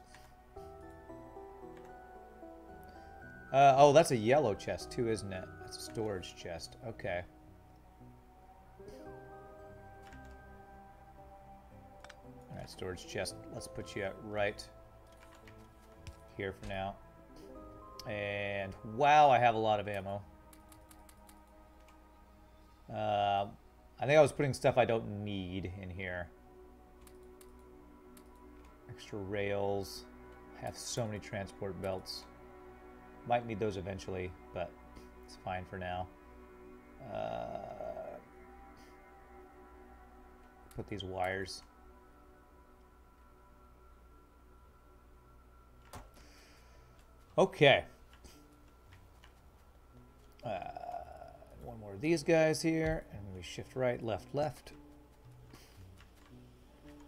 Oh, that's a yellow chest too, isn't it? That's a storage chest. Okay. Alright, storage chest. Let's put you right here for now. And wow, I have a lot of ammo. I think I was putting stuff I don't need in here. Extra rails. I have so many transport belts. Might need those eventually, but it's fine for now. Put these wires. Okay. One more of these guys here, and we shift right, left, left.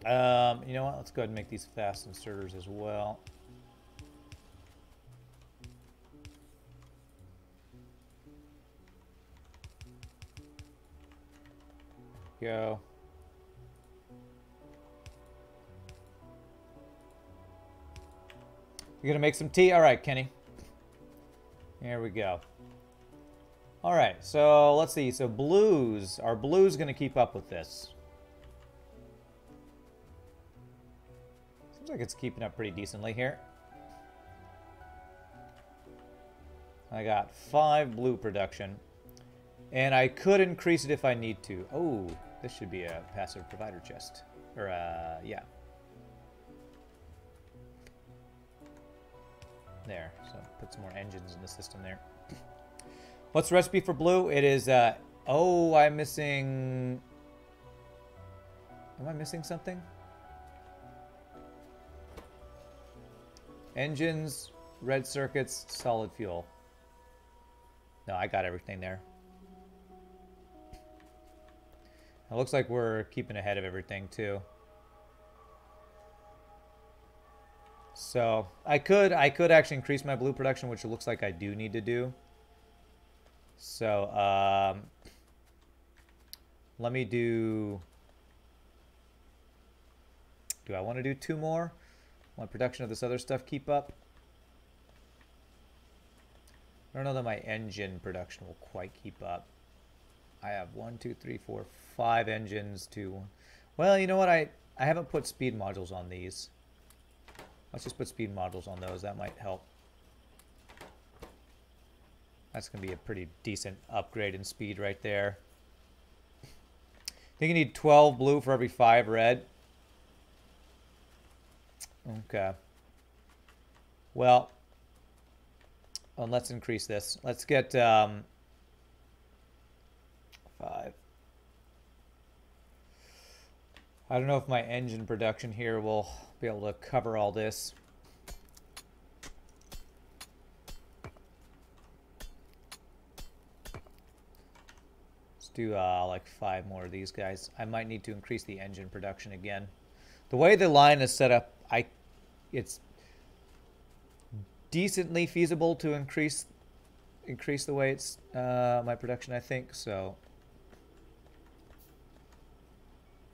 You know what? Let's go ahead and make these fast inserters as well. Go. You're gonna make some tea? All right, Kenny. Here we go. All right, so let's see. So blues, are blues gonna keep up with this? Seems like it's keeping up pretty decently here. I got 5 blue production, and I could increase it if I need to. Oh, this should be a passive provider chest, or yeah. There, so put some more engines in the system there. What's the recipe for blue? It is, oh, I'm missing... Am I missing something? Engines, red circuits, solid fuel. No, I got everything there. It looks like we're keeping ahead of everything, too. So, I could actually increase my blue production, which it looks like I do need to do. So, let me do... Do I want to do 2 more? My production of this other stuff keep up? I don't know that my engine production will quite keep up. I have 1, 2, 3, 4, 5 engines to... Well, you know what? I haven't put speed modules on these. Let's just put speed modules on those. That might help. That's going to be a pretty decent upgrade in speed right there. I think you need 12 blue for every 5 red. Okay. Well, let's increase this. Let's get 5. I don't know if my engine production here will be able to cover all this. Let's do like 5 more of these guys. I might need to increase the engine production again. The way the line is set up, it's decently feasible to increase the way it's my production, I think. So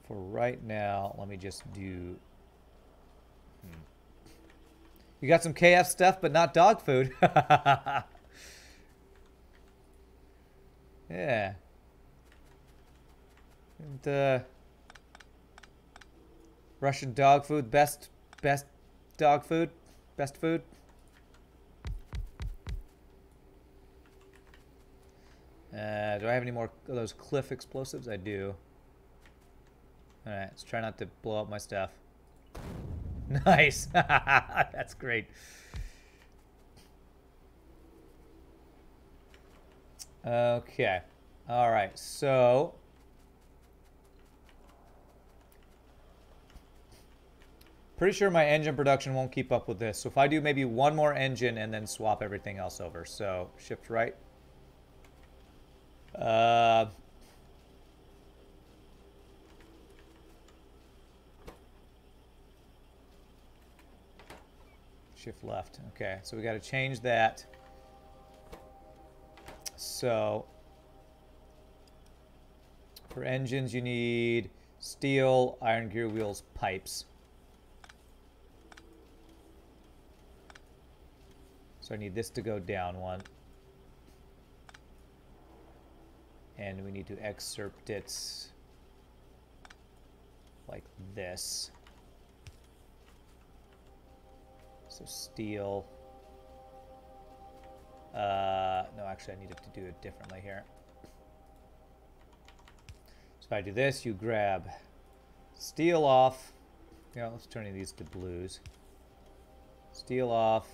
for right now, let me just do... You got some KF stuff, but not dog food. Yeah. And Russian dog food, best dog food, best food. Do I have any more of those cliff explosives? I do. All right, let's try not to blow up my stuff. Nice. That's great. Okay. All right, so pretty sure my engine production won't keep up with this. So if I do maybe 1 more engine and then swap everything else over. So shift right. Shift left. Okay, so we got to change that. So for engines, you need steel, iron gear wheels, pipes. So I need this to go down 1. And we need to excerpt it like this. So steel. No, actually I needed to do it differently here. So if I do this, you grab steel off. Yeah, let's turn these to blues. Steel off.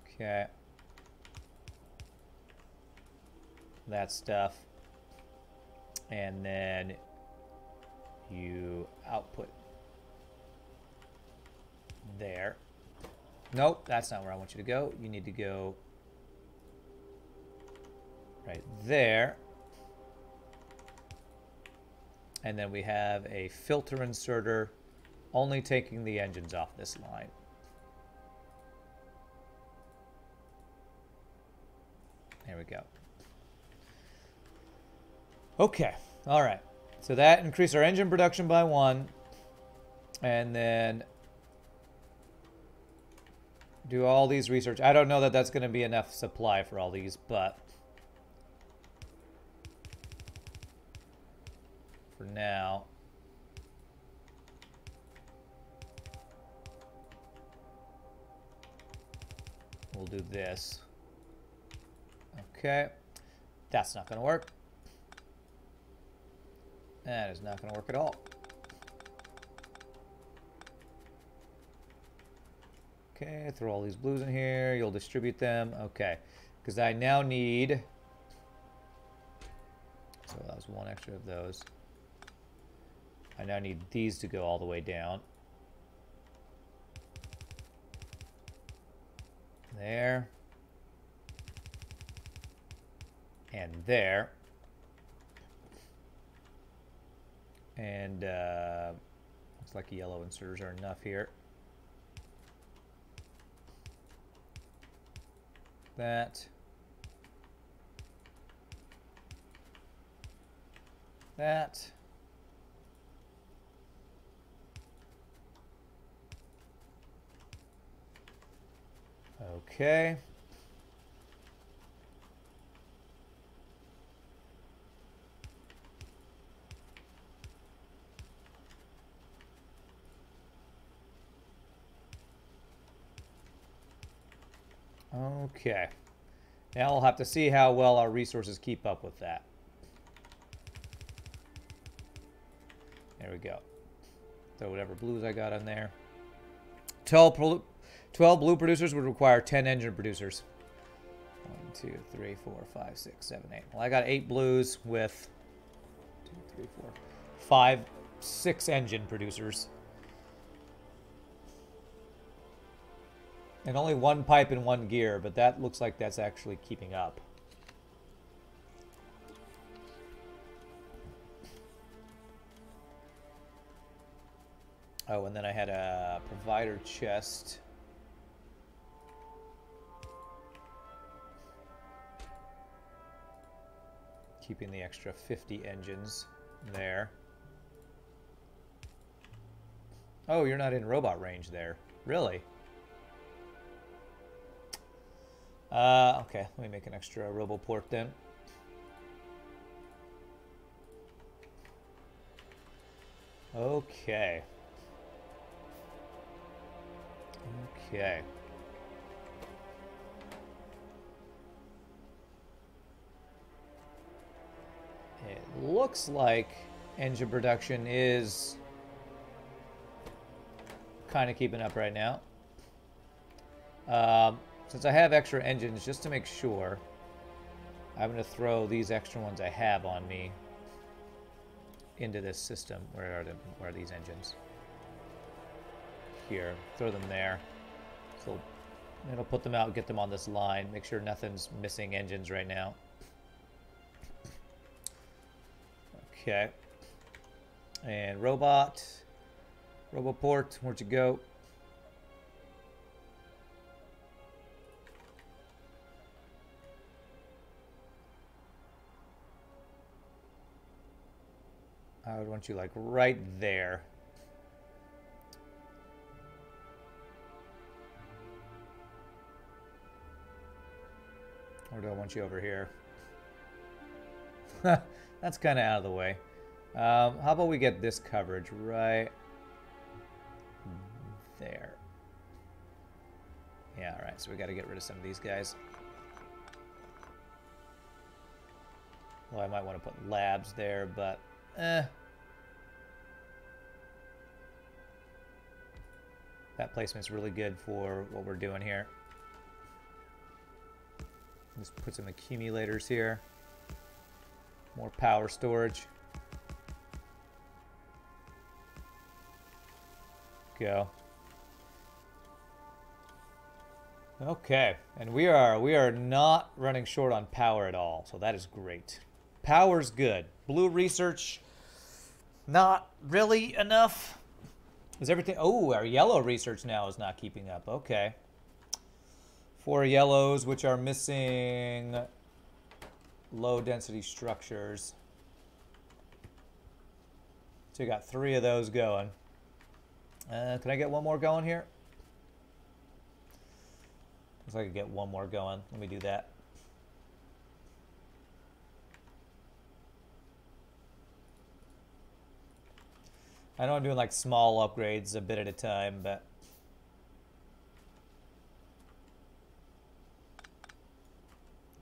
Okay. That stuff. And then you output there. Nope, that's not where I want you to go. You need to go right there. And then we have a filter inserter only taking the engines off this line. There we go. Okay, all right. So that increased our engine production by 1. And then do all these research. I don't know that that's going to be enough supply for all these, but for now, we'll do this. Okay, that's not going to work. That is not going to work at all. Okay, throw all these blues in here. You'll distribute them. Okay, because I now need... So that was 1 extra of those. I now need these to go all the way down. There. And there. And looks like yellow inserters are enough here. That. That. Okay. Okay. Now we'll have to see how well our resources keep up with that. There we go. Throw whatever blues I got on there. 12 blue producers would require 10 engine producers. 1, 2, 3, 4, 5, 6, 7, 8. Well, I got 8 blues with 2, 3, 4, 5, 6 engine producers. And only 1 pipe and 1 gear, but that looks like that's actually keeping up. Oh, and then I had a provider chest. Keeping the extra 50 engines there. Oh, you're not in robot range there. Really? Okay, let me make an extra roboport then. Okay. Okay. It looks like engine production is kind of keeping up right now. Since I have extra engines, just to make sure, I'm going to throw these extra ones I have on me into this system. Where are these engines? Here. Throw them there. So it'll put them out, get them on this line. Make sure nothing's missing engines right now. Okay. And roboport, where'd you go? I would want you like right there. Or do I want you over here? That's kind of out of the way. How about we get this coverage right there? Yeah, all right, so we got to get rid of some of these guys. Well, I might want to put labs there, but that placement's really good for what we're doing here. Just put some accumulators here. More power storage. Go. Okay, and we are not running short on power at all, so that is great. Power's good. Blue research, not really enough. Is everything? Oh, our yellow research now is not keeping up. Okay. 4 yellows, which are missing low density structures. So you got 3 of those going. Can I get one more going here? Looks like I could get one more going. Let me do that. I know I'm doing like small upgrades a bit at a time, but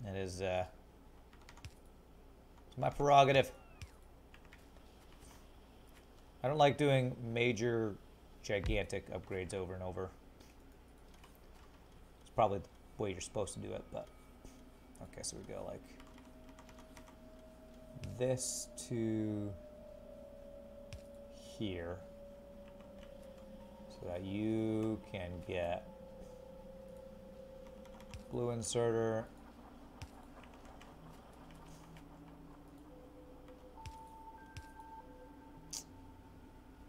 it is it's my prerogative. I don't like doing major, gigantic upgrades over and over. It's probably the way you're supposed to do it, but okay, so we go like this to here so that you can get blue inserter.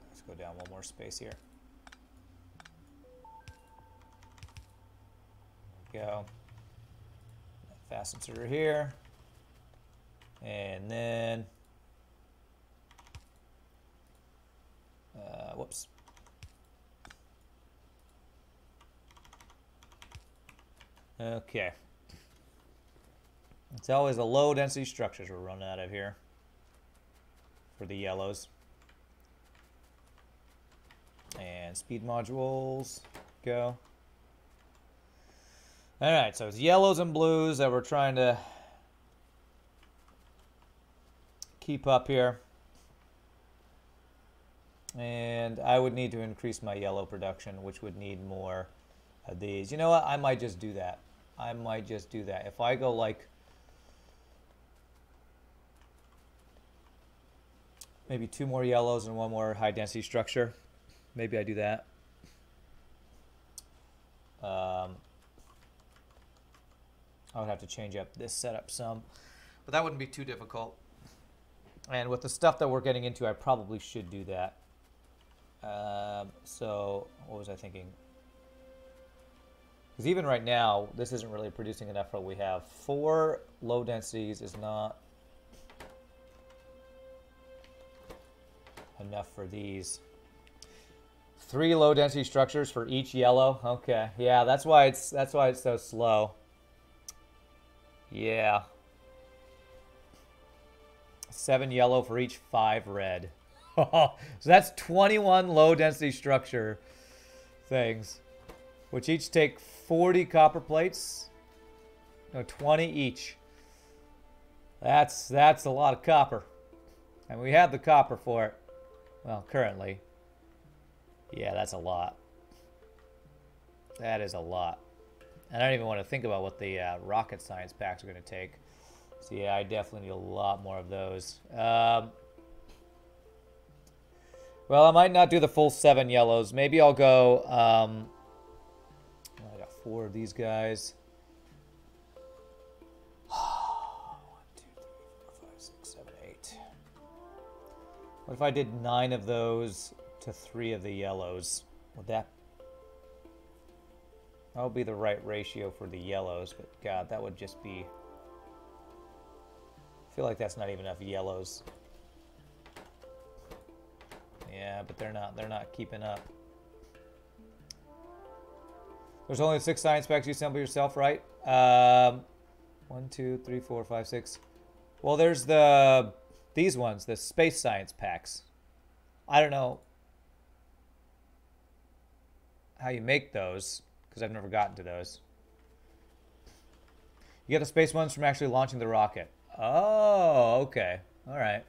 Let's go down one more space here. There we go. Fast inserter here. And then whoops. Okay. It's always the low density structures we're running out of here for the yellows. And speed modules, go. Alright, so it's yellows and blues that we're trying to keep up here. And I would need to increase my yellow production, which would need more of these. You know what? I might just do that. I might just do that. If I go like maybe 2 more yellows and 1 more high density structure, maybe I do that. I would have to change up this setup some, but that wouldn't be too difficult. And with the stuff that we're getting into, I probably should do that. So what was I thinking? Because even right now, this isn't really producing enough for what we have. 4 low densities is not enough for these. 3 low density structures for each yellow. Okay, yeah, that's why it's so slow. Yeah. 7 yellow for each 5 red. So that's 21 low density structure things, which each take 40 copper plates. No, 20 each. That's a lot of copper. And we have the copper for it. Well, currently. Yeah, that's a lot. That is a lot. And I don't even want to think about what the rocket science packs are going to take. So yeah, I definitely need a lot more of those. Well, I might not do the full 7 yellows. Maybe I'll go... I got 4 of these guys. 1, 2, 3, 4, 5, 6, 7, 8. What if I did 9 of those to 3 of the yellows? Would that would be the right ratio for the yellows, but God, that would just be... I feel like that's not even enough yellows. Yeah, but they're not keeping up. There's only 6 science packs you assemble yourself, right? 1, 2, 3, 4, 5, 6. Well, there's these ones, the space science packs. I don't know how you make those, because I've never gotten to those. You get the space ones from actually launching the rocket. Oh, okay. All right.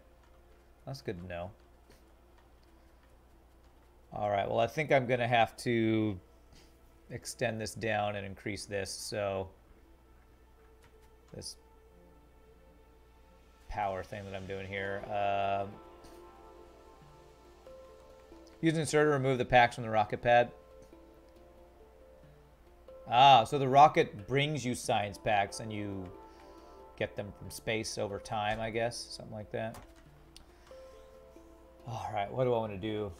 That's good to know. All right, well, I think I'm going to have to extend this down and increase this, so this power thing that I'm doing here. Use an inserter to remove the packs from the rocket pad. Ah, so the rocket brings you science packs and you get them from space over time, I guess. Something like that. All right, what do I want to do?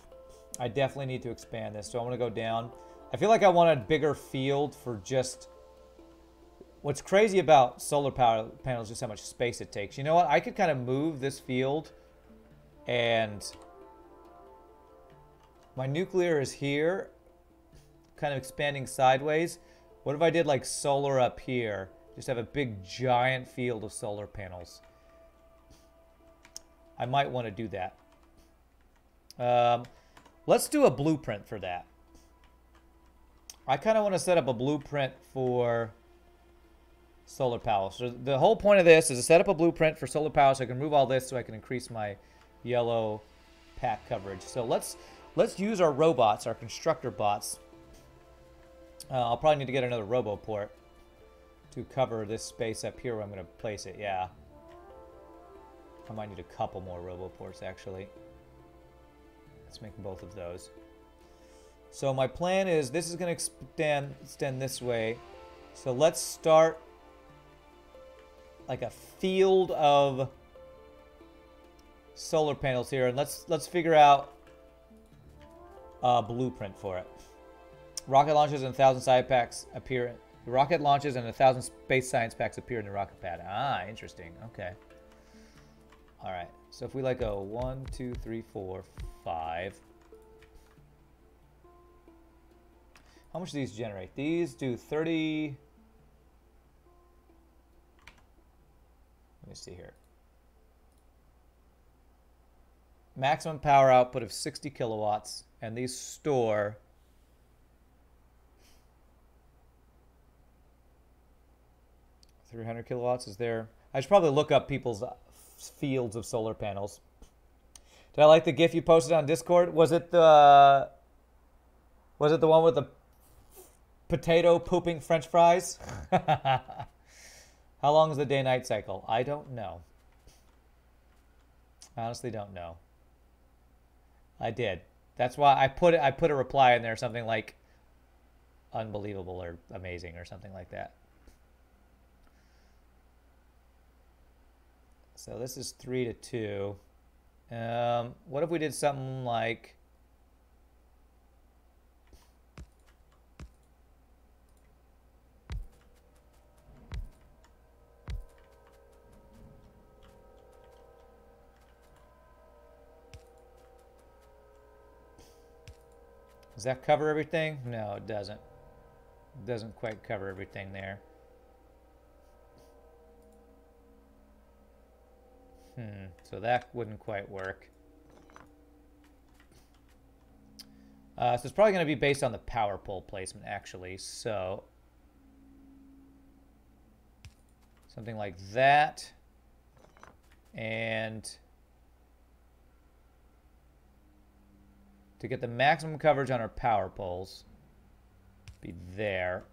I definitely need to expand this. So I want to go down. I feel like I want a bigger field for just... What's crazy about solar power panels is just how much space it takes. You know what? I could kind of move this field and my nuclear is here, kind of expanding sideways. What if I did like solar up here? Just have a big giant field of solar panels. I might want to do that. Let's do a blueprint for that. I kind of want to set up a blueprint for solar power. So the whole point of this is to set up a blueprint for solar power so I can move all this so I can increase my yellow pack coverage. So let's use our robots, our constructor bots. I'll probably need to get another roboport to cover this space up here where I'm going to place it. Yeah. I might need a couple more roboports actually. Let's make both of those. So my plan is this is going to extend this way. So let's start like a field of solar panels here, and let's figure out a blueprint for it. Rocket launches and 1,000 science packs appear. The rocket launches and 1,000 space science packs appear in the rocket pad. Ah, interesting. Okay. All right. So if we like go 1, 2, 3, 4, 5. How much do these generate? These do 30. Let me see here. Maximum power output of 60 kilowatts, and these store 300 kilowatts. Is there? I should probably look up people's fields of solar panels. Did I like the GIF you posted on Discord? Was it the one with the potato pooping French fries? How long is the day-night cycle? I don't know. I honestly don't know. I did. That's why I put a reply in there, something like unbelievable or amazing or something like that. So this is 3 to 2. What if we did something like... Does that cover everything? No, it doesn't. It doesn't quite cover everything there. So that wouldn't quite work. So it's probably going to be based on the power pole placement, actually. So something like that. And to get the maximum coverage on our power poles, be there.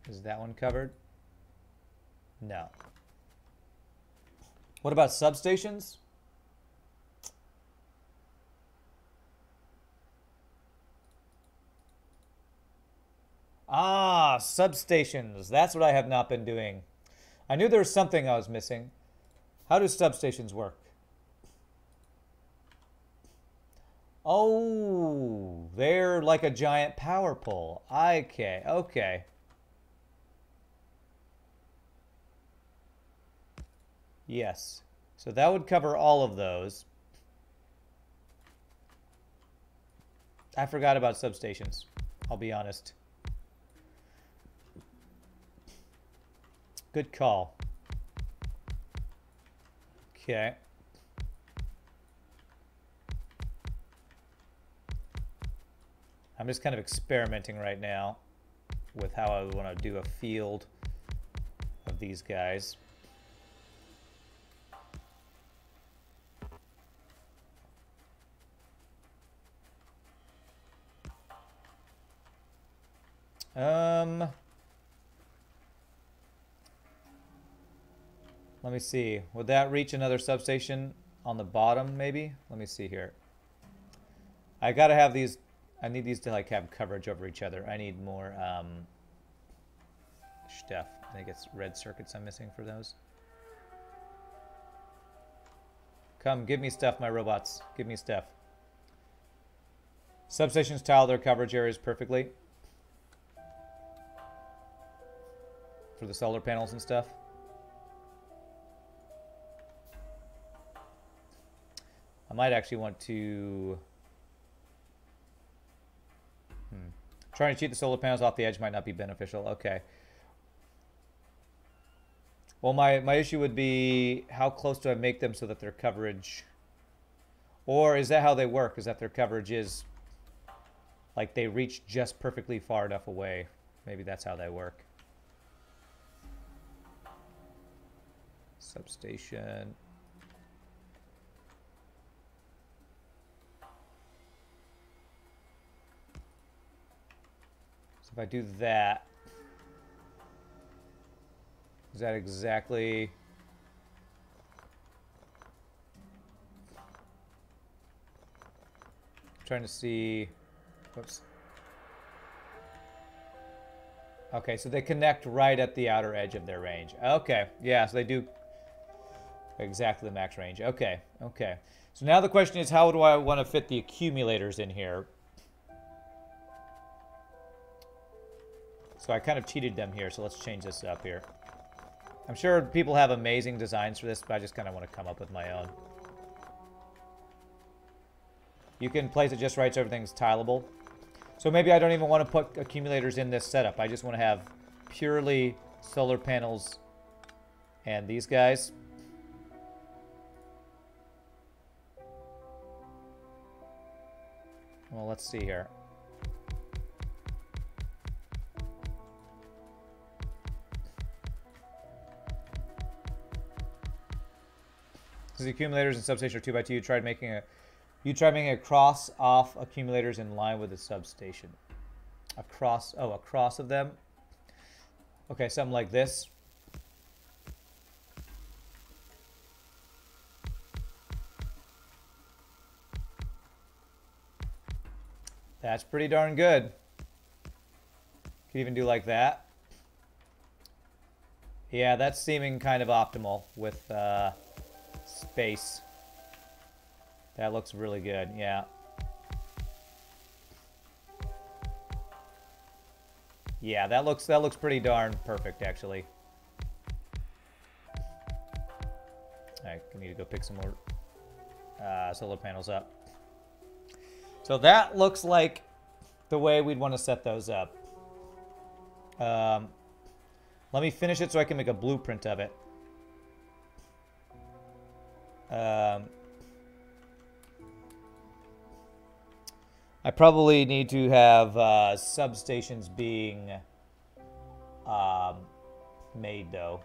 Is that one covered? No. What about substations? Ah, substations. That's what I have not been doing. I knew there was something I was missing. How do substations work? Oh, they're like a giant power pole. Okay, okay. Yes. So that would cover all of those. I forgot about substations. I'll be honest. Good call. Okay. I'm just kind of experimenting right now with how I want to do a field of these guys. Let me see. Would that reach another substation on the bottom, maybe? Let me see here. I gotta have these. I need these to like have coverage over each other. I need more stuff. I think it's red circuits I'm missing for those. Come, give me stuff, my robots. Give me stuff. Substations tile their coverage areas perfectly for the solar panels and stuff. I might actually want to... Trying to cheat the solar panels off the edge might not be beneficial. Okay. Well, my issue would be how close do I make them so that their coverage... Or is that how they work? Is that their coverage is... Like they reach just perfectly far enough away. Maybe that's how they work. Substation. So if I do that, is that exactly... I'm trying to see... Whoops. Okay, so they connect right at the outer edge of their range. Okay, yeah, so they do exactly the max range. Okay, okay. So now the question is, how do I want to fit the accumulators in here? So I kind of cheated them here, so let's change this up here. I'm sure people have amazing designs for this, but I just kind of want to come up with my own. You can place it just right so everything's tileable. So maybe I don't even want to put accumulators in this setup. I just want to have purely solar panels and these guys. Well, let's see here. The accumulators and substation are 2x2. You tried making a cross off accumulators in line with the substation. Across of them. Okay, something like this. That's pretty darn good. Could even do like that. Yeah, that's seeming kind of optimal with space. That looks really good, yeah. Yeah, that looks pretty darn perfect, actually. I need to go pick some more solar panels up. So that looks like the way we'd want to set those up. Let me finish it so I can make a blueprint of it. I probably need to have substations being made, though.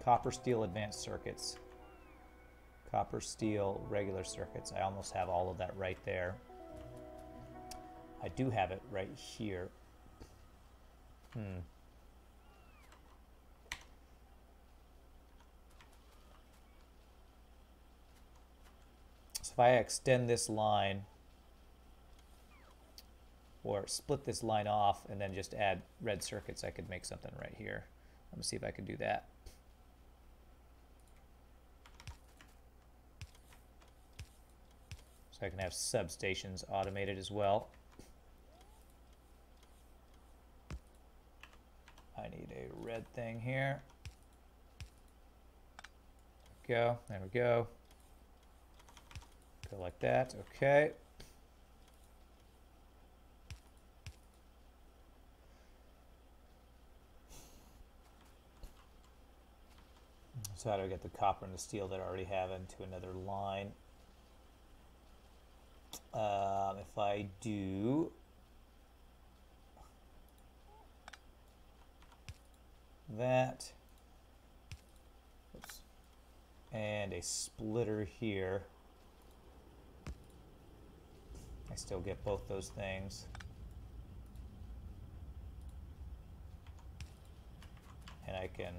Copper, steel, advanced circuits. Copper, steel, regular circuits. I almost have all of that right there. I do have it right here. So if I extend this line, or split this line off and then just add red circuits, I could make something right here. Let me see if I can do that. So I can have substations automated as well. I need a red thing here. Go, there we go. Go like that, okay. So how do I get the copper and the steel that I already have into another line? If I do that, oops, and a splitter here, I still get both those things. And I can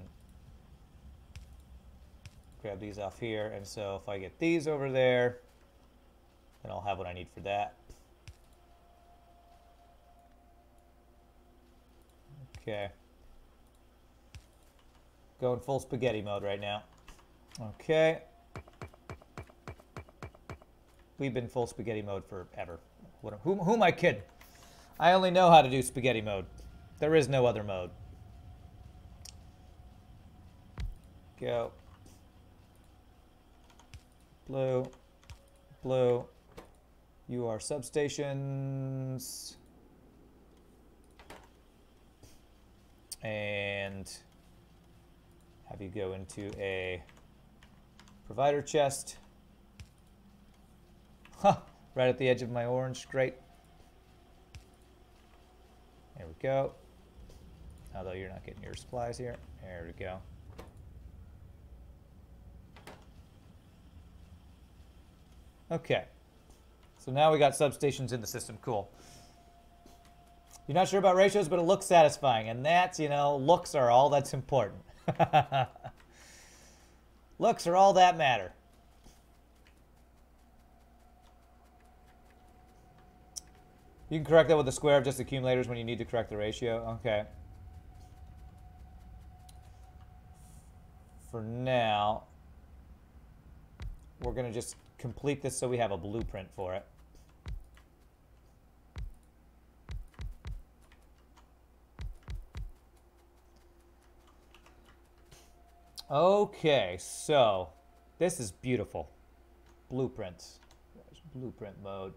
grab these off here. And so if I get these over there, then I'll have what I need for that. Okay. Going full spaghetti mode right now. Okay. We've been full spaghetti mode forever. Who am I kidding? I only know how to do spaghetti mode. There is no other mode. Go. Blue. Blue. You are substations. And have you go into a provider chest. Huh, right at the edge of my orange. Great. There we go. Although you're not getting your supplies here. There we go. Okay. So now we got substations in the system. Cool. You're not sure about ratios, but it looks satisfying. And that's, you know, looks are all that's important. Looks are all that matter. You can correct that with the square of just accumulators when you need to correct the ratio. Okay. For now, we're going to just complete this so we have a blueprint for it. Okay, so this is beautiful. Blueprints. Blueprint mode.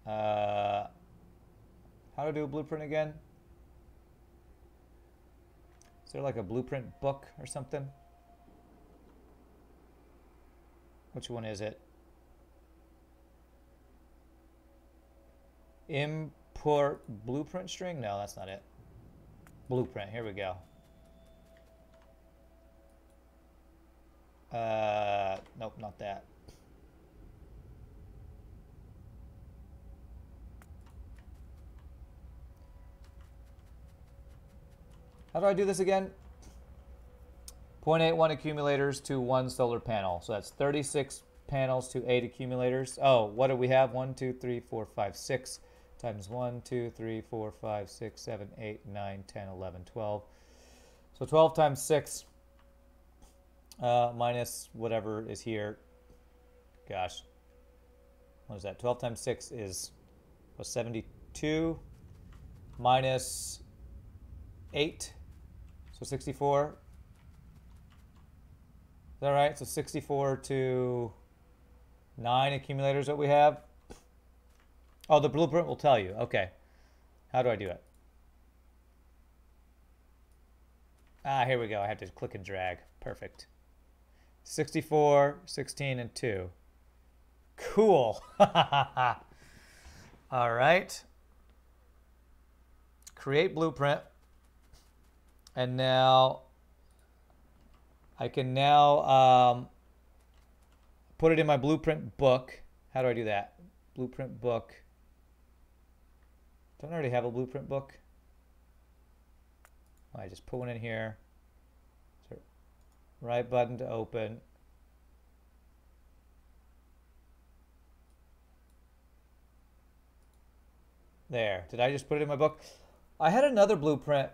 How to do a blueprint again? Is there like a blueprint book or something? Which one is it? Import blueprint string? No, that's not it. Blueprint, here we go. Nope, not that. How do I do this again? 0.81 accumulators to 1 solar panel. So that's 36 panels to 8 accumulators. Oh, what do we have? 1, 2, 3, 4, 5, 6 times 1, 2, 3, 4, 5, 6, 7, 8, 9, 10, 11, 12. So 12 times 6 minus whatever is here. Gosh. What is that? 12 times 6 is 72 minus 8. So 64. Is that right? So 64 to 9 accumulators that we have. Oh, the blueprint will tell you. Okay. How do I do it? Ah, here we go. I have to click and drag. Perfect. 64, 16, and 2. Cool. All right. Create blueprint. And now I can now put it in my blueprint book. How do I do that? Blueprint book. Don't I already have a blueprint book? I just put one in here. So right button to open. There. Did I just put it in my book? I had another blueprint,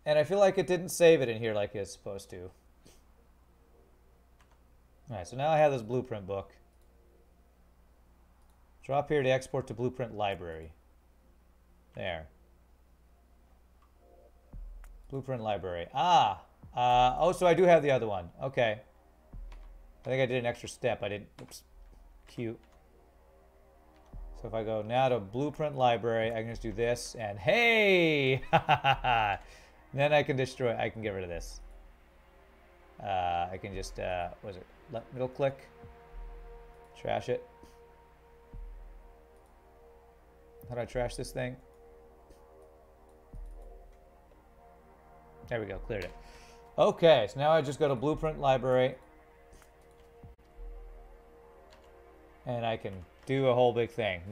and I feel like it didn't save it in here like it's supposed to. All right, so now I have this blueprint book. Drop here to export to blueprint library. There. Blueprint library. Oh, so I do have the other one. Okay. I think I did an extra step. I didn't. Oops. Cute. So if I go now to blueprint library, I can just do this, and hey! Then I can destroy. I can get rid of this. I can just, what is it? Left middle click. Trash it. How do I trash this thing? There we go, cleared it. Okay, so now I just go to blueprint library. And I can do a whole big thing.